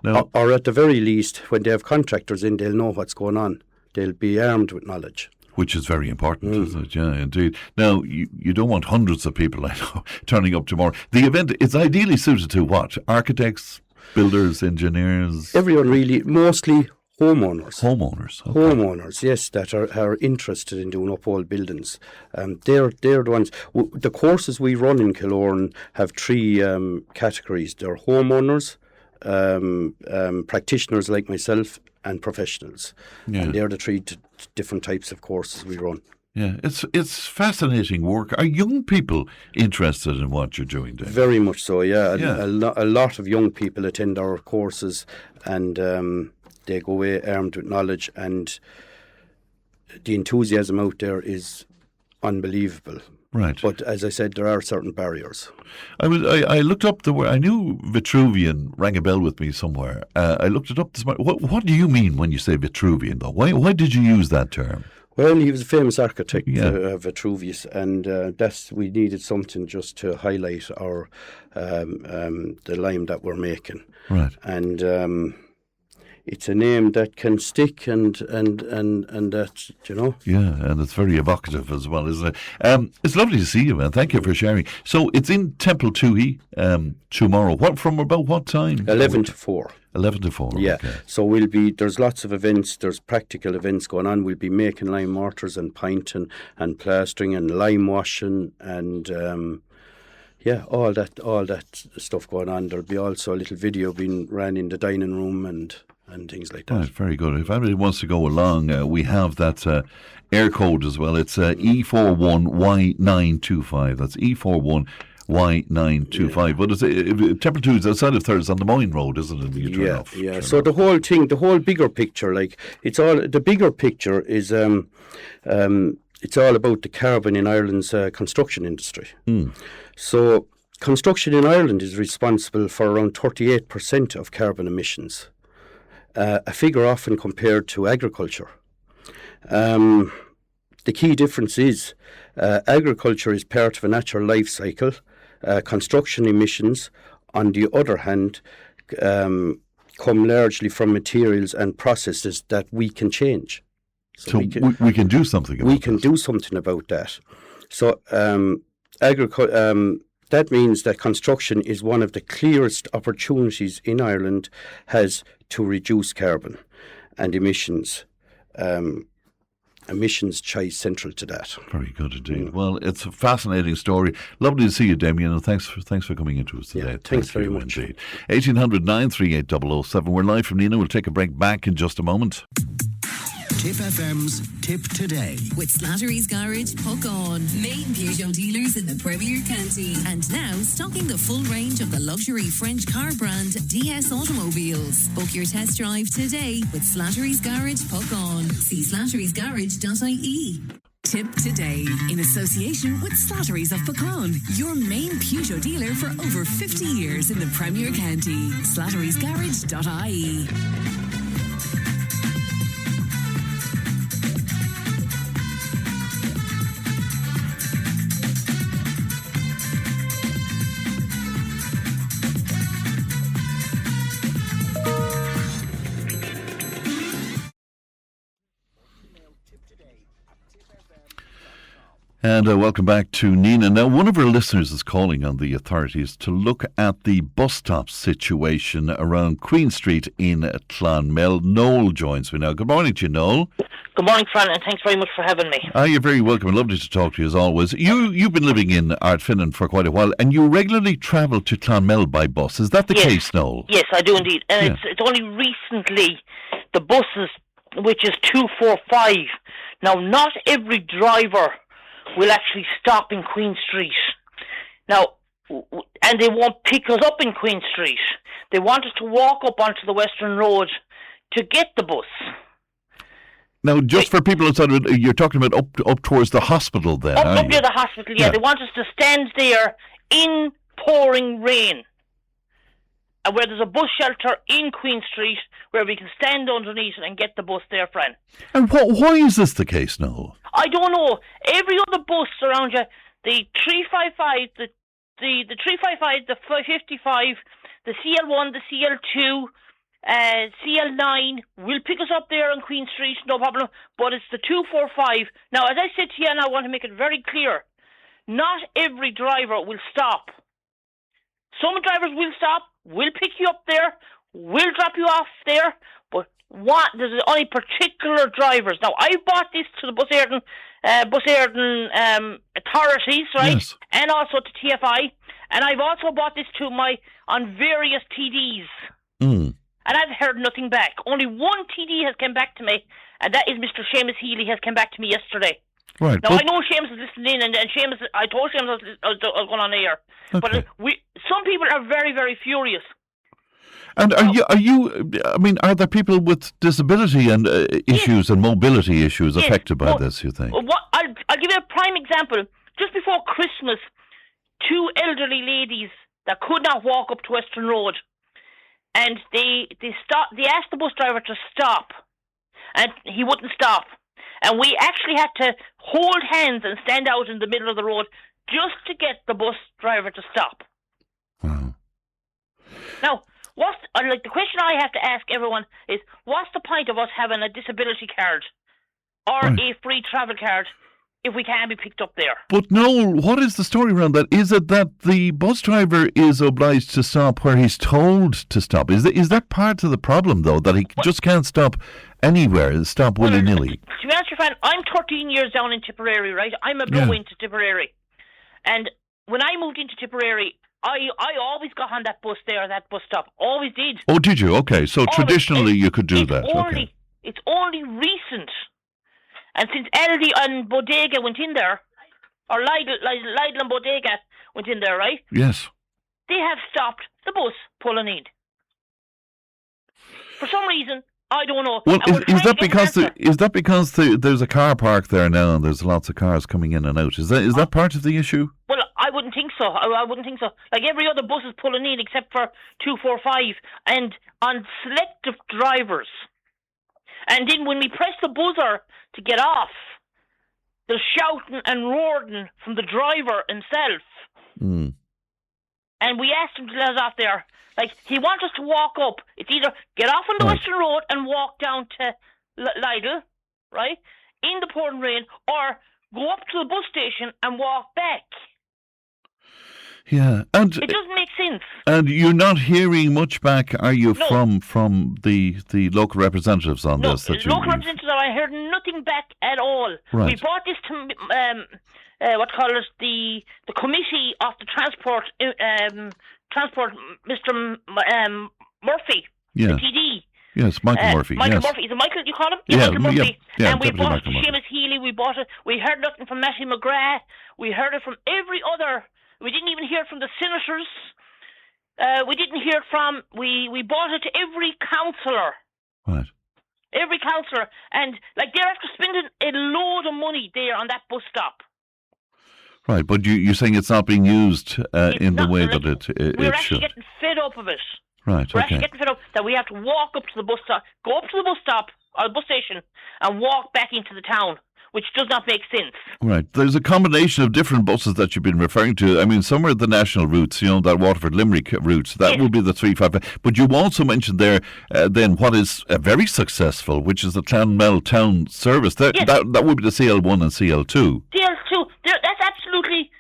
Now, or at the very least, when they have contractors in, they'll know what's going on. They'll be armed with knowledge. Which is very important, isn't it? Yeah, indeed. Now, you don't want hundreds of people, I know, turning up tomorrow. The event is ideally suited to what? Architects, builders, engineers? Everyone really, mostly homeowners. Homeowners. Okay. Homeowners, yes, that are interested in doing up old buildings. They're the ones. The courses we run in Killoran have 3 categories. They're homeowners, practitioners like myself, and professionals. Yeah. And they're the 3 different types of courses we run. Yeah, it's fascinating work. Are young people interested in what you're doing, Dave? Very much so, yeah. A lot of young people attend our courses, and they go away armed with knowledge, and the enthusiasm out there is unbelievable. Right. But as I said, there are certain barriers. I looked up the word. I knew Vitruvian rang a bell with me somewhere. I looked it up this morning. What do you mean when you say Vitruvian, though? Why did you use that term? Well, he was a famous architect, Vitruvius, and we needed something just to highlight our the lime that we're making. Right. And it's a name that can stick and that, you know. Yeah, and it's very evocative as well, isn't it? It's lovely to see you, man. Thank you for sharing. So it's in Templetouhy tomorrow. From about what time? 11 to 4. 11 to 4. Yeah. Okay. So there's lots of events. There's practical events going on. We'll be making lime mortars and painting and plastering and lime washing and all that stuff going on. There'll be also a little video being ran in the dining room and things like that. Right, very good. If anybody wants to go along, we have that air code as well. It's E41Y925. That's E41Y925. But it's Templetouhy is outside of Thurs on the Moyne Road, isn't it? Yeah. So the whole thing, the whole bigger picture, like the bigger picture is it's all about the carbon in Ireland's construction industry. So construction in Ireland is responsible for around 38% of carbon emissions. A figure often compared to agriculture. The key difference is agriculture is part of a natural life cycle. Construction emissions, on the other hand, come largely from materials and processes that we can change. So we can do something about We can do something about that. So that means that construction is one of the clearest opportunities in Ireland has to reduce carbon and emissions. Emissions choice central to that. Very good indeed. Well, it's a fascinating story. Lovely to see you, Damien, and thanks for coming into us today. Yeah, thanks very much. Indeed. 1800 938 007. We're live from Nina. We'll take a break back in just a moment. Tipp FM's Tip Today. With Slattery's Garage, Puck On. Main Peugeot dealers in the Premier County. And now stocking the full range of the luxury French car brand DS Automobiles. Book your test drive today with Slattery's Garage, Puck On. See slatterysgarage.ie. Tip Today, in association with Slattery's of Puckon, your main Peugeot dealer for over 50 years in the Premier County. slatterysgarage.ie. And welcome back to Nina. Now, one of our listeners is calling on the authorities to look at the bus stop situation around Queen Street in Clonmel. Noel joins me now. Good morning to you, Noel. Good morning, Fran, and thanks very much for having me. You're very welcome. Lovely to talk to you as always. You've been living in Ardfinnan for quite a while, and you regularly travel to Clonmel by bus. Is that the case, Noel? Yes, I do indeed. And it's only recently the buses, which is 245. Now, not every driver will actually stop in Queen Street. Now, and they won't pick us up in Queen Street. They want us to walk up onto the Western Road to get the bus. Now, just for people outside, you're talking about up towards the hospital then, Up near the hospital, yeah. They want us to stand there in pouring rain. And where there's a bus shelter in Queen Street where we can stand underneath it and get the bus there, friend. And why is this the case, Noel? I don't know. Every other bus around you, the 355, the 355, the 55, the CL1, the CL2, CL9 will pick us up there on Queen Street, no problem. But it's the 245. Now, as I said to you, and I want to make it very clear, not every driver will stop. Some drivers will stop, will pick you up there, will drop you off there, but there's only particular drivers. Now, I bought this to the Bus Éireann authorities, right? Yes. And also to TFI, and I've also bought this on various TDs. And I've heard nothing back. Only one TD has come back to me, and that is Mr. Seamus Healy has come back to me yesterday. Right. Now, I know Seamus is listening in, and Seamus, I told Seamus I was going on air. Okay. But some people are very, very furious. And are there people with disability and issues and mobility issues affected by this, you think? I'll give you a prime example. Just before Christmas, two elderly ladies that could not walk up to Western Road, and they asked the bus driver to stop, and he wouldn't stop. And we actually had to hold hands and stand out in the middle of the road just to get the bus driver to stop. Wow. Now, like the question I have to ask everyone is, what's the point of us having a disability card or a free travel card if we can't be picked up there? But Noel, what is the story around that? Is it that the bus driver is obliged to stop where he's told to stop? Is that part of the problem, though, that he just can't stop anywhere, stop willy-nilly? To be honest, your friend, I'm 13 years down in Tipperary, right? I'm a blow into Tipperary. And when I moved into Tipperary, I always got on that bus there, that bus stop. Always did. Oh, did you? Okay, so always. Traditionally you could do that. It's only recent. And since Aldi and Bodega went in there, or Lidl and Bodega went in there, right? Yes. They have stopped the bus pulling in. For some reason, I don't know. Well, is that because there's a car park there now and there's lots of cars coming in and out? Is that part of the issue? Well, I wouldn't think so. I wouldn't think so. Like every other bus is pulling in except for 245 and on selective drivers. And then when we press the buzzer to get off, there's shouting and roaring from the driver himself. Mm. And we asked him to let us off there. Like, he wants us to walk up. It's either get off on the Western Road and walk down to Lidl, right, in the pouring rain, or go up to the bus station and walk back. Yeah, and it doesn't make sense. And you're not hearing much back, are you, from the local representatives on this? Local representatives, I heard nothing back at all. Right. We brought this to the committee of the transport, Mr. Murphy, the TD. Yes, Michael Murphy. Michael Murphy. Is it Michael, you call him? Yeah, Michael Murphy. Yeah, and we bought it to Seamus Healy. We heard nothing from Matthew McGrath. We heard it from every other. We didn't even hear it from the senators. We didn't hear it from. We bought it to every councillor. Right. Every councillor, and like they're after spending a load of money there on that bus stop. Right, but you're saying it's not being used in the way that it should. We're actually getting fed up of it. Right, We're actually getting fed up that we have to walk up to the bus stop, go up to the bus stop or the bus station, and walk back into the town, which does not make sense. Right. There's a combination of different buses that you've been referring to. I mean, some are the national routes, that Waterford-Limerick route. That would be the 355. But you also mentioned there then what is very successful, which is the Clonmel town service. That would be the CL1 and CL2. CL2. That's absolutely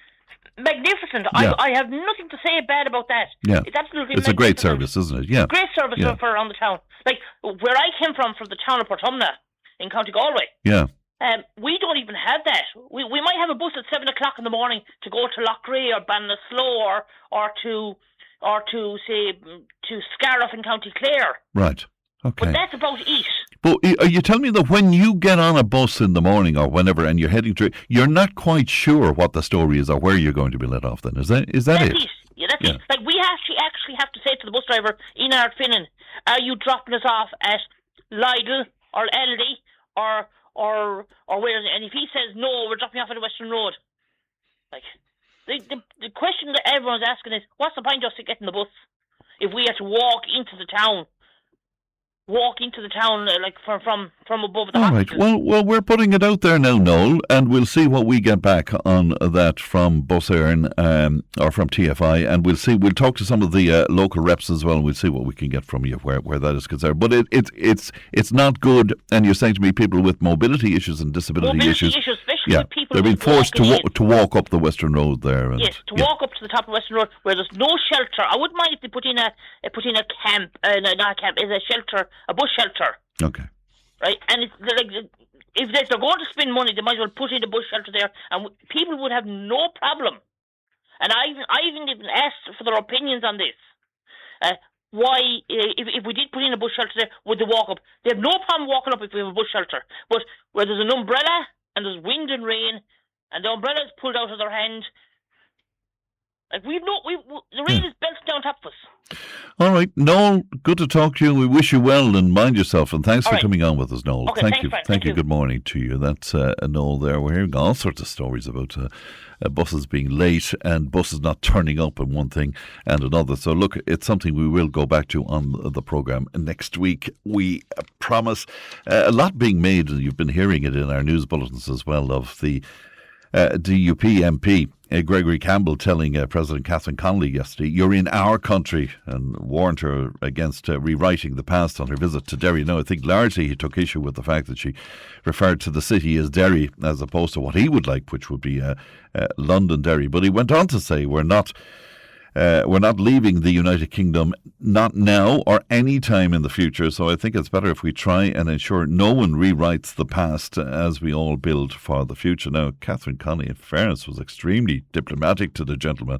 magnificent. Yeah. I have nothing to say bad about that. Yeah. It's absolutely It's a great service, isn't it? Yeah. Great service for around the town. Like, where I came from the town of Portumna in County Galway. Yeah. We don't even have that. We might have a bus at 7 o'clock in the morning to go to Loughrea or Ballinasloe or to Scariff in County Clare. Right. Okay. But that's about it. But are you telling me that when you get on a bus in the morning or whenever and you're heading to it, you're not quite sure what the story is or where you're going to be let off then? Is that it? Yeah, that's it. Like, we actually have to say to the bus driver in Ardfinnan, are you dropping us off at Lidl or Aldi or where is it? And if he says no, we're dropping off at the Western Road. Like, the question that everyone's asking is, what's the point of us getting the bus if we have to walk into the town? Like from above the hospital. Right. Well, we're putting it out there now, Noel, and we'll see what we get back on that from Bus Éireann or from TFI, and we'll talk to some of the local reps as well, and we'll see what we can get from you where that is concerned. But it's not good, and you're saying to me people with mobility issues and disability issues, especially with people they're being forced to walk up the Western Road there. And, walk up to the top of Western Road where there's no shelter. I wouldn't mind if they put in a camp, not a camp, is a shelter. A bus shelter. Okay. Right? And it's like, if they're going to spend money, they might as well put in a bus shelter there, and people would have no problem. And I even asked for their opinions on this. Why, if we did put in a bus shelter there, would they walk up? They have no problem walking up if we have a bus shelter. But where there's an umbrella, and there's wind and rain, and the umbrella is pulled out of their hand, like the rain is belted down top of us. All right, Noel, good to talk to you. We wish you well and mind yourself. And thanks for coming on with us, Noel. Okay, thank you. Thank you. Good morning to you. That's Noel there. We're hearing all sorts of stories about buses being late and buses not turning up and one thing and another. So look, it's something we will go back to on the programme next week. We promise. A lot being made, and you've been hearing it in our news bulletins as well, of the DUP MP Gregory Campbell telling President Catherine Connolly yesterday, "You're in our country," and warned her against rewriting the past on her visit to Derry. Now, I think largely he took issue with the fact that she referred to the city as Derry as opposed to what he would like, which would be London Derry. But he went on to say, we're not leaving the United Kingdom, not now or any time in the future. So I think it's better if we try and ensure no one rewrites the past as we all build for the future. Now, Catherine Connolly, in fairness, was extremely diplomatic to the gentleman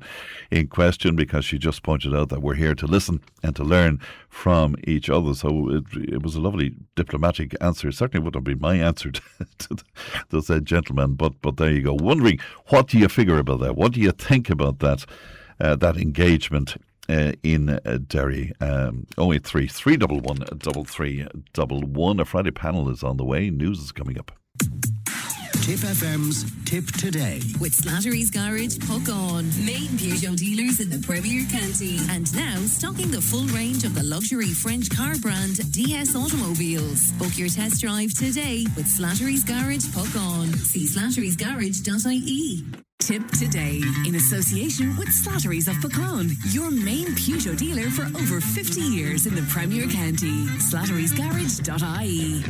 in question, because she just pointed out that we're here to listen and to learn from each other. So it was a lovely diplomatic answer. It certainly wouldn't have been my answer to said gentleman, but there you go. Wondering, what do you figure about that? What do you think about that? That engagement in Derry. 083 311 3311. A Friday panel is on the way. News is coming up. Tipp FM's Tip Today. With Slattery's Garage, Puck On. Main Peugeot dealers in the Premier County. And now stocking the full range of the luxury French car brand DS Automobiles. Book your test drive today with Slattery's Garage, Puck On. See slatterysgarage.ie. Tip Today, in association with Slattery's of Puckon, your main Peugeot dealer for over 50 years in the Premier County. slatterysgarage.ie.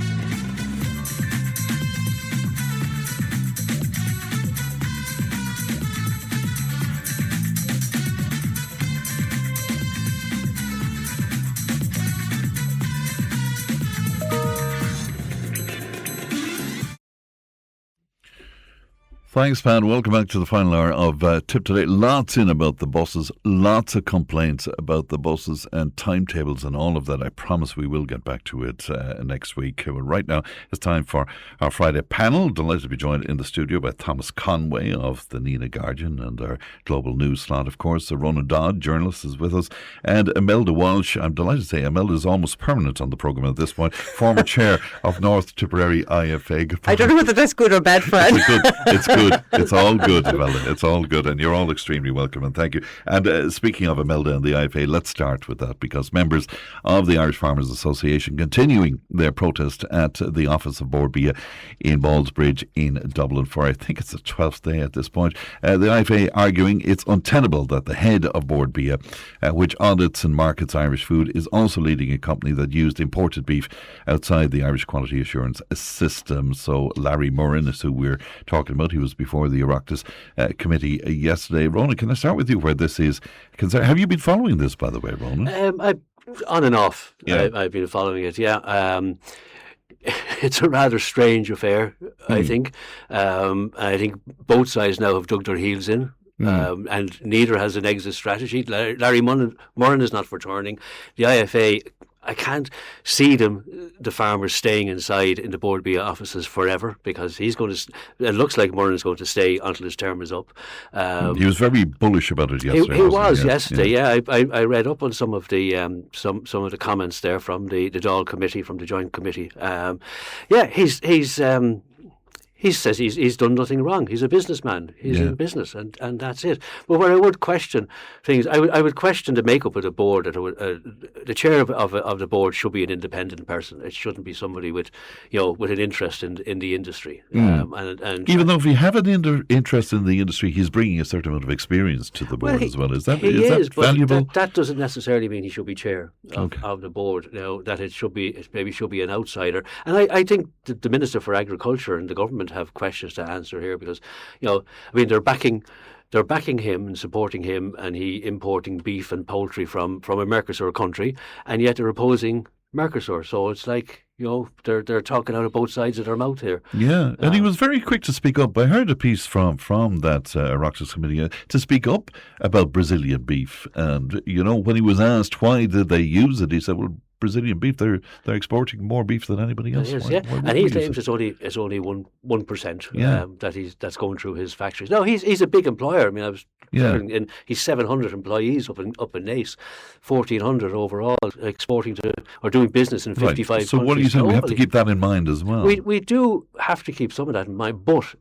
Thanks, Pat. Welcome back to the final hour of Tip Today. Lots in about the buses, lots of complaints about the buses and timetables and all of that. I promise we will get back to it next week. But right now, it's time for our Friday panel. Delighted to be joined in the studio by Thomas Conway of the Nina Guardian and our global news slot, of course. Ronan Dodd, journalist, is with us. And Imelda Walsh. I'm delighted to say Imelda is almost permanent on the programme at this point. Former chair of North Tipperary IFA. I don't know whether that's good or bad, Fred. It's good. It's all good, Imelda. It's all good, and you're all extremely welcome, and thank you. And speaking of Imelda and the IFA, let's start with that, because members of the Irish Farmers Association continuing their protest at the office of Bord Bia in Ballsbridge in Dublin for, I think it's the 12th day at this point. The IFA arguing it's untenable that the head of Bord Bia, which audits and markets Irish food, is also leading a company that used imported beef outside the Irish Quality Assurance system. So Larry Murrin is who we're talking about. He was before the Oireachtas committee yesterday. Ronan, can I start with you where this is concerned? Have you been following this, by the way, Ronan? On and off. Yeah. I've been following it, yeah. It's a rather strange affair, I think. I think both sides now have dug their heels in. And neither has an exit strategy. Larry Murrin is not for turning. The IFA, I can't see the farmers staying inside in the Bord Bia offices forever, because it looks like Murrin is going to stay until his term is up. He was very bullish about it yesterday. He was yesterday, yeah. I read up on some of the some of the comments there from the Dáil committee, from the joint committee. He says he's done nothing wrong. He's a businessman. He's in business, and that's it. But where I would question things, I would question the makeup of the board. The chair of the board should be an independent person. It shouldn't be somebody with an interest in the industry. And even though if you have an interest in the industry, he's bringing a certain amount of experience to the board as well. Is that valuable? But that doesn't necessarily mean he should be chair of the board. That it should be an outsider. And I think the Minister for Agriculture and the government have questions to answer here, because they're backing him and supporting him, and he importing beef and poultry from a Mercosur country, and yet they're opposing Mercosur. So it's like they're talking out of both sides of their mouth here. Yeah, and he was very quick to speak up. I heard a piece from that Oireachtas committee to speak up about Brazilian beef, and when he was asked why did they use it, he said, well, Brazilian beef, they're exporting more beef than anybody else. Why and he claims it's only 1% that's going through his factories. No, he's a big employer. I mean, I was he's 700 employees up in Naas, 1,400 overall, exporting to or doing business in 55 countries. So what are you saying? We have to keep that in mind as well. We do have to keep some of that in mind, but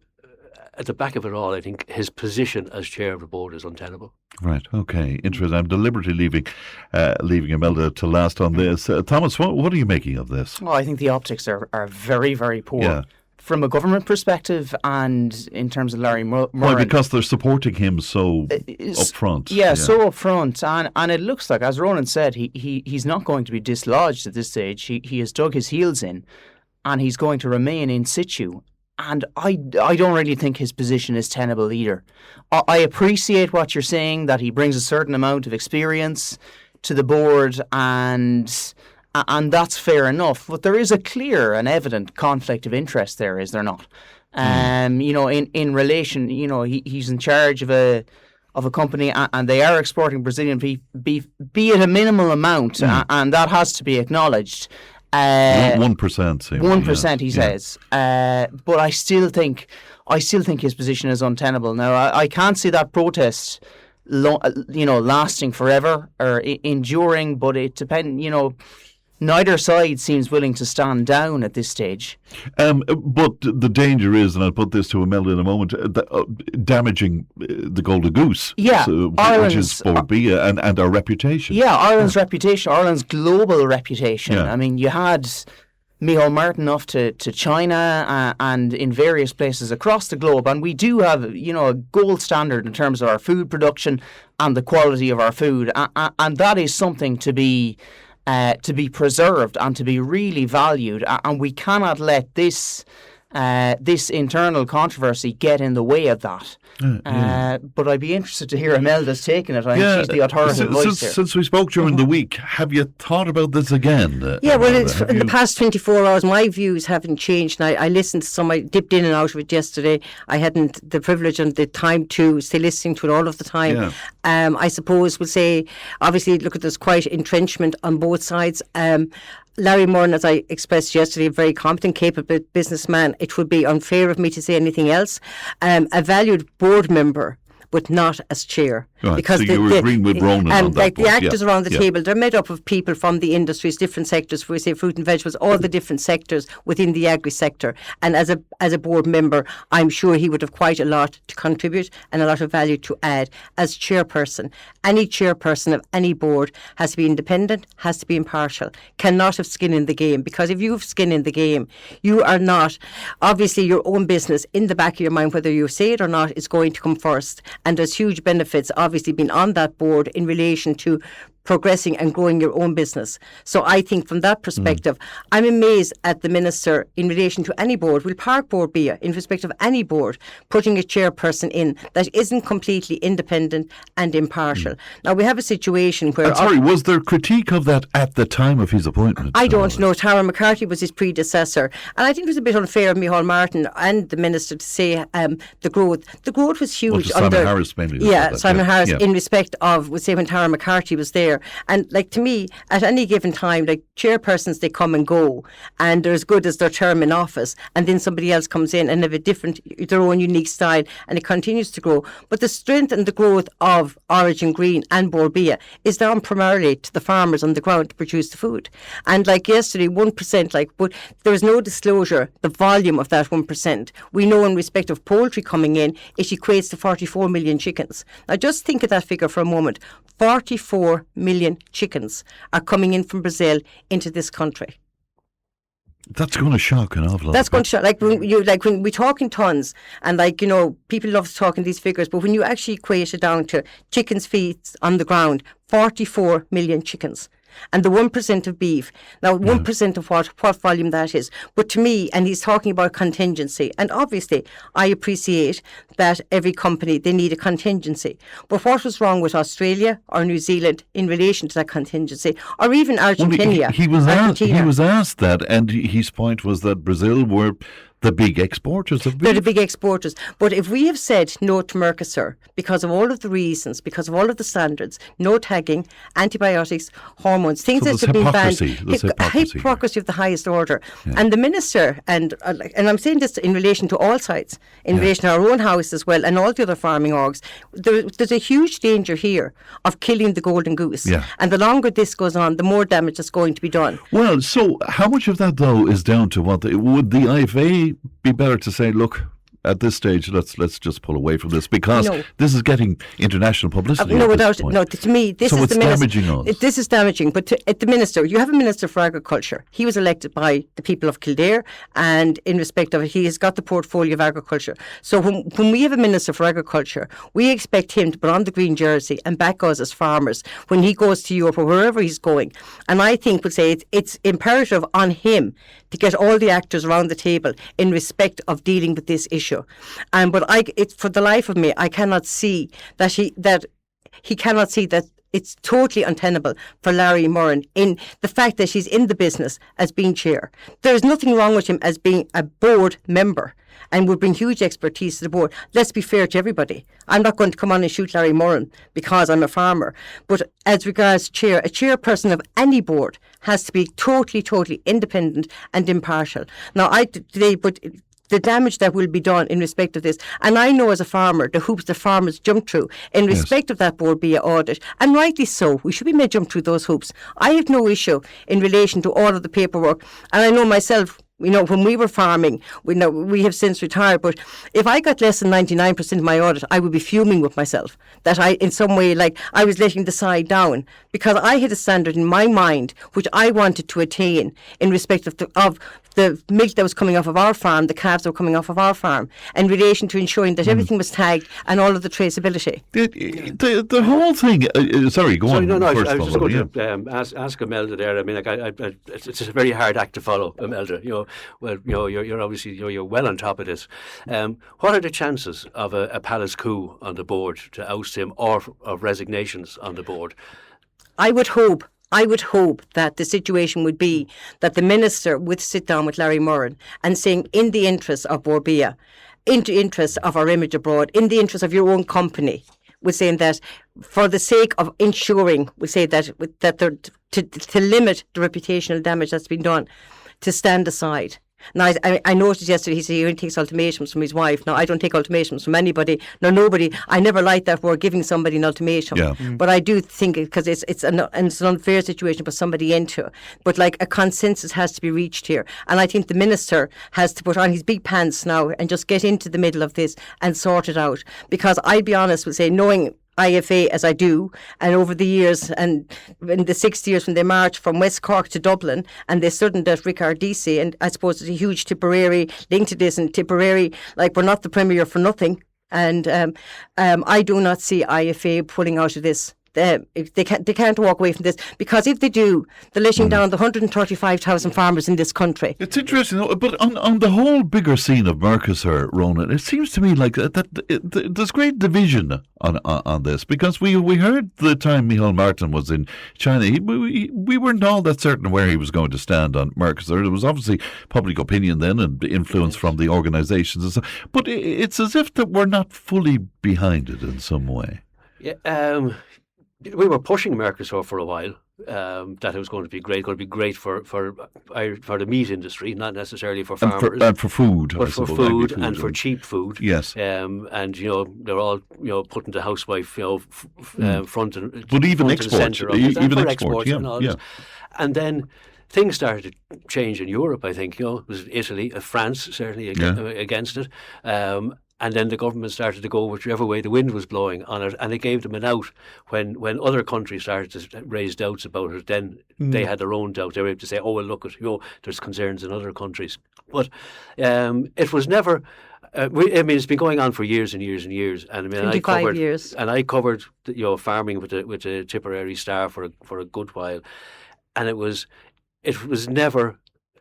at the back of it all, I think his position as chair of the board is untenable. Right, okay, interesting. I'm deliberately leaving Imelda to last on this. Thomas, what are you making of this? Well, I think the optics are very, very poor from a government perspective and in terms of Larry Murren. Why? Because they're supporting him so up front. Yeah, so up front. And it looks like, as Ronan said, he's not going to be dislodged at this stage. He has dug his heels in and he's going to remain in situ. And I don't really think his position is tenable either. I appreciate what you're saying, that he brings a certain amount of experience to the board and that's fair enough. But there is a clear and evident conflict of interest there, is there not? You know, in relation, you know, he's in charge of a company and they are exporting Brazilian beef, be it a minimal amount, and that has to be acknowledged. 1%. 1%, he says. But I still think his position is untenable. Now, I can't see that protest, lasting forever or enduring. But it depends. You know, neither side seems willing to stand down at this stage. But the danger is, and I'll put this to Imelda in a moment, damaging the Golden Goose, which is Bord Bia and our reputation. Yeah, Ireland's reputation, Ireland's global reputation. I mean, you had Micheál Martin off to China and in various places across the globe, and we do have, you know, a gold standard in terms of our food production and the quality of our food, and that is something to be preserved and to be really valued, and we cannot let this internal controversy get in the way of that. But I'd be interested to hear Imelda's take on it. I think she's the authoritative voice here. Since we spoke during the week, have you thought about this again? In the past 24 hours, my views haven't changed. And I listened to some, I dipped in and out of it yesterday. I hadn't the privilege and the time to stay listening to it all of the time. I suppose we'll say, obviously, look, there's quite entrenchment on both sides. Larry Murren, as I expressed yesterday, a very competent, capable businessman. It would be unfair of me to say anything else. A valued board member, but not as chair. Right. Because so you were agreeing with Ronan on that like the actors around the table, they're made up of people from the industries, different sectors. We say fruit and vegetables, all the different sectors within the agri sector. And as a board member, I'm sure he would have quite a lot to contribute and a lot of value to add. As chairperson, any chairperson of any board has to be independent, has to be impartial, cannot have skin in the game. Because if you have skin in the game, you are not, obviously your own business in the back of your mind, whether you say it or not, is going to come first. And there's huge benefits, obviously, been on that board in relation to progressing and growing your own business. So I think from that perspective, I'm amazed at the Minister in relation to any board, will Park Board be in respect of any board, putting a chairperson in that isn't completely independent and impartial. Now we have a situation where... was there critique of that at the time of his appointment? I don't know. Tara McCarthy was his predecessor. And I think it was a bit unfair of Micheál Martin and the Minister to say the growth. The growth was huge under... Simon Harris mainly. Simon Harris in respect of, we'll say when Tara McCarthy was there. And like to me, at any given time, like chairpersons, they come and go, and they're as good as their term in office, and then somebody else comes in and have a different, their own unique style, and it continues to grow. But the strength and the growth of Origin Green and Bord Bia is down primarily to the farmers on the ground to produce the food. And like yesterday, 1%, but there is no disclosure, the volume of that 1%. We know in respect of poultry coming in, it equates to 44 million chickens. Now just think of that figure for a moment. 44 million chickens are coming in from Brazil into this country. That's going to shock an awful lot. That's going to shock. When we talk in tons, and people love talking these figures, but when you actually equate it down to chickens' feet on the ground, 44 million chickens. And the 1% of beef. Now, 1% of what volume that is. But to me, and he's talking about contingency, and obviously I appreciate that every company, they need a contingency. But what was wrong with Australia or New Zealand in relation to that contingency, or even Argentina? Well, he was asked that, and his point was that Brazil were the big exporters of beef. They're the big exporters. But if we have said no to Mercosur because of all of the reasons, because of all of the standards, no tagging, antibiotics, hormones, things that have been banned, hypocrisy of the highest order. Yeah. And the Minister, and I'm saying this in relation to all sides, in relation to our own house as well, and all the other farming orgs, there's a huge danger here of killing the golden goose. Yeah. And the longer this goes on, the more damage is going to be done. Well, so how much of that, though, is down to would the IFA be better to say, look, at this stage, let's just pull away from this because this is getting international publicity. To me, this so is it's the minister. Damaging us. This is damaging. But the minister, you have a minister for agriculture. He was elected by the people of Kildare, and in respect of it, he has got the portfolio of agriculture. So when we have a minister for agriculture, we expect him to put on the green jersey and back us as farmers when he goes to Europe or wherever he's going. And I think would say it's imperative on him to get all the actors around the table in respect of dealing with this issue. But for the life of me, I cannot see that he cannot see that it's totally untenable for Larry Moran in the fact that she's in the business as being chair. There's nothing wrong with him as being a board member and would bring huge expertise to the board. Let's be fair to everybody. I'm not going to come on and shoot Larry Moran because I'm a farmer. But as regards chair, a chairperson of any board has to be totally independent and impartial. Now, the damage that will be done in respect of this. And I know as a farmer, the hoops the farmers jump through in respect of that board be audit. And rightly so. We should be made jump through those hoops. I have no issue in relation to all of the paperwork. And I know myself, when we were farming, we have since retired, but if I got less than 99% of my audit, I would be fuming with myself that I, in some way, I was letting the side down because I had a standard in my mind which I wanted to attain in respect of the milk that was coming off of our farm, the calves that were coming off of our farm, in relation to ensuring that everything was tagged and all of the traceability. The whole thing. Go on. No, I was just going to ask Imelda there. I mean, it's a very hard act to follow, Imelda. You're obviously you're well on top of this. What are the chances of a palace coup on the board to oust him, or of resignations on the board? I would hope that the situation would be that the minister would sit down with Larry Moran and saying, in the interest of Borbia, in the interest of our image abroad, in the interest of your own company, we're saying that for the sake of ensuring, we say that to limit the reputational damage that's been done, to stand aside. Now, I noticed yesterday he said he only takes ultimatums from his wife. Now, I don't take ultimatums from anybody, nor nobody. I never like that word, giving somebody an ultimatum. Yeah. But I do think, because it's an unfair situation to put somebody into. But a consensus has to be reached here. And I think the minister has to put on his big pants now and just get into the middle of this and sort it out. Because I'd be honest with saying, knowing IFA as I do, and over the years, and in the 6 years when they marched from West Cork to Dublin, and they stood in that Ricardisi, and I suppose there's a huge Tipperary link to this, and Tipperary, we're not the Premier for nothing, and I do not see IFA pulling out of this. They can't walk away from this, because if they do, they're letting down the 135,000 farmers in this country. It's interesting, but on the whole bigger scene of Mercosur, Ronan, it seems to me like that there's great division on this, because we heard the time Micheál Martin was in China, we weren't all that certain where he was going to stand on Mercosur. There was obviously public opinion then and influence from the organisations and stuff, but it's as if that we're not fully behind it in some way. Yeah. We were pushing Mercosur for a while, that it was going to be great for the meat industry, not necessarily for farmers. And for food. But for food and for cheap food. Yes. And, they're all, putting the housewife, front and but even front export. And centre even for export, and all this. And then things started to change in Europe, I think. It was Italy, France certainly against it. And then the government started to go whichever way the wind was blowing on it, and it gave them an out when other countries started to raise doubts about it. Then they had their own doubts. They were able to say, "Oh well, look, there's concerns in other countries." But it was never. It's been going on for years and years and years. And I mean, 25 years. And I covered farming with the Tipperary Star for a good while, and it was never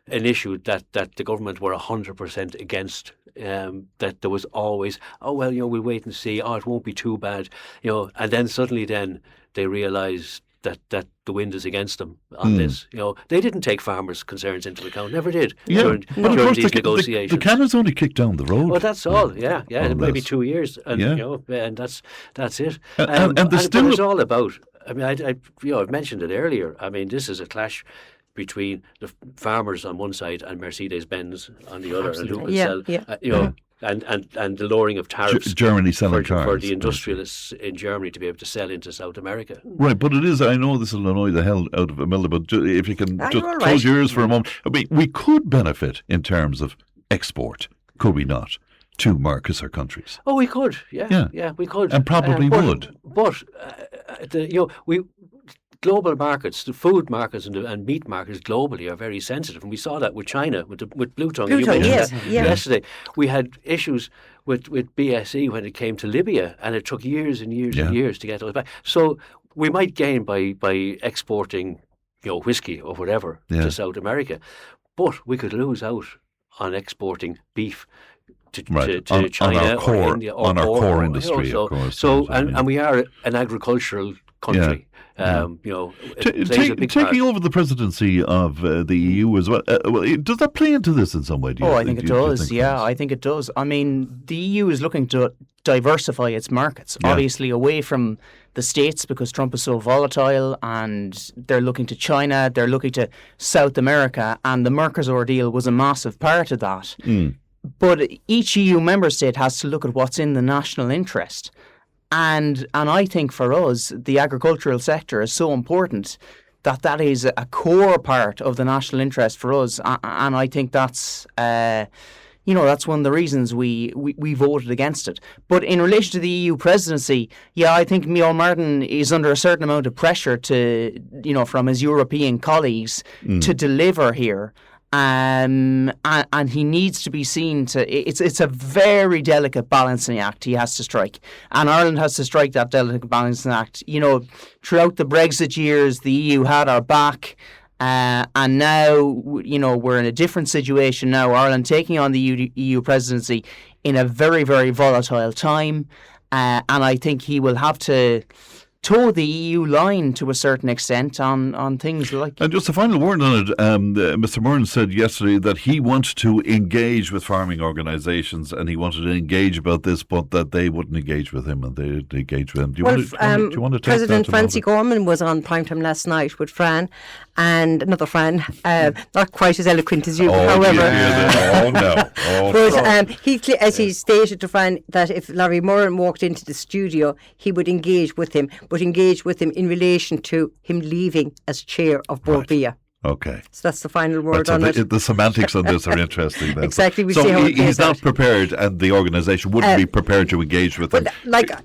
an issue that the government were 100% against. That there was always, we'll wait and see. It won't be too bad, And then suddenly, they realised that the wind is against them on this. They didn't take farmers' concerns into account. Never did. During these negotiations. The can is only kicked down the road. Well, that's all. Yeah. Maybe 2 years, and and that's it. And but it's all about. I mean, I've mentioned it earlier. I mean, this is a clash between the farmers on one side and Mercedes-Benz on the other, and who can sell, and the lowering of tariffs. Germany selling cars for the industrialists in Germany to be able to sell into South America. Right, but it is. I know this will annoy the hell out of Imelda, but if you can just close your ears for a moment, I mean, we could benefit in terms of export, could we not? to Mercosur countries? Oh, we could, yeah, we could, and probably would. But global markets, the food markets and meat markets globally are very sensitive, and we saw that with China, with blue tongue. Yesterday, we had issues with BSE when it came to Libya, and it took years and years and years to get those back. So we might gain by exporting, whiskey or whatever to South America, but we could lose out on exporting beef to China or India on our core industry, of course. So and we are an agricultural country. Taking over the presidency of the EU as well, does that play into this in some way? I think it does. I think it does. I mean, the EU is looking to diversify its markets, obviously away from the States because Trump is so volatile, and they're looking to China, they're looking to South America, and the Mercosur deal was a massive part of that. But each EU member state has to look at what's in the national interest. And I think for us, the agricultural sector is so important that is a core part of the national interest for us. And I think that's, that's one of the reasons we voted against it. But in relation to the EU presidency, I think Micheál Martin is under a certain amount of pressure from his European colleagues to deliver here. And he needs to be seen to. It's a very delicate balancing act he has to strike, and Ireland has to strike that delicate balancing act. Throughout the Brexit years, the EU had our back, and now we're in a different situation. Now Ireland taking on the EU presidency in a very, very volatile time, and I think he will have to toe the EU line to a certain extent on things like... And just a final word on it, Mr. Murren said yesterday that he wanted to engage with farming organisations, and he wanted to engage about this, but that they wouldn't engage with him and they'd engage with him. Do you want to take President that Francie Gorman was on primetime last night with Fran and another Fran, not quite as eloquent as you, however. He stated to Fran that if Larry Murren walked into the studio, he would engage with him, but engage with him in relation to him leaving as chair of Board Bia. Okay. So that's the final word on it. The semantics on this are interesting. Then. Exactly. We see how he's not prepared, and the organisation wouldn't be prepared to engage with him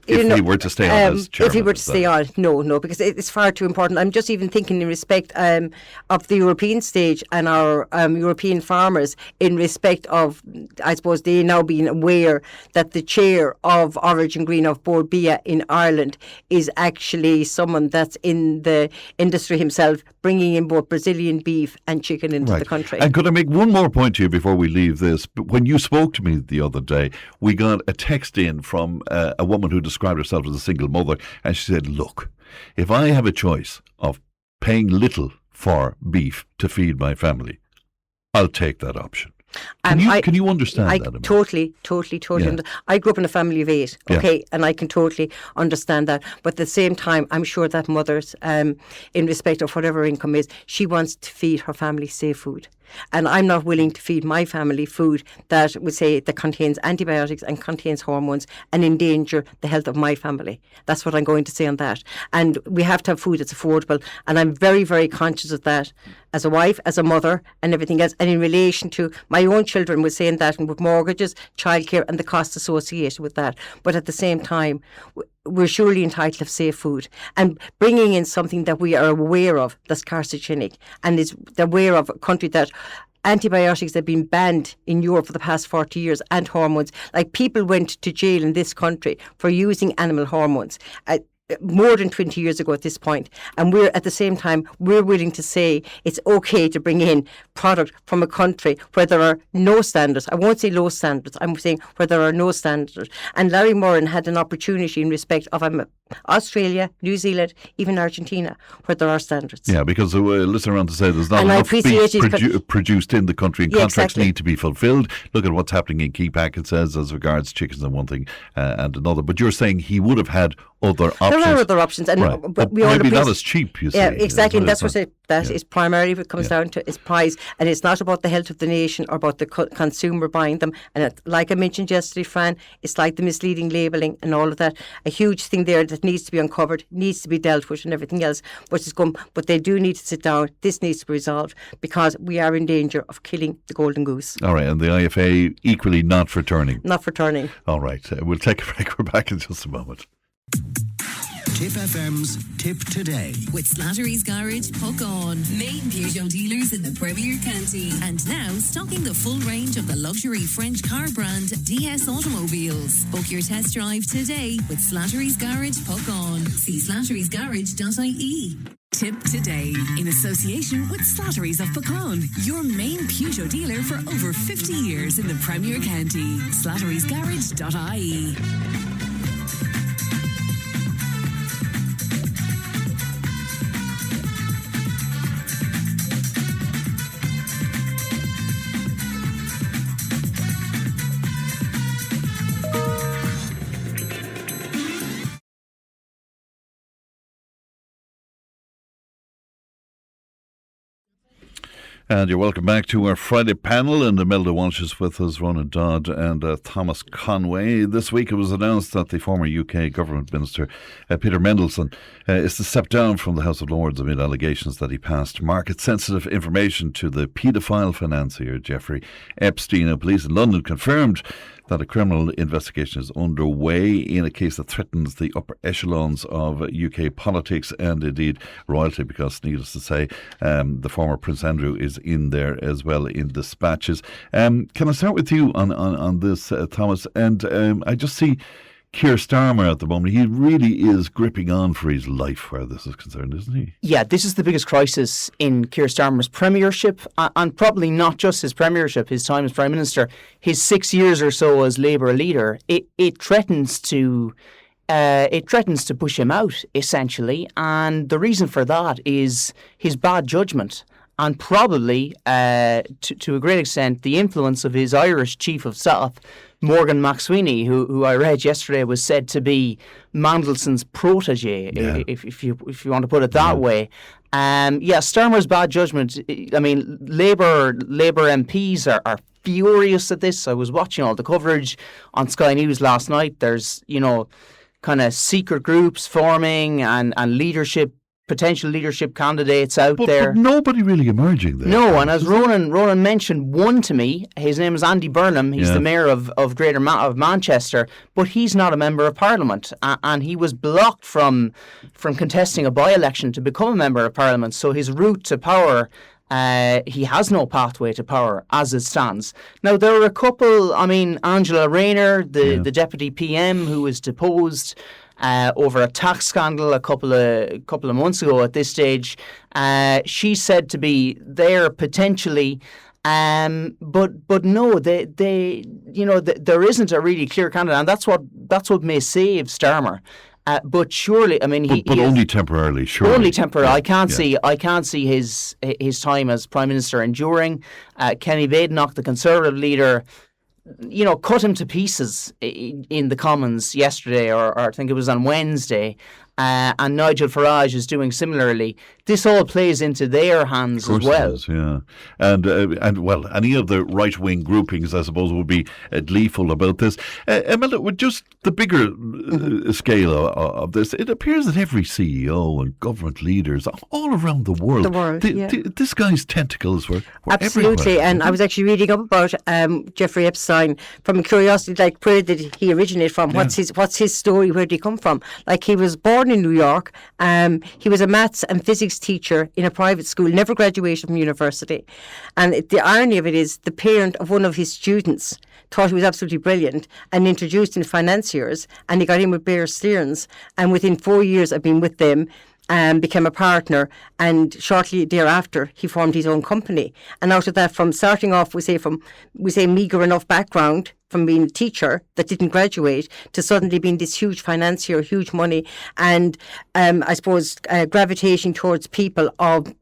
if he were to stay on as chairman. If he were to stay on, no, because it's far too important. I'm just even thinking in respect of the European stage and our European farmers, in respect of, I suppose, they now being aware that the chair of Origin Green of Board Bia in Ireland is actually someone that's in the industry himself, bringing in both Brazilian beef and chicken into the country. And could I make one more point to you before we leave this? When you spoke to me the other day, we got a text in from a woman who described herself as a single mother, and she said, look, if I have a choice of paying little for beef to feed my family, I'll take that option. Can you understand that? Totally. Yeah. I grew up in a family of 8, and I can totally understand that. But at the same time, I'm sure that mothers, in respect of whatever income is, she wants to feed her family safe food. And I'm not willing to feed my family food that contains antibiotics and contains hormones and endanger the health of my family. That's what I'm going to say on that. And we have to have food that's affordable. And I'm very, very conscious of that as a wife, as a mother, and everything else. And in relation to my own children, we're saying that, and with mortgages, childcare, and the costs associated with that. But at the same time, we're surely entitled to safe food, and bringing in something that we are aware of that's carcinogenic, and is aware of a country that antibiotics have been banned in Europe for the past 40 years, and hormones. Like, people went to jail in this country for using animal hormones more than 20 years ago at this point. And we're, at the same time, we're willing to say it's okay to bring in product from a country where there are no standards. I won't say low standards, I'm saying where there are no standards. And Larry Murren had an opportunity in respect of Australia, New Zealand, even Argentina, where there are standards. Yeah, because listen around to say there's not enough beef produced in the country, and contracts need to be fulfilled. Look at what's happening in Keepack, it says, as regards chickens and one thing and another. But you're saying he would have had other options. There are other options, and but we maybe not as cheap, you see. Yeah, exactly, and that's what is primarily what it comes down to, is price, and it's not about the health of the nation or about the consumer buying them. And like I mentioned yesterday, Fran, it's like the misleading labelling and all of that. A huge thing there that it needs to be uncovered, needs to be dealt with and everything else. But they do need to sit down. This needs to be resolved because we are in danger of killing the golden goose. All right, and the IFA equally not returning. Not returning. All right, we'll take a break. We're back in just a moment. Tipp FM's Tip Today. With Slattery's Garage, Puck On. Main Peugeot dealers in the Premier County. And now stocking the full range of the luxury French car brand DS Automobiles. Book your test drive today with Slattery's Garage, Puck On. See slatterysgarage.ie. Tip Today, in association with Slattery's of Puckon, your main Peugeot dealer for over 50 years in the Premier County. slatterysgarage.ie. And you're welcome back to our Friday panel. And Imelda Walsh is with us, Ronan Dodd and Thomas Conway. This week it was announced that the former UK Government Minister, Peter Mendelsohn, is to step down from the House of Lords amid allegations that he passed market-sensitive information to the paedophile financier Jeffrey Epstein. Police in London confirmed that a criminal investigation is underway in a case that threatens the upper echelons of UK politics and indeed royalty, because needless to say, the former Prince Andrew is in there as well in dispatches. Can I start with you on this, Thomas? And I just see Keir Starmer at the moment. He really is gripping on for his life where this is concerned, isn't he? Yeah, this is the biggest crisis in Keir Starmer's premiership, and probably not just his premiership, his time as Prime Minister, his 6 years or so as Labour leader. It threatens to push him out, essentially, and the reason for that is his bad judgment. And probably, to a great extent, the influence of his Irish Chief of Staff, Morgan McSweeney, who I read yesterday was said to be Mandelson's protege, if you want to put it that way. Starmer's bad judgment. I mean, Labour MPs are furious at this. I was watching all the coverage on Sky News last night. There's, kind of secret groups forming and potential leadership candidates out there. But nobody really emerging there. No, and as Ronan mentioned one to me, his name is Andy Burnham. He's the mayor of of Manchester, but he's not a member of Parliament, and he was blocked from contesting a by-election to become a member of Parliament. So his route to power, he has no pathway to power as it stands. Now, there are a couple, Angela Rayner, the deputy PM who was deposed over a tax scandal a couple of months ago at this stage. She's said to be there potentially, but no, they there isn't a really clear candidate, and that's what may save Starmer. But surely, but only temporarily. Surely, only temporarily. I can't see his time as Prime Minister enduring. Kenny Badenoch, the Conservative leader, cut him to pieces in the Commons yesterday, or I think it was on Wednesday, and Nigel Farage is doing similarly. This all plays into their hands as well. It does, and well, any of the right wing groupings, I suppose, would be gleeful about this. Imelda, with just the bigger scale of this, it appears that every CEO and government leaders all around the world, this guy's tentacles were absolutely everywhere. And I was actually reading up about Jeffrey Epstein from curiosity, like where did he originate from? What's his story? Where did he come from? Like, he was born in New York. He was a maths and physics teacher in a private school, never graduated from university. And the irony of it is, the parent of one of his students thought he was absolutely brilliant and introduced him to financiers, and he got in with Bear Stearns, and within 4 years of being with them, became a partner, and shortly thereafter he formed his own company. And out of that, from starting off, we say meagre enough background, from being a teacher that didn't graduate to suddenly being this huge financier, huge money, and I suppose gravitating towards people of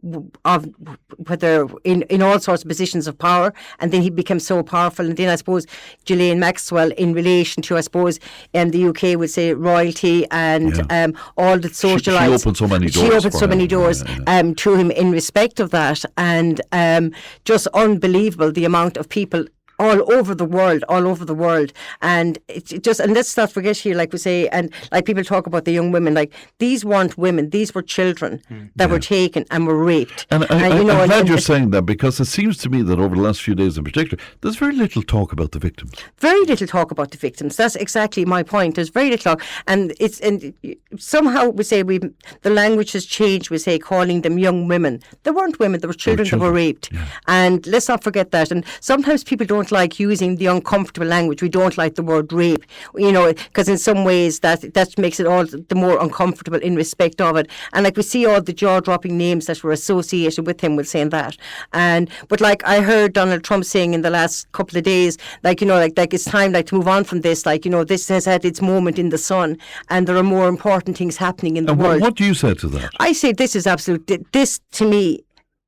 whether in all sorts of positions of power. And then he became so powerful. And then I suppose Ghislaine Maxwell, in relation to, I suppose, the UK would say royalty and all the socialites. She opened so many doors. She opened so many doors to him in respect of that, and just unbelievable the amount of people all over the world. And and let's not forget here, like we say, and like people talk about the young women, like these weren't women, these were children that were taken and were raped. And I'm glad you're saying that, because it seems to me that over the last few days in particular, there's very little talk about the victims. Very little talk about the victims. That's exactly my point. There's very little talk, and somehow we say the language has changed. We say calling them young women. They weren't women. They were children that were raped. Yeah. And let's not forget that. And sometimes people don't like using the uncomfortable language. We don't like the word rape, because in some ways that makes it all the more uncomfortable in respect of it. And like we see all the jaw-dropping names that were associated with him with saying that. But like I heard Donald Trump saying in the last couple of days, like it's time to move on from this. This has had its moment in the sun, and there are more important things happening in the world. What do you say to that? I say this is this to me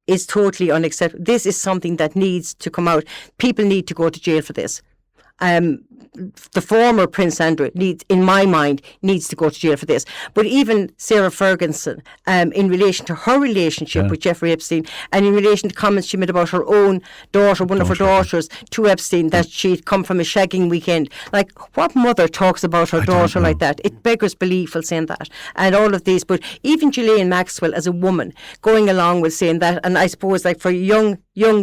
is totally unacceptable. This is something that needs to come out. People need to go to jail for this. The former Prince Andrew in my mind, needs to go to jail for this. But even Sarah Ferguson, in relation to her relationship with Jeffrey Epstein, and in relation to comments she made about her own daughter, one of her daughters, to Epstein, that she'd come from a shagging weekend. Like, what mother talks about her daughter like that? It beggars belief, for saying that. And all of these. But even Ghislaine Maxwell, as a woman, going along with saying that, and I suppose like for young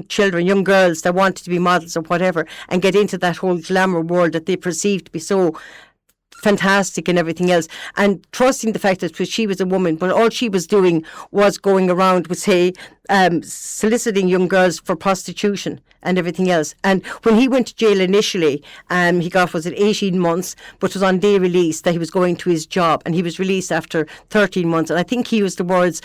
children, young girls that wanted to be models or whatever, and get into that whole glamour world that they perceive to be so fantastic and everything else, and trusting the fact that she was a woman, but all she was doing was going around with, say, soliciting young girls for prostitution and everything else. And when he went to jail initially, he got, 18 months, but was on day release, that he was going to his job, and he was released after 13 months. And I think he used the words,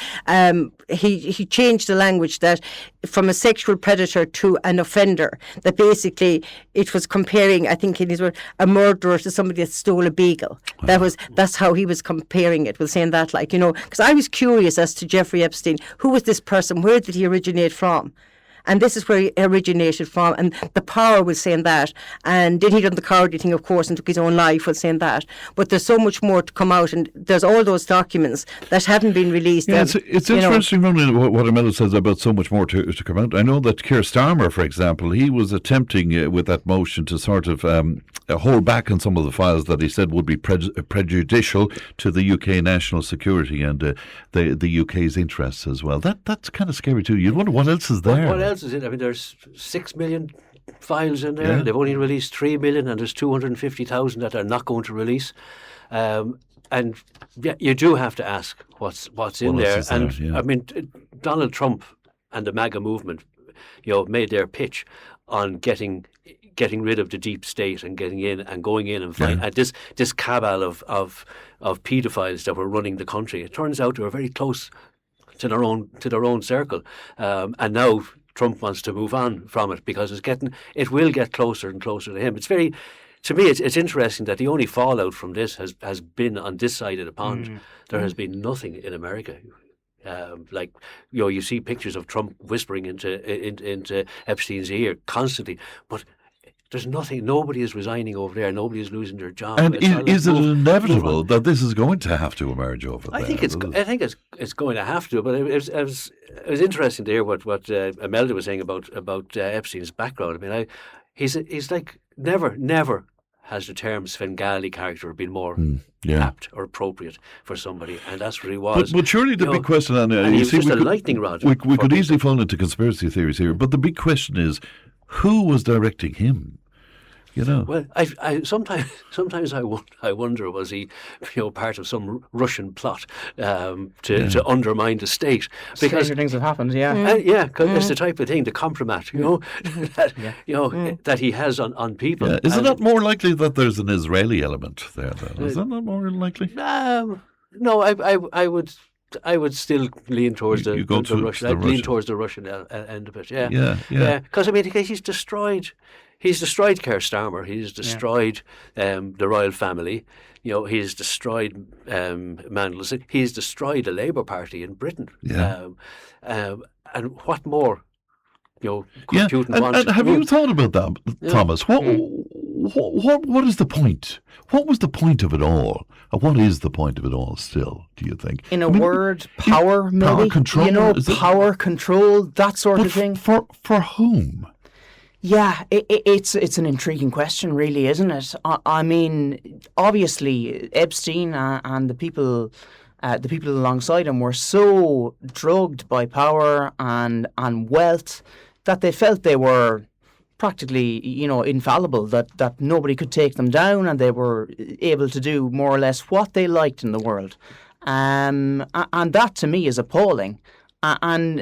he changed the language, that from a sexual predator to an offender, that basically it was comparing, I think in his word, a murderer to somebody that stole a beagle. That's how he was comparing it, with saying that, because I was curious as to Jeffrey Epstein. Who was this person? Where did he originate from? And this is where he originated from, and the power was saying that. And then he done the cowardly thing, of course, and took his own life was saying that. But there's so much more to come out, and there's all those documents that haven't been released. Yeah, it's interesting, Ronan, what Amanda says about so much more to come out. I know that Keir Starmer, for example, he was attempting with that motion to sort of hold back on some of the files that he said would be prejudicial to the UK national security and the UK's interests as well. That's kind of scary too. You'd wonder what else is there. What else is it? I mean, there's 6 million files in there. Yeah. They've only released 3 million, and there's 250,000 that are not going to release. And yeah, you do have to ask what's in there. And I mean, Donald Trump and the MAGA movement, made their pitch on getting rid of the deep state and getting in and going in and find this cabal of paedophiles that were running the country. It turns out they were very close to their own circle, and now Trump wants to move on from it because it will get closer and closer to him. To me, it's interesting that the only fallout from this has been on this side of the pond. Mm-hmm. There has been nothing in America. You see pictures of Trump whispering into Epstein's ear constantly, but there's nothing. Nobody is resigning over there. Nobody is losing their job. And is it inevitable that this is going to have to emerge over there? I think it's going to have to. But it was interesting to hear what Imelda was saying about Epstein's background. I mean, he's like never has the term Svengali character been more apt or appropriate for somebody, and that's what he was. But surely the big question, and he was just a lightning rod. We could easily fall into conspiracy theories here, but the big question is, who was directing him? Well, I sometimes I wonder, was he, part of some Russian plot to undermine the state? Because things have happened, because it's the type of thing, the compromat, that he has on people. Yeah. Is it not more likely that there's an Israeli element there? Then? Is that not more likely? No, I would still lean towards the Russian. I'd lean towards the Russian end of it. Yeah. Because I mean, he's destroyed. He's destroyed Keir Starmer. He's destroyed the royal family. He's destroyed Mandelson. He's destroyed the Labour Party in Britain. Yeah. And what more? Could Putin want? And have you thought about that, Thomas? What is the point? What was the point of it all? What is the point of it all still, do you think? In a word, power, maybe? Power control? Power, control, that sort of thing. For whom? Yeah, it's an intriguing question, really, isn't it? I mean, obviously, Epstein and the people alongside him were so drugged by power and wealth that they felt they were practically, infallible, that nobody could take them down, and they were able to do more or less what they liked in the world. And that, to me, is appalling. And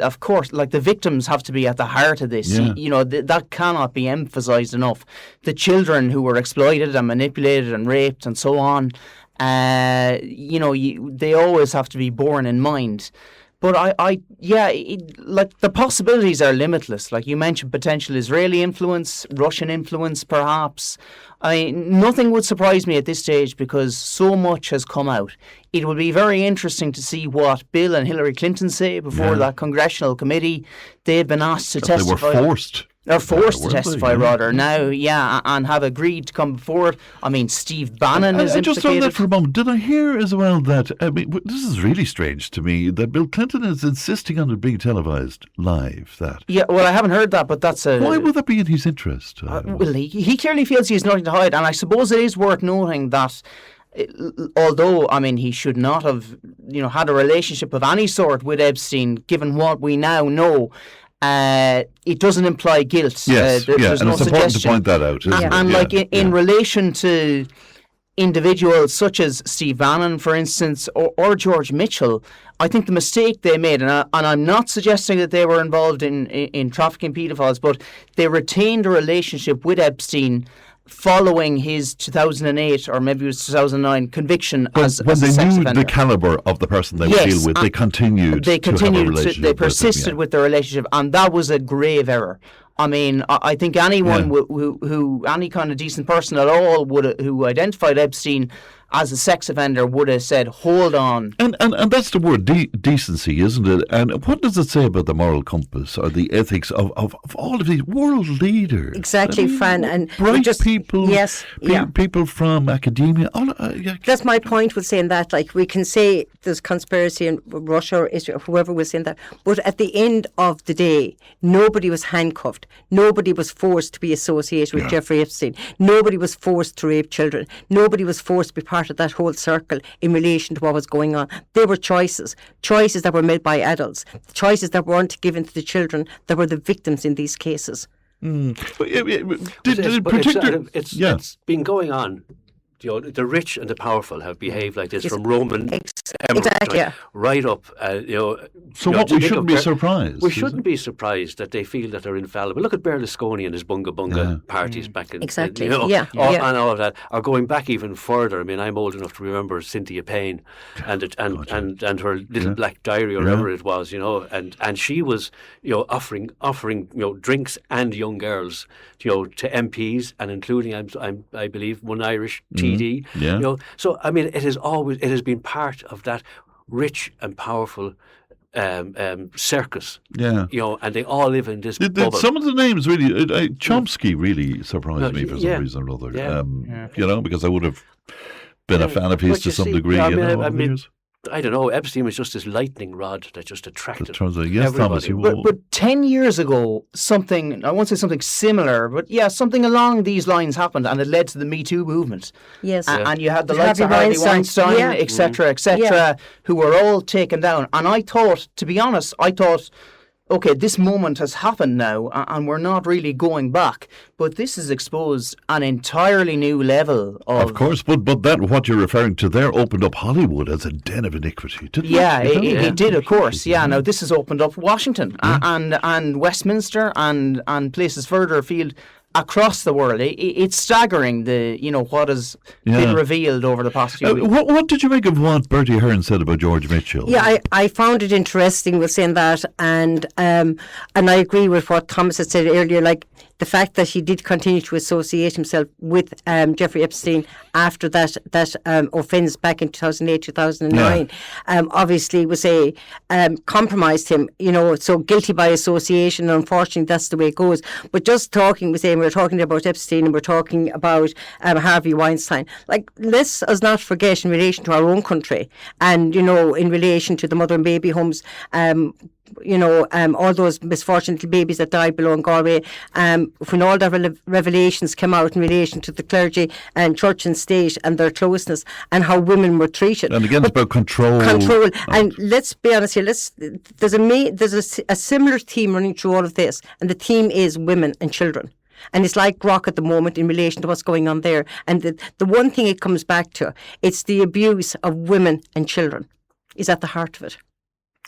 of course, like, the victims have to be at the heart of this. Yeah. That cannot be emphasised enough. The children who were exploited and manipulated and raped and so on, they always have to be borne in mind. But the possibilities are limitless. Like you mentioned, potential Israeli influence, Russian influence, perhaps. Nothing would surprise me at this stage because so much has come out. It will be very interesting to see what Bill and Hillary Clinton say before that congressional committee. They've been asked to testify. They were forced. They're forced to testify, rather, now, and have agreed to come forward. I mean, Steve Bannon is implicated. Just on that for a moment, did I hear as well that, this is really strange to me, that Bill Clinton is insisting on it being televised live, Yeah, well, I haven't heard that, but that's a... Why would that be in his interest? Well, he clearly feels he has nothing to hide, and I suppose it is worth noting that although, he should not have, had a relationship of any sort with Epstein, given what we now know, it doesn't imply guilt. Yes, there's and no it's important to point that out. In relation to individuals such as Steve Bannon, for instance, or George Mitchell, I think the mistake they made, and I'm not suggesting that they were involved in trafficking paedophiles, but they retained a relationship with Epstein following his 2008 or maybe it was 2009 conviction as a sex offender. When they knew the calibre of the person they would deal with, they continued to have a relationship. They persisted with the relationship, and that was a grave error. I think anyone who any kind of decent person at all who identified Epstein as a sex offender would have said, hold on. And that's the word, decency, isn't it? And what does it say about the moral compass or the ethics of all of these world leaders? Exactly, Fran. And bright people, people from academia. That's my point with saying that. Like, we can say there's conspiracy in Russia or Israel, whoever was saying that. But at the end of the day, nobody was handcuffed. Nobody was forced to be associated with Jeffrey Epstein. Nobody was forced to rape children. Nobody was forced to be part of that whole circle in relation to what was going on. There were choices that were made by adults, choices that weren't given to the children that were the victims in these cases. It's been going on. The rich and the powerful have behaved like this from Roman emperors right up. So we shouldn't be surprised. We shouldn't be surprised that they feel that they're infallible. Look at Berlusconi and his bunga bunga parties back in and all of that. Or going back even further. I'm old enough to remember Cynthia Payne and her little black diary or whatever it was. And she was offering drinks and young girls to MPs and including I believe one Irish TD. So it has been part of that rich and powerful circus. And they all live in this bubble. Some of the names really, Chomsky really surprised me for some reason or other. Because I would have been a fan of his to some degree. I don't know, Epstein was just this lightning rod that just attracted everybody. But 10 years ago, I won't say something similar, but something along these lines happened, and it led to the Me Too movement. Yes. And you had the likes of Harvey Weinstein, etc., who were all taken down. And I thought, to be honest, okay, this moment has happened now and we're not really going back. But this has exposed an entirely new level of... Of course, but that what you're referring to there opened up Hollywood as a den of iniquity, didn't it? It did, of course. Now this has opened up Washington and Westminster and places further afield across the world. It's staggering what has been revealed over the past few weeks. What did you make of what Bertie Ahern said about George Mitchell? Yeah, I found it interesting with saying that, and I agree with what Thomas had said earlier. Like, the fact that he did continue to associate himself with Jeffrey Epstein after that offence back in 2008, 2009, obviously was compromised him, so guilty by association. Unfortunately, that's the way it goes. But just talking, we're talking about Epstein and we're talking about Harvey Weinstein. Like, let's us not forget in relation to our own country and, in relation to the mother and baby homes, all those misfortunate babies that died below in Galway, when all the revelations came out in relation to the clergy and church and state and their closeness and how women were treated. And again, it's about control. And let's be honest here, there's a similar theme running through all of this, and the theme is women and children. And it's like rock at the moment in relation to what's going on there. And the one thing it comes back to, it's the abuse of women and children is at the heart of it.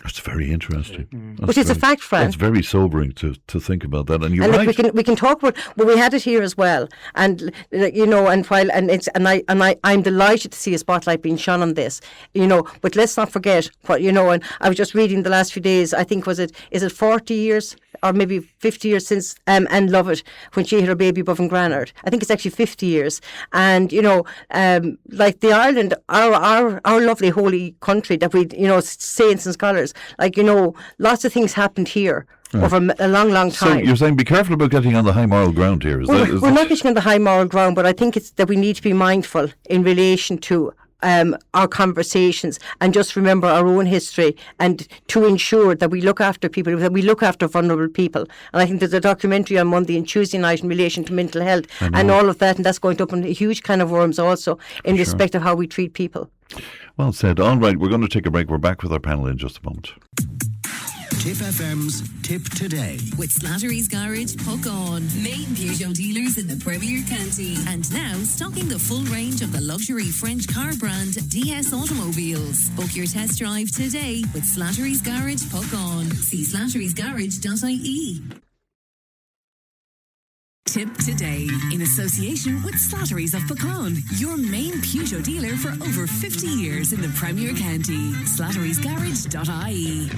That's very interesting. But it's a fact, Fran. It's very sobering to think about that. And you're and right. We can talk about, but we had it here as well. And I'm delighted to see a spotlight being shone on this. But let's not forget what And I was just reading the last few days. I think is it 40 years or maybe 50 years since Anne Lovett, when she had her baby above in Granard. I think it's actually 50 years. And like the Ireland, our lovely holy country that we saints and scholars. Lots of things happened here over a long, long time. So you're saying be careful about getting on the high moral ground here. We're not getting on the high moral ground, but I think it's that we need to be mindful in relation to our conversations and just remember our own history and to ensure that we look after people, that we look after vulnerable people. And I think there's a documentary on Monday and Tuesday night in relation to mental health and all of that, and that's going to open a huge can of worms also in respect of how we treat people. Well said. All right, we're going to take a break. We're back with our panel in just a moment. Tipp FM's Tip Today. With Slattery's Garage, Puck On. Main Peugeot dealers in the Premier County. And now stocking the full range of the luxury French car brand DS Automobiles. Book your test drive today with Slattery's Garage, Puck On. See slatterysgarage.ie. Tip Today, in association with Slattery's of Puckon, your main Peugeot dealer for over 50 years in the Premier County. slatterysgarage.ie.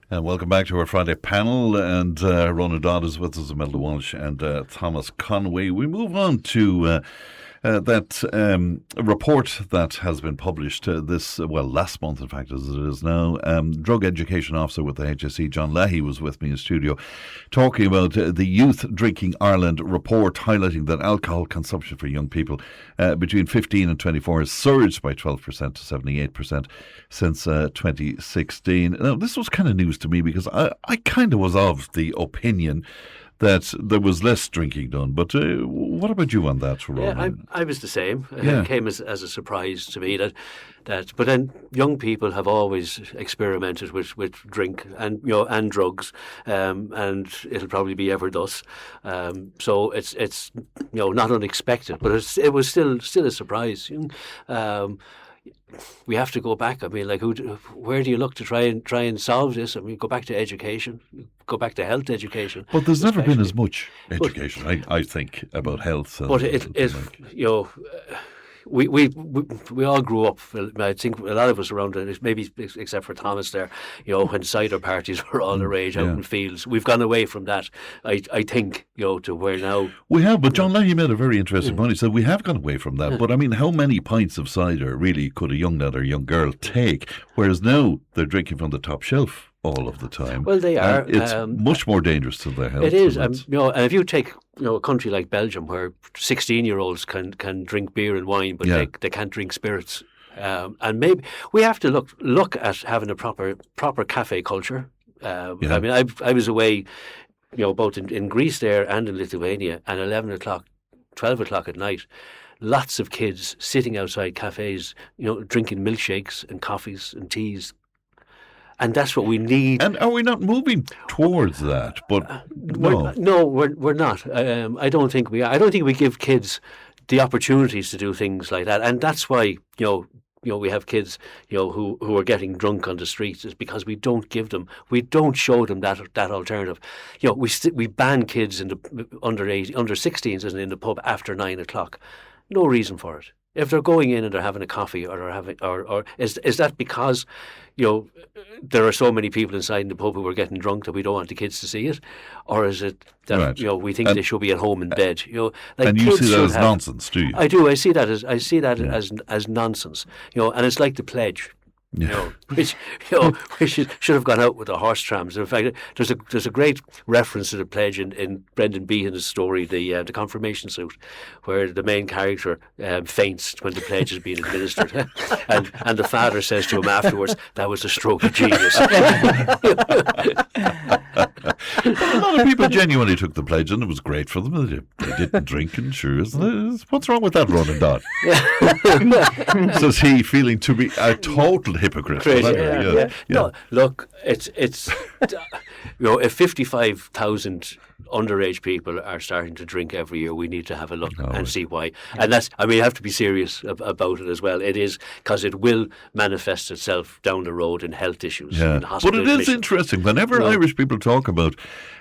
And welcome back to our Friday panel. And Rona Dodd is with us, Imelda Walsh and Thomas Conway. We move on to that report that has been published last month, in fact, as it is now. Drug Education Officer with the HSE, John Leahy, was with me in studio talking about the Youth Drinking Ireland report, highlighting that alcohol consumption for young people between 15 and 24 has surged by 12% to 78% since 2016. Now, this was kind of news to me because I kind of was of the opinion that there was less drinking done. But what about you on that, Ronan? Yeah, I was the same. It came as a surprise to me that. But then young people have always experimented with drink and and drugs, and it'll probably be ever thus. So it's not unexpected, but it was still a surprise. We have to go back. I mean, where do you look to try and solve this? I mean, go back to education, go back to health education. But there's never been as much education, I think, about health. We all grew up. I think a lot of us around it, maybe except for Thomas there, when cider parties were all the rage out in fields. We've gone away from that, I think, to where now. We have, but John Leahy made a very interesting point. He said we have gone away from that. But I mean, how many pints of cider really could a young lad or young girl take? Whereas now they're drinking from the top shelf all of the time. Well, they are. It's much more dangerous to their health. It is. And if you take a country like Belgium, where 16-year-olds can drink beer and wine, but they can't drink spirits. And maybe we have to look at having a proper cafe culture. I mean, I was away, both in Greece there and in Lithuania, and 11 o'clock, 12 o'clock at night, lots of kids sitting outside cafes, drinking milkshakes and coffees and teas. And that's what we need. And are we not moving towards that? But we're not. I don't think we are. I don't think we give kids the opportunities to do things like that. And that's why, we have kids, who are getting drunk on the streets is because we don't show them that alternative. We ban kids in the under 16s in the pub after 9 o'clock. No reason for it. If they're going in and they're having a coffee or is that because there are so many people inside the pub who are getting drunk that we don't want the kids to see it, or is it that we think they should be at home in bed? And you see that as nonsense, do you? I do. I see that as nonsense. And it's like the pledge. Which should have gone out with the horse trams. In fact, there's a great reference to the pledge in Brendan Behan's story, the confirmation suit, where the main character faints when the pledge is being administered, and the father says to him afterwards, "That was a stroke of genius." A lot of people genuinely took the pledge, and it was great for them. They didn't drink, and sure, what's wrong with that, Ronan Dodd? Says he, feeling to be a total hypocrite. Crazy, No, look, it's if 55,000 underage people are starting to drink every year, we need to have a look and see why. And you have to be serious about it as well. It is because it will manifest itself down the road in health issues. Yeah. In hospital But it is interesting. Whenever Irish people talk about,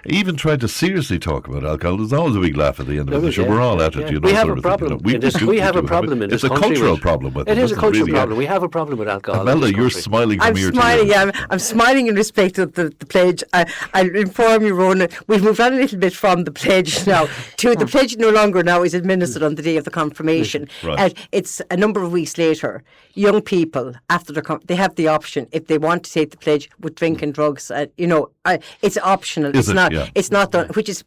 even try to seriously talk about alcohol, there's always a big laugh at the end of it. We're all at it. We have a problem. We have a problem in this country. It's a cultural problem with it. It is a cultural problem. We have a problem with alcohol. Amelda, you're smiling from ear to ear. I'm smiling. I'm smiling in respect of the pledge. I'll inform you, Ronan, we've moved on a little bit from the pledge now to the pledge no longer now is administered on the day of the confirmation. Right. It's a number of weeks later. Young people, after they have the option, if they want to take the pledge with drink and drugs, it's optional. Is it's not. Yeah. It's not done, which is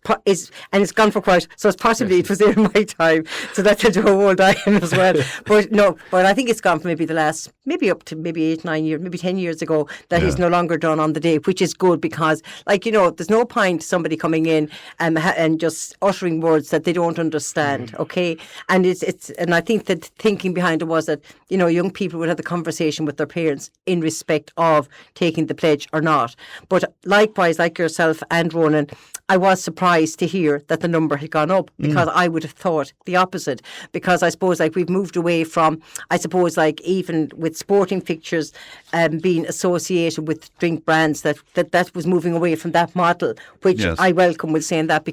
and it's gone for quite. So it's possibly it was there in my time. So that's how old I am as well. But I think it's gone for maybe the last, maybe up to maybe 8, 9 years, maybe 10 years ago. That is no longer done on the day, which is good because, there's no point somebody coming in and just uttering words that they don't understand. Okay, and and I think that thinking behind it was that young people would have the conversation with their parents in respect of taking the pledge or not. But likewise, like yourself and Ronan, I was surprised to hear that the number had gone up because I would have thought the opposite. Because I suppose we've moved away from, even with sporting fixtures being associated with drink brands, that was moving away from that model, which I welcome with saying that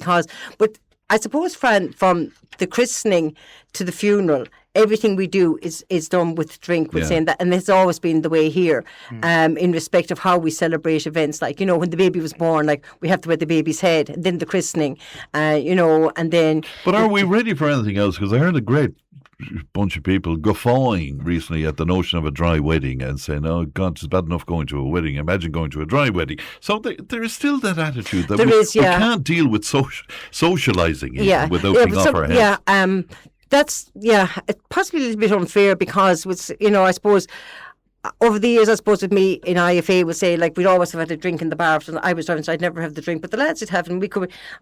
but I suppose, Fran, from the christening to the funeral, everything we do is done with drink, with saying that, and it's always been the way here, in respect of how we celebrate events. When the baby was born, we have to wear the baby's head, and then the christening, and then. But are we ready for anything else? Because I heard a great bunch of people guffawing recently at the notion of a dry wedding and saying, "Oh God, it's bad enough going to a wedding. Imagine going to a dry wedding." So there is still that attitude that we can't deal with socialising without being off our heads. That's possibly a little bit unfair because I suppose. Over the years, I suppose with me in IFA would say we'd always have had a drink in the bar. I was driving, so I'd never have the drink. But the lads would have, and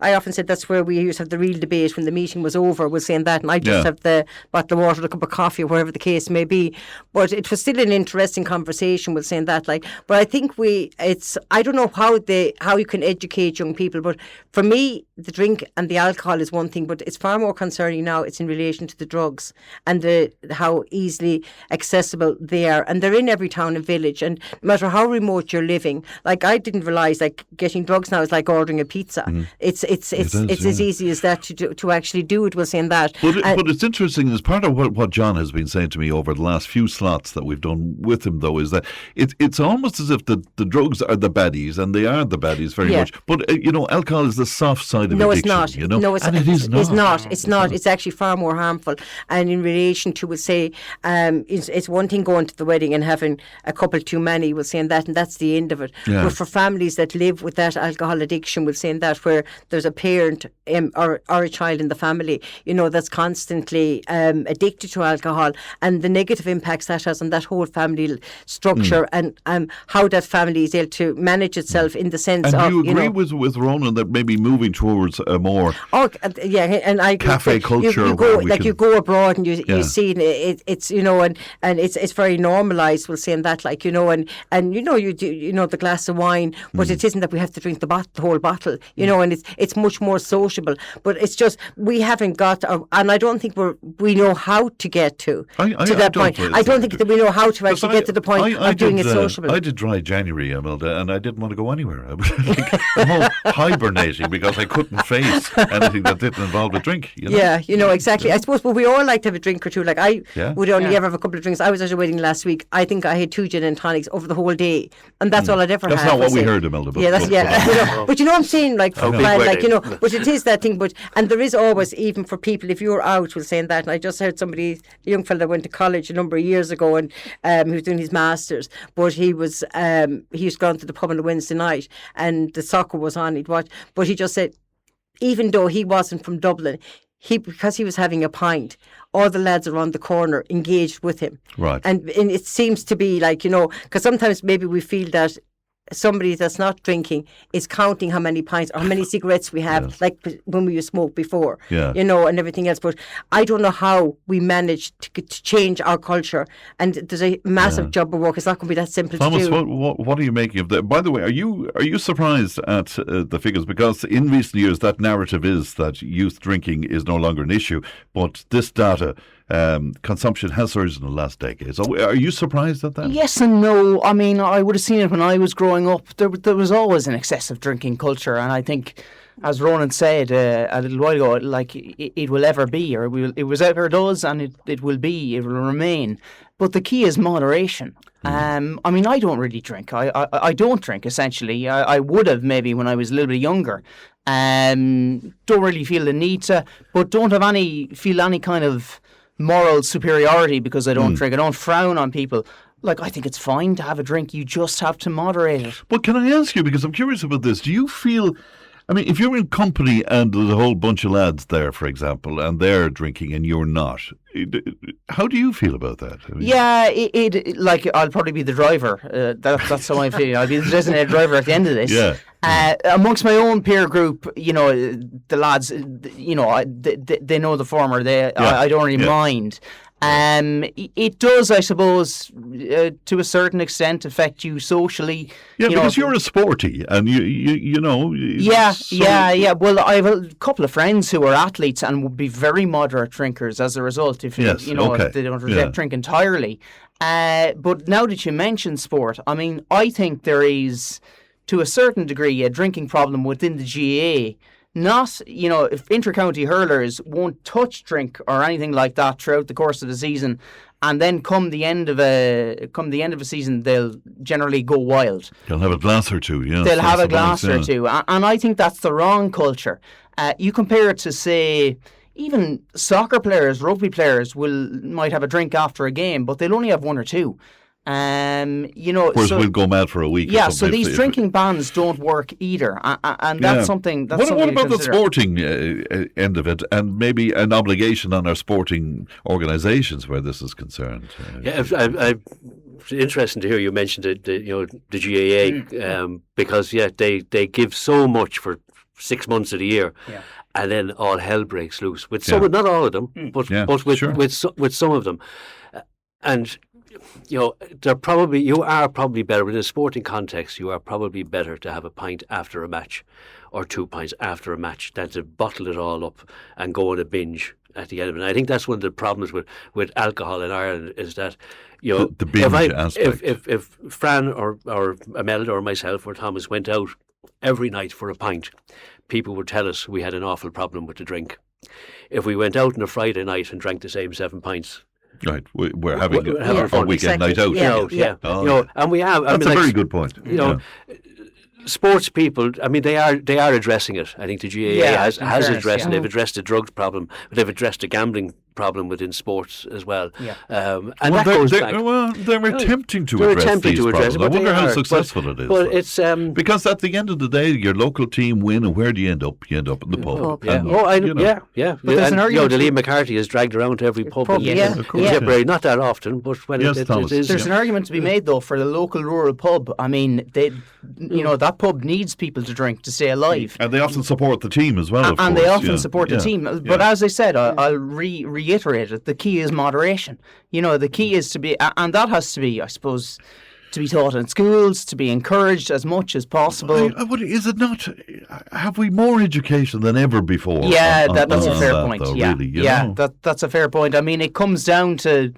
I often said that's where we used to have the real debate when the meeting was over. Was saying that, and I just have the bottle of water, a cup of coffee, or whatever the case may be. But it was still an interesting conversation. Was saying that, but I think I don't know how you can educate young people. But for me, the drink and the alcohol is one thing, but it's far more concerning now. It's in relation to the drugs and how easily accessible they are, and they're in every town and village, and no matter how remote you're living, I didn't realise getting drugs now is like ordering a pizza. It's as easy as that to actually do it. We'll say that. But it's interesting. As part of what John has been saying to me over the last few slots that we've done with him, though, is that it's almost as if the drugs are the baddies, and they are the baddies very much. But alcohol is the soft side of addiction. No, it's not. No, and it is not. It's not. It's actually far more harmful. And in relation to, it's one thing going to the wedding and having a couple too many, we'll say that, and that's the end of it. But for families that live with that alcohol addiction, we'll say that, where there's a parent or a child in the family, that's constantly addicted to alcohol, and the negative impacts that has on that whole family structure, and how that family is able to manage itself in the sense of. And do you agree with Ronan that maybe moving towards towards a more and I cafe culture. You go abroad and you see it's and it's very normalised. We'll say in that and you do the glass of wine, but it isn't that we have to drink the whole bottle. And it's much more sociable. But it's just we haven't got, and I don't think we know how to get to that point. I don't think that we know how to actually get to the point of doing it sociable. I did dry January, Imelda, and I didn't want to go anywhere. I was almost hibernating because I couldn't face anything that didn't involve a drink. Yeah, exactly. I suppose, but we all like to have a drink or two. Like I would only ever have a couple of drinks. I was at a wedding last week. I think I had 2 gin and tonics over the whole day, and that's all I'd ever had. That's not what we heard, Imelda. But I'm saying, but it is that thing. And there is always, even for people, if you're out, we're saying that. And I just heard a young fella that went to college a number of years ago, and he was doing his masters, but he was gone to the pub on a Wednesday night, and the soccer was on. He'd watch, but he just said, even though he wasn't from Dublin, because he was having a pint, all the lads around the corner engaged with him. Right. And it seems to be because sometimes maybe we feel that somebody that's not drinking is counting how many pints or how many cigarettes we have, like when we smoked before, and everything else. But I don't know how we manage to change our culture, and there's a massive job of work. It's not going to be that simple Thomas, to do. What are you making of that? By the way, are you surprised at the figures? Because in recent years, that narrative is that youth drinking is no longer an issue, but this data, consumption has surged in the last decade. So are you surprised at that? Yes and no. I mean, I would have seen it when I was growing up. There was always an excessive drinking culture, and I think, as Ronan said a little while ago, it will ever be, or it was ever does, and it will be, it will remain. But the key is moderation. I mean, I don't really drink. I don't drink, essentially. I would have maybe when I was a little bit younger. Don't really feel the need to, but don't feel any kind of moral superiority because I don't drink. I don't frown on people. I think it's fine to have a drink. You just have to moderate it. But can I ask you, because I'm curious about this, do you feel, I mean, if you're in company and there's a whole bunch of lads there, for example, and they're drinking and you're not, how do you feel about that? I mean, I'll probably be the driver. That's how I feel. I'll be the designated driver at the end of this. Yeah. Amongst my own peer group, the lads, they know the former. I don't really mind. It does, I suppose, to a certain extent, affect you socially. Yeah, because you're a sporty, and you know. Yeah. Well, I have a couple of friends who are athletes and would be very moderate drinkers as a result. If if they don't drink entirely. But now that you mention sport, I mean, I think there is, to a certain degree, a drinking problem within the GAA. Not, if inter-county hurlers won't touch drink or anything like that throughout the course of the season, and then come the end of a season, they'll generally go wild. They'll have a glass or two, yeah. They'll have a glass or two, and I think that's the wrong culture. You compare it to, say, even soccer players, rugby players might have a drink after a game, but they'll only have one or two. Whereas we'll go mad for a week. Yeah, so these drinking bans don't work either, and that's something. What about the sporting end of it, and maybe an obligation on our sporting organisations where this is concerned? It's interesting to hear you mention the GAA because they give so much for 6 months of the year. Yeah. And then all hell breaks loose with some, not all of them, but with some of them, and. You are probably better in a sporting context. You are probably better to have a pint after a match, or 2 pints after a match, than to bottle it all up and go on a binge at the end of it. And I think that's one of the problems with alcohol in Ireland is that the binge aspect. If Fran or Imelda or myself or Thomas went out every night for a pint, people would tell us we had an awful problem with the drink. If we went out on a Friday night and drank the same 7 pints. Right, we're having a weekend night out. And we have. That's a very good point. Sports people, I mean, they are addressing it. I think the GAA has addressed it. They've addressed the drugs problem, but they've addressed the gambling problem within sports as well. Yeah. And that goes back. They're attempting to address these problems. I wonder how successful it is. But it's because at the end of the day, your local team win, and where do you end up? You end up in the pub. Yeah. But there's an argument. Lee McCarthy is dragged around to every pub in Tipperary. Not that often, but when it is. There's an argument to be made though for the local rural pub. I mean, that pub needs people to drink to stay alive, and they often support the team as well. They often support the team. But as I said, I'll reiterate it. The key is moderation. The key is to be, and that has to be, I suppose, to be taught in schools, to be encouraged as much as possible. Is it not? Have we more education than ever before? Yeah, that's a fair point. Though, yeah, really, that's a fair point. I mean, it comes down to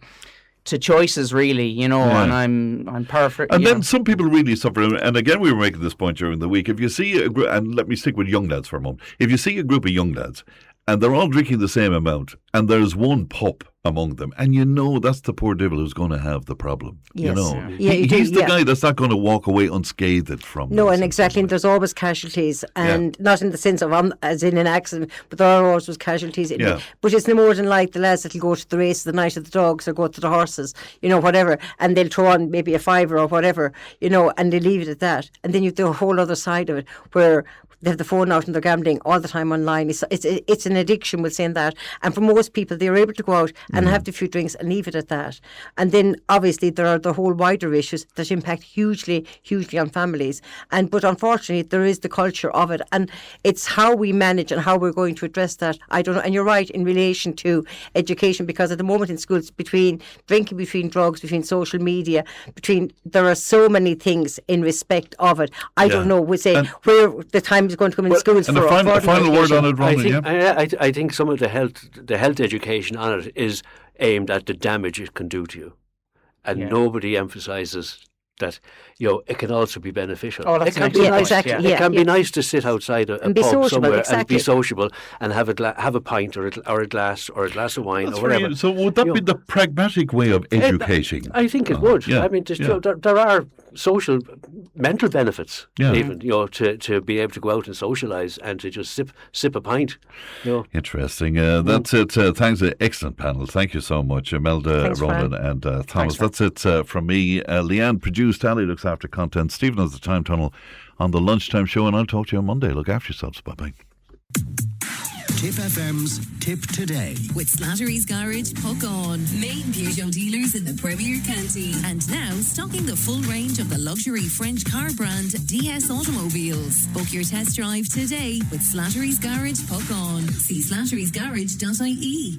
choices, really, and I'm perfect. And then some people really suffer. And again, we were making this point during the week. If you see a group, and let me stick with young lads for a moment. If you see a group of young lads, and they're all drinking the same amount, and there's one pup among them, and that's the poor devil who's going to have the problem. Yes. He's the guy that's not going to walk away unscathed from No, and exactly, and there's always casualties, and not in the sense of as in an accident, but there are always casualties. But it's no more than like the lads that'll go to the race the night of the dogs or go to the horses, whatever, and they'll throw on maybe a fiver or whatever, and they leave it at that. And then you've the whole other side of it where they have the phone out and they're gambling all the time online. It's an addiction, we're saying that. And for most people, they're able to go out and have the few drinks and leave it at that. And then obviously there are the whole wider issues that impact hugely on families. But unfortunately, there is the culture of it, and it's how we manage and how we're going to address that. I don't know. And you're right in relation to education, because at the moment in schools, between drinking, between drugs, between social media, there are so many things in respect of it. I don't know. We say where the time is going to come in schools. And the final word on it, Ronald. I think some of the health education on it is aimed at the damage it can do to you, and nobody emphasises that it can also be beneficial. Oh, that's It can be nice to sit outside a pub somewhere and be sociable and have a pint or a glass of wine or whatever. So would that be the pragmatic way of educating? I think it would. I mean, there are social, mental benefits even, to be able to go out and socialise and to just sip a pint. Interesting. That's it. Thanks, an excellent panel. Thank you so much, Imelda, Ronan and Thomas. That's it from me. Leanne produced, Ali looks after content, Stephen has the Time Tunnel on the Lunchtime Show, and I'll talk to you on Monday. Look after yourselves. Bye-bye. Tipp FM's Tip Today. With Slattery's Garage, Puck On. Main Peugeot dealers in the Premier County. And now stocking the full range of the luxury French car brand DS Automobiles. Book your test drive today with Slattery's Garage, Puck On. See slatterysgarage.ie.